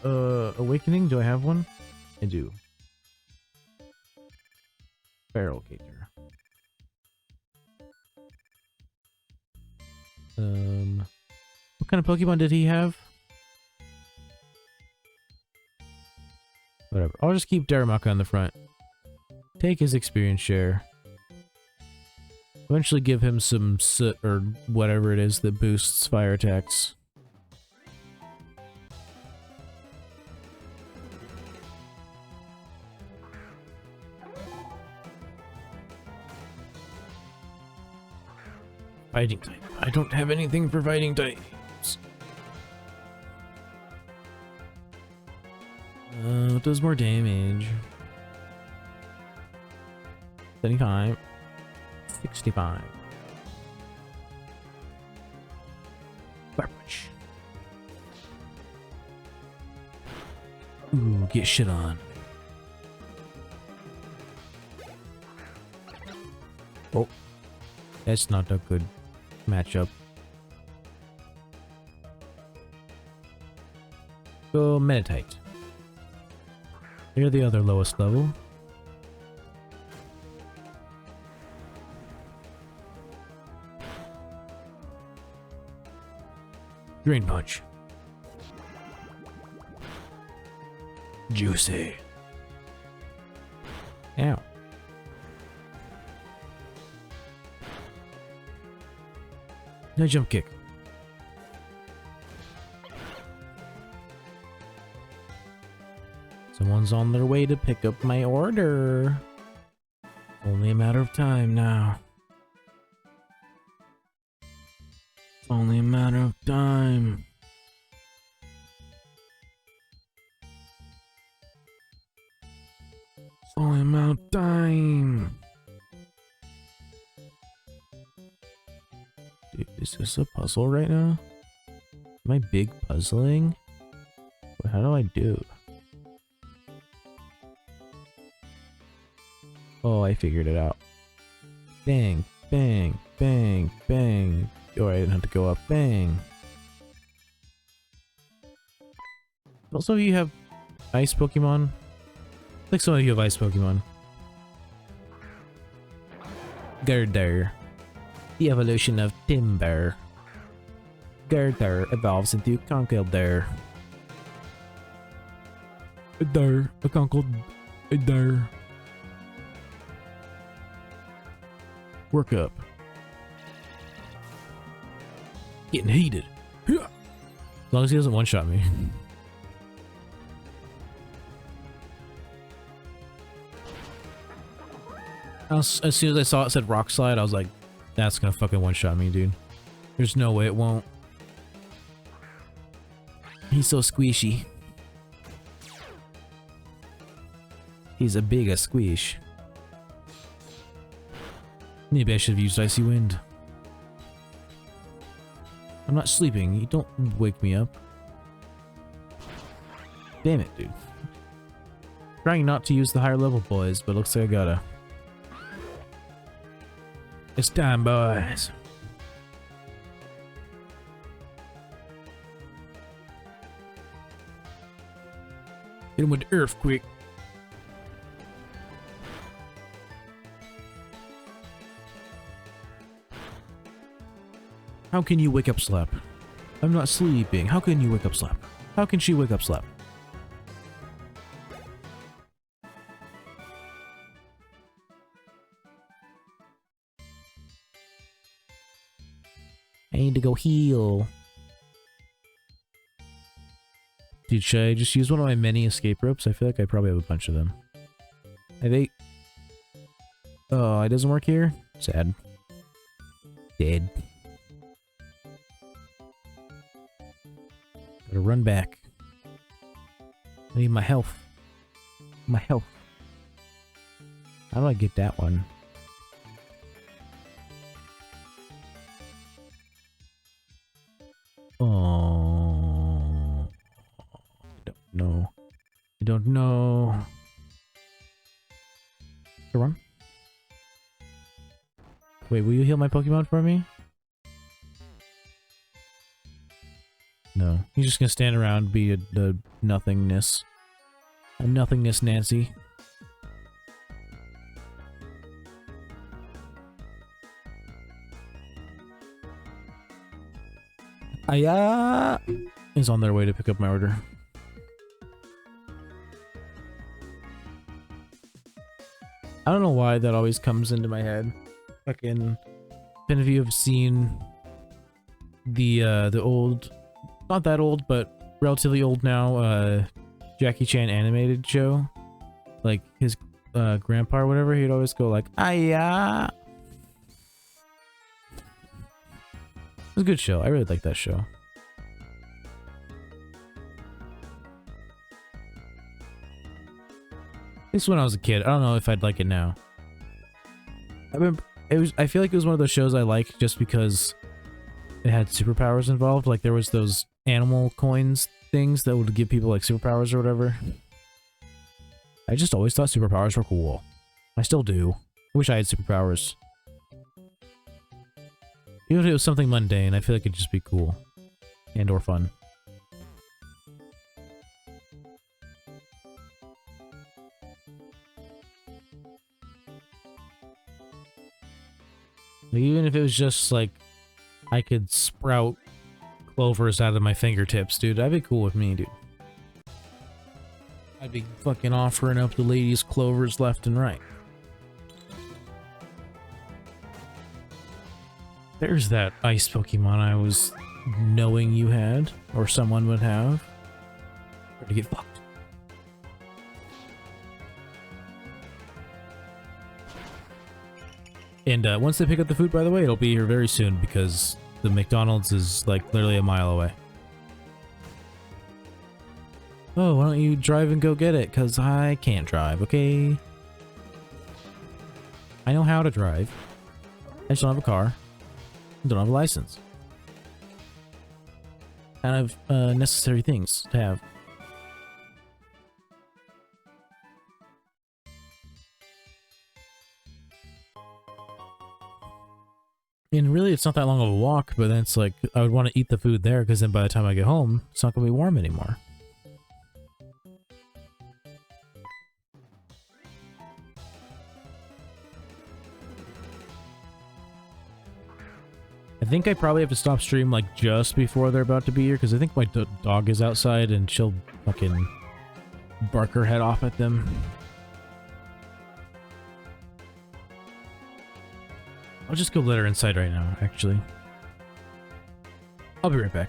Awakening? Do I have one? I do. Feral Gator. What kind of Pokemon did he have? Whatever. I'll just keep Darumaka on the front. Take his experience share. Eventually give him some soot or whatever it is that boosts fire attacks. Fighting type. I don't have anything for fighting types. It does more damage. 75. 65. Fire punch. Ooh, get shit on. Oh. That's not a good matchup. Go Meditite. You're the other lowest level. Drain Punch. Juicy. Ow. No jump kick. Someone's on their way to pick up my order. Only a matter of time now. Only a matter of time. It's only a matter of time. Dude, is this a puzzle right now? Am I big puzzling? How do I do? Oh, I figured it out. Bang, bang, bang, bang. Oh, I didn't have to go up. Bang. Also, you have ice Pokemon? I think some of you have ice Pokemon. Gurdurr. The evolution of Timber. Gurdurr evolves into Conkeldurr. A Durr. A Conkeldurr. Work up. Getting heated. As long as he doesn't one-shot me. As soon as I saw it said Rock Slide, I was like, that's gonna fucking one-shot me, dude. There's no way it won't. He's so squishy. He's a big squish. Maybe I should have used Icy Wind. I'm not sleeping. You don't wake me up. Damn it, dude. Trying not to use the higher level boys, but looks like I gotta. It's time, boys. Hit him with the earthquake. How can you wake up Slap? I'm not sleeping. How can you wake up Slap? How can she wake up Slap? I need to go heal. Dude, should I just use one of my many escape ropes? I feel like I probably have a bunch of them. I have 8. Oh, it doesn't work here? Sad. Dead. Gotta run back. I need my health. My health. How do I get that one? Oh, I don't know. I don't know. Go run. Wait, will you heal my Pokemon for me? No. No. He's just gonna stand around, be a nothingness. A nothingness Nancy. Aya is on their way to pick up my order. I don't know why that always comes into my head. Fucking, if any of you have seen the old, not that old, but relatively old now, Jackie Chan animated show, like his grandpa or whatever, he'd always go like, "Aya." It was a good show. I really liked that show. At least when I was a kid. I don't know if I'd like it now. I remember I feel like it was one of those shows I liked just because it had superpowers involved. Like there was those animal coins things that would give people like superpowers or whatever. I just always thought superpowers were cool. I still do. I wish I had superpowers. Even if it was something mundane, I feel like it'd just be cool. And or fun. Like, even if it was just like I could sprout clovers out of my fingertips, dude, that'd be cool with me, dude. I'd be fucking offering up the ladies clovers left and right. There's that ice Pokemon I was knowing you had, or someone would have. Or to get fucked. And once they pick up the food, by the way, it'll be here very soon because the McDonald's is like literally a mile away. Oh, why don't you drive and go get it? Because I can't drive, okay? I know how to drive. I just don't have a car. I don't have a license. Kind of necessary things to have. And really, it's not that long of a walk, but then it's like, I would want to eat the food there, because then by the time I get home, it's not going to be warm anymore. I think I probably have to stop stream, like, just before they're about to be here, because I think my dog is outside, and she'll fucking bark her head off at them. I'll just go let her inside right now, actually. I'll be right back.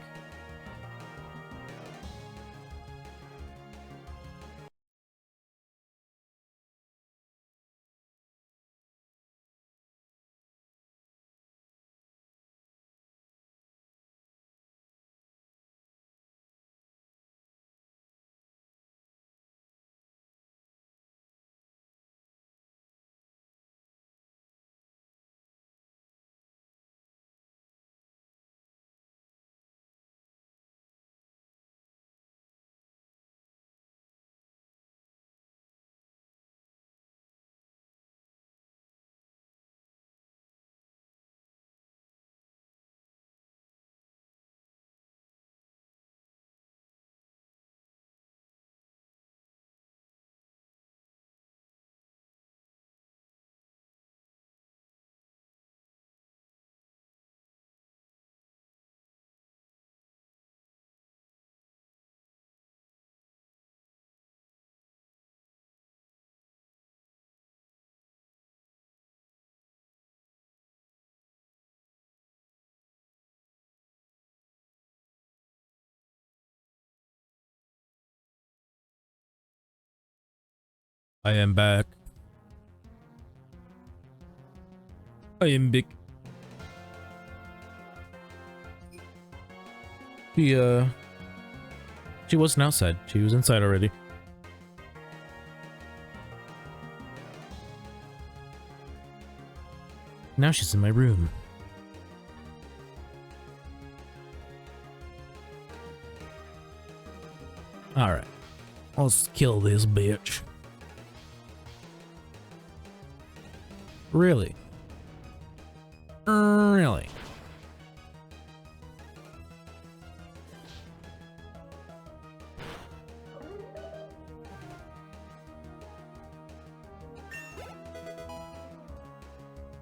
I am back. I am big. She wasn't outside. She was inside already. Now she's in my room. Alright. Let's kill this bitch. Really? Really?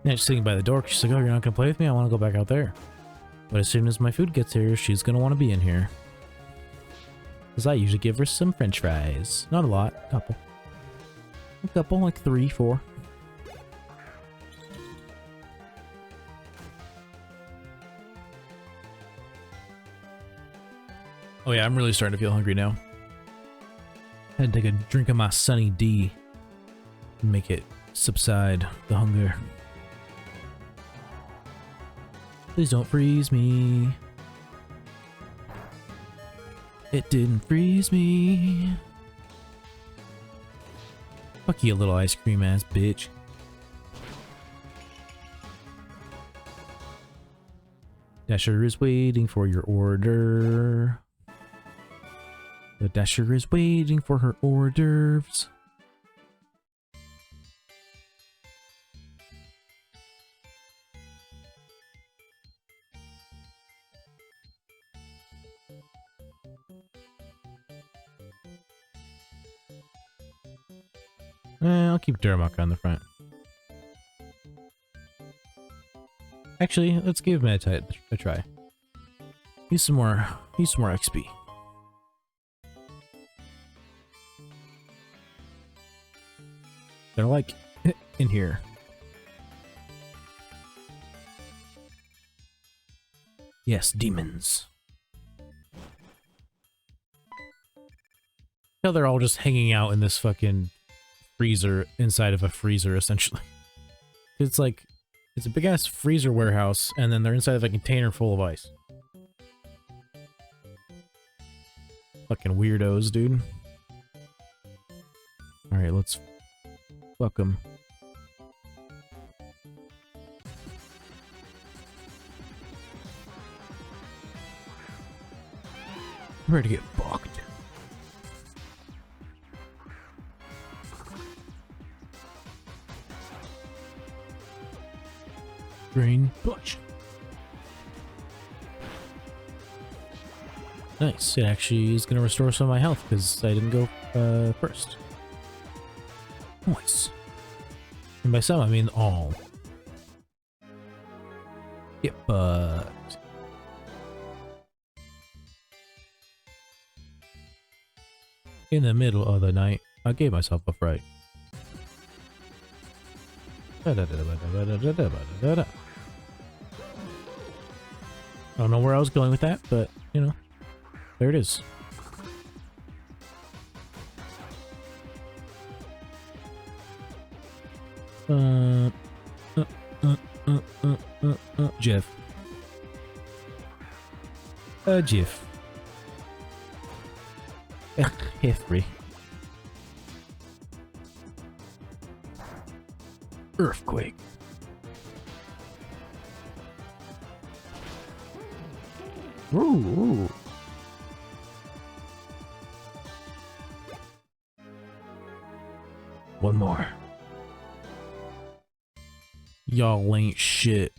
Yeah, she's sitting by the door. She's like, oh, you're not gonna play with me? I want to go back out there. But as soon as my food gets here, she's gonna want to be in here. Because I usually give her some french fries. Not a lot. A couple. A couple, like 3, 4. Oh yeah, I'm really starting to feel hungry now. I had to take a drink of my Sunny D to make it subside the hunger. Please don't freeze me. It didn't freeze me. Fuck you, little ice cream ass bitch. Dasher is waiting for your order. The Dasher is waiting for her hors d'oeuvres. I'll keep Durmok on the front. Actually, let's give Meditite a try. Use some more XP. They're like in here. Yes, demons. Now they're all just hanging out in this fucking freezer inside of a freezer, essentially. It's like, it's a big ass freezer warehouse, and then they're inside of a container full of ice. Fucking weirdos, dude. Alright, let's fuck them. I'm ready to get fucked. Green bush. Nice. It actually is going to restore some of my health because I didn't go first. Nice. And by some, I mean all. Get fucked. In the middle of the night, I gave myself a fright. I don't know where I was going with that, but, you know, there it is. Jeff. Jeff. Jeffrey. Earthquake. Ooh. One more. Y'all ain't shit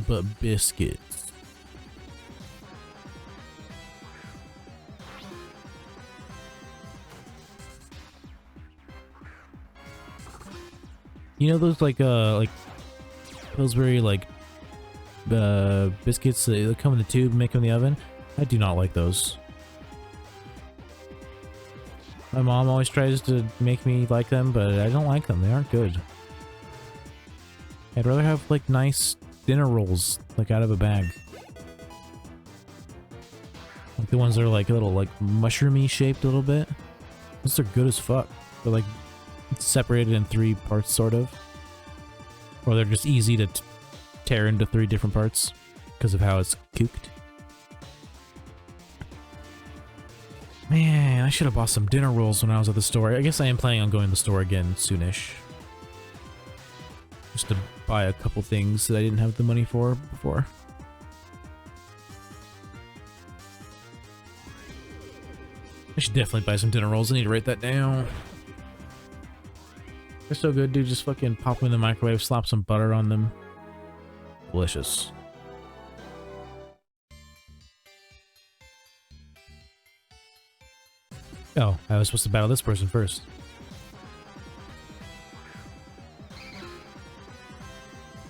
but biscuits. You know those like Pillsbury biscuits that come in the tube and make them in the oven? I do not like those. My mom always tries to make me like them, but I don't like them. They aren't good. I'd rather have like nice dinner rolls like out of a bag. Like the ones that are like a little like mushroomy shaped a little bit. Those are good as fuck. They're like separated in 3 parts sort of. Or they're just easy to tear into 3 different parts because of how it's cooked. Man, I should have bought some dinner rolls when I was at the store. I guess I am planning on going to the store again soonish. Just to buy a couple things that I didn't have the money for before. I should definitely buy some dinner rolls. I need to write that down. They're so good, dude. Just fucking pop them in the microwave, slap some butter on them. Delicious. Oh, I was supposed to battle this person first.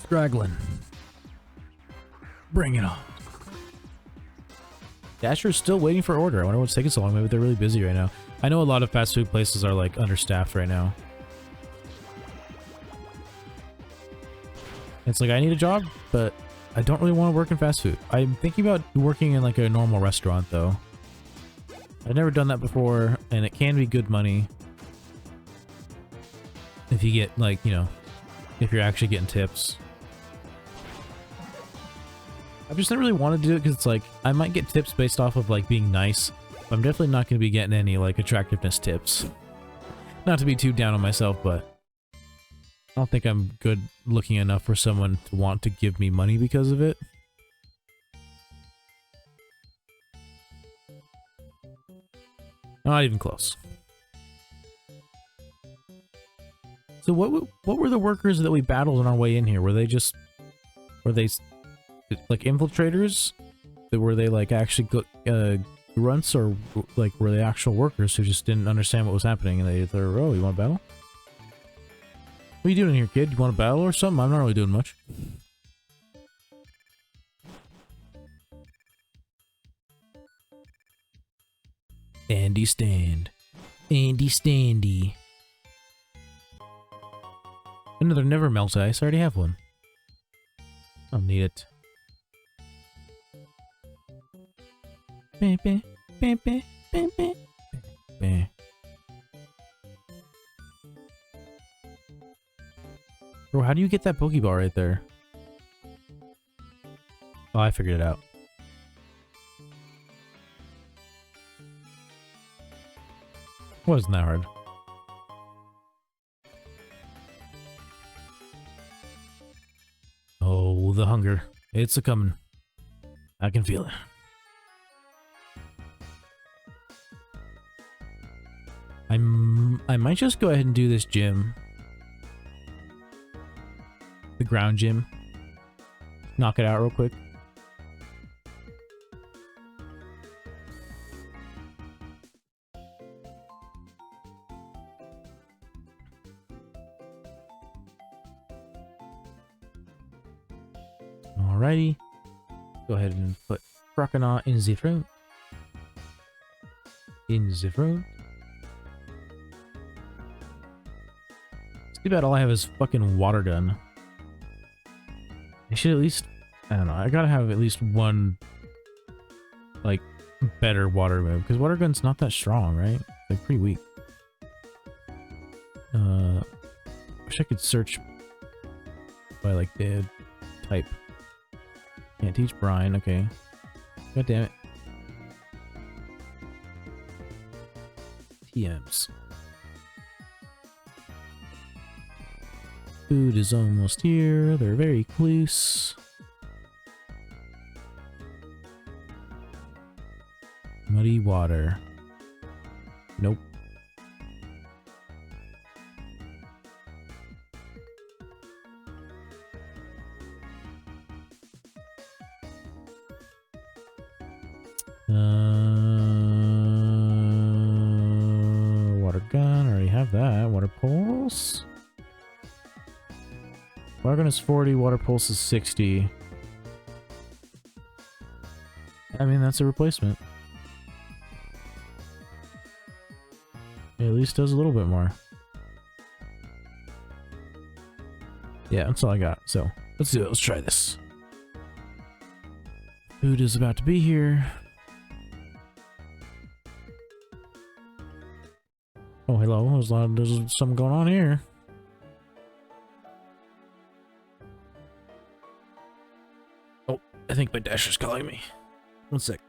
Straggling. Bring it on. Dasher's still waiting for order. I wonder what's taking so long. Maybe they're really busy right now. I know a lot of fast food places are like understaffed right now. It's like I need a job, but I don't really want to work in fast food. I'm thinking about working in like a normal restaurant though. I've never done that before, and it can be good money. If you get like, you know, if you're actually getting tips. I've just never really wanted to do it because it's like, I might get tips based off of like being nice. But I'm definitely not going to be getting any like attractiveness tips. Not to be too down on myself, but I don't think I'm good looking enough for someone to want to give me money because of it. Not even close. So what were the workers that we battled on our way in here? Were they like infiltrators? Were they like actually grunts, or like were they actual workers who just didn't understand what was happening and they're, oh, you want to battle? What are you doing here, kid? You want to battle or something? I'm not really doing much. Andy stand. Andy standy. Another never melt ice. I already have one. I don't need it. Bro, how do you get that Pokeball right there? Oh, I figured it out. Wasn't that hard. Oh, the hunger. It's a-coming. I can feel it. I might just go ahead and do this gym. The ground gym. Knock it out real quick. Alrighty. Go ahead and put Croconaw in the front. In the front. It's too bad all I have is fucking water gun. I should at least... I don't know. I gotta have at least one... like, better water move. Because water gun's not that strong, right? It's like pretty weak. Wish I could search by like the type. Can't teach Brian, okay. God damn it. TMs. Food is almost here. They're very close. Muddy water. Nope. Water gun, already have that. Water pulse. Water gun is 40, water pulse is 60. I mean, that's a replacement. It at least does a little bit more. Yeah, that's all I got. So, let's do it. Let's try this. Food is about to be here. Oh, hello. There's something going on here. Oh, I think my Dasher's calling me. One sec.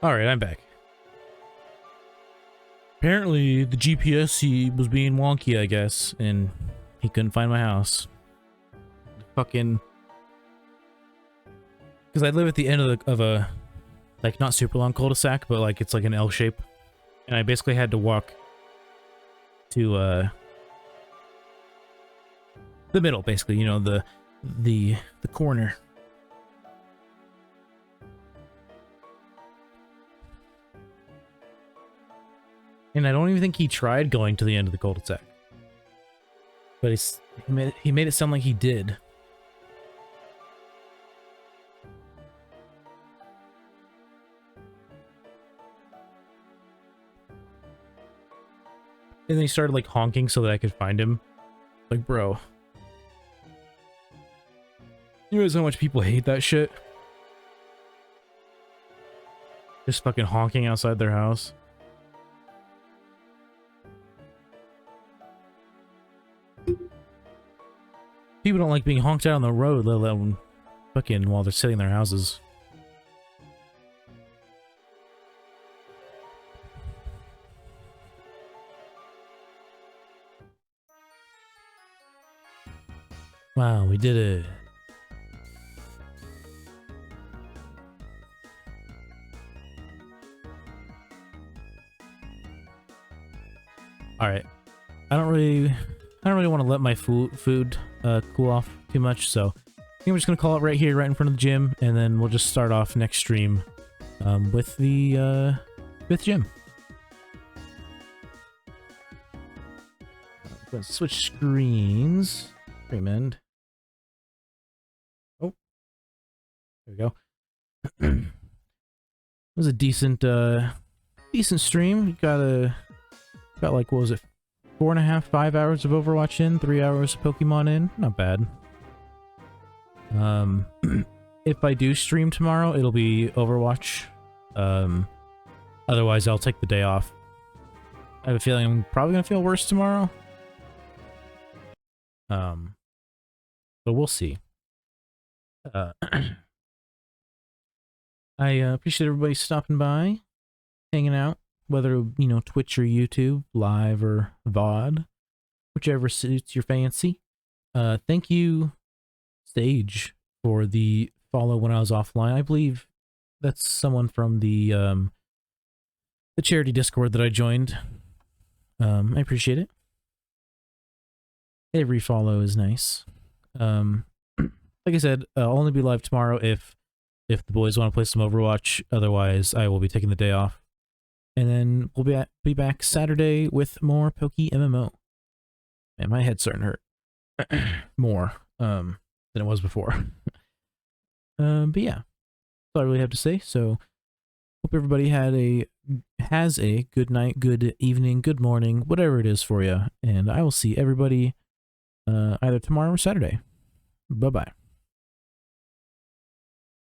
Alright, I'm back. Apparently, the GPS he was being wonky, I guess, and he couldn't find my house. Fucking... Because I live at the end of a, like, not super long cul-de-sac, but, like, it's like an L shape. And I basically had to walk to, the middle, basically, you know, the corner. And I don't even think he tried going to the end of the cul-de-sac. But he made it sound like he did. And then he started, like, honking so that I could find him. Like, bro. You realize how much people hate that shit? Just fucking honking outside their house. People don't like being honked out on the road, let alone fucking while they're sitting in their houses. Wow, we did it. Alright. I don't really want to let my food cool off too much, so I think I'm just gonna call it right here, right in front of the gym, and then we'll just start off next stream with the gym. Let's switch screens. Recommend. Oh, there we go. It was a decent stream. Got like, what was it, 4.5, 5 hours of Overwatch in, 3 hours of Pokemon in. Not bad. If I do stream tomorrow, it'll be Overwatch. Otherwise, I'll take the day off. I have a feeling I'm probably gonna feel worse tomorrow. But we'll see. I appreciate everybody stopping by, hanging out, whether, you know, Twitch or YouTube, live or VOD, whichever suits your fancy. Thank you, Stage, for the follow when I was offline. I believe that's someone from the charity Discord that I joined. I appreciate it. Every follow is nice. Like I said, I'll only be live tomorrow if the boys want to play some Overwatch. Otherwise, I will be taking the day off. And then we'll be back Saturday with more PokéMMO. Man, my head's starting to hurt. More than it was before. But yeah, that's all I really have to say. So, hope everybody has a good night, good evening, good morning, whatever it is for you. And I will see everybody either tomorrow or Saturday. Bye-bye.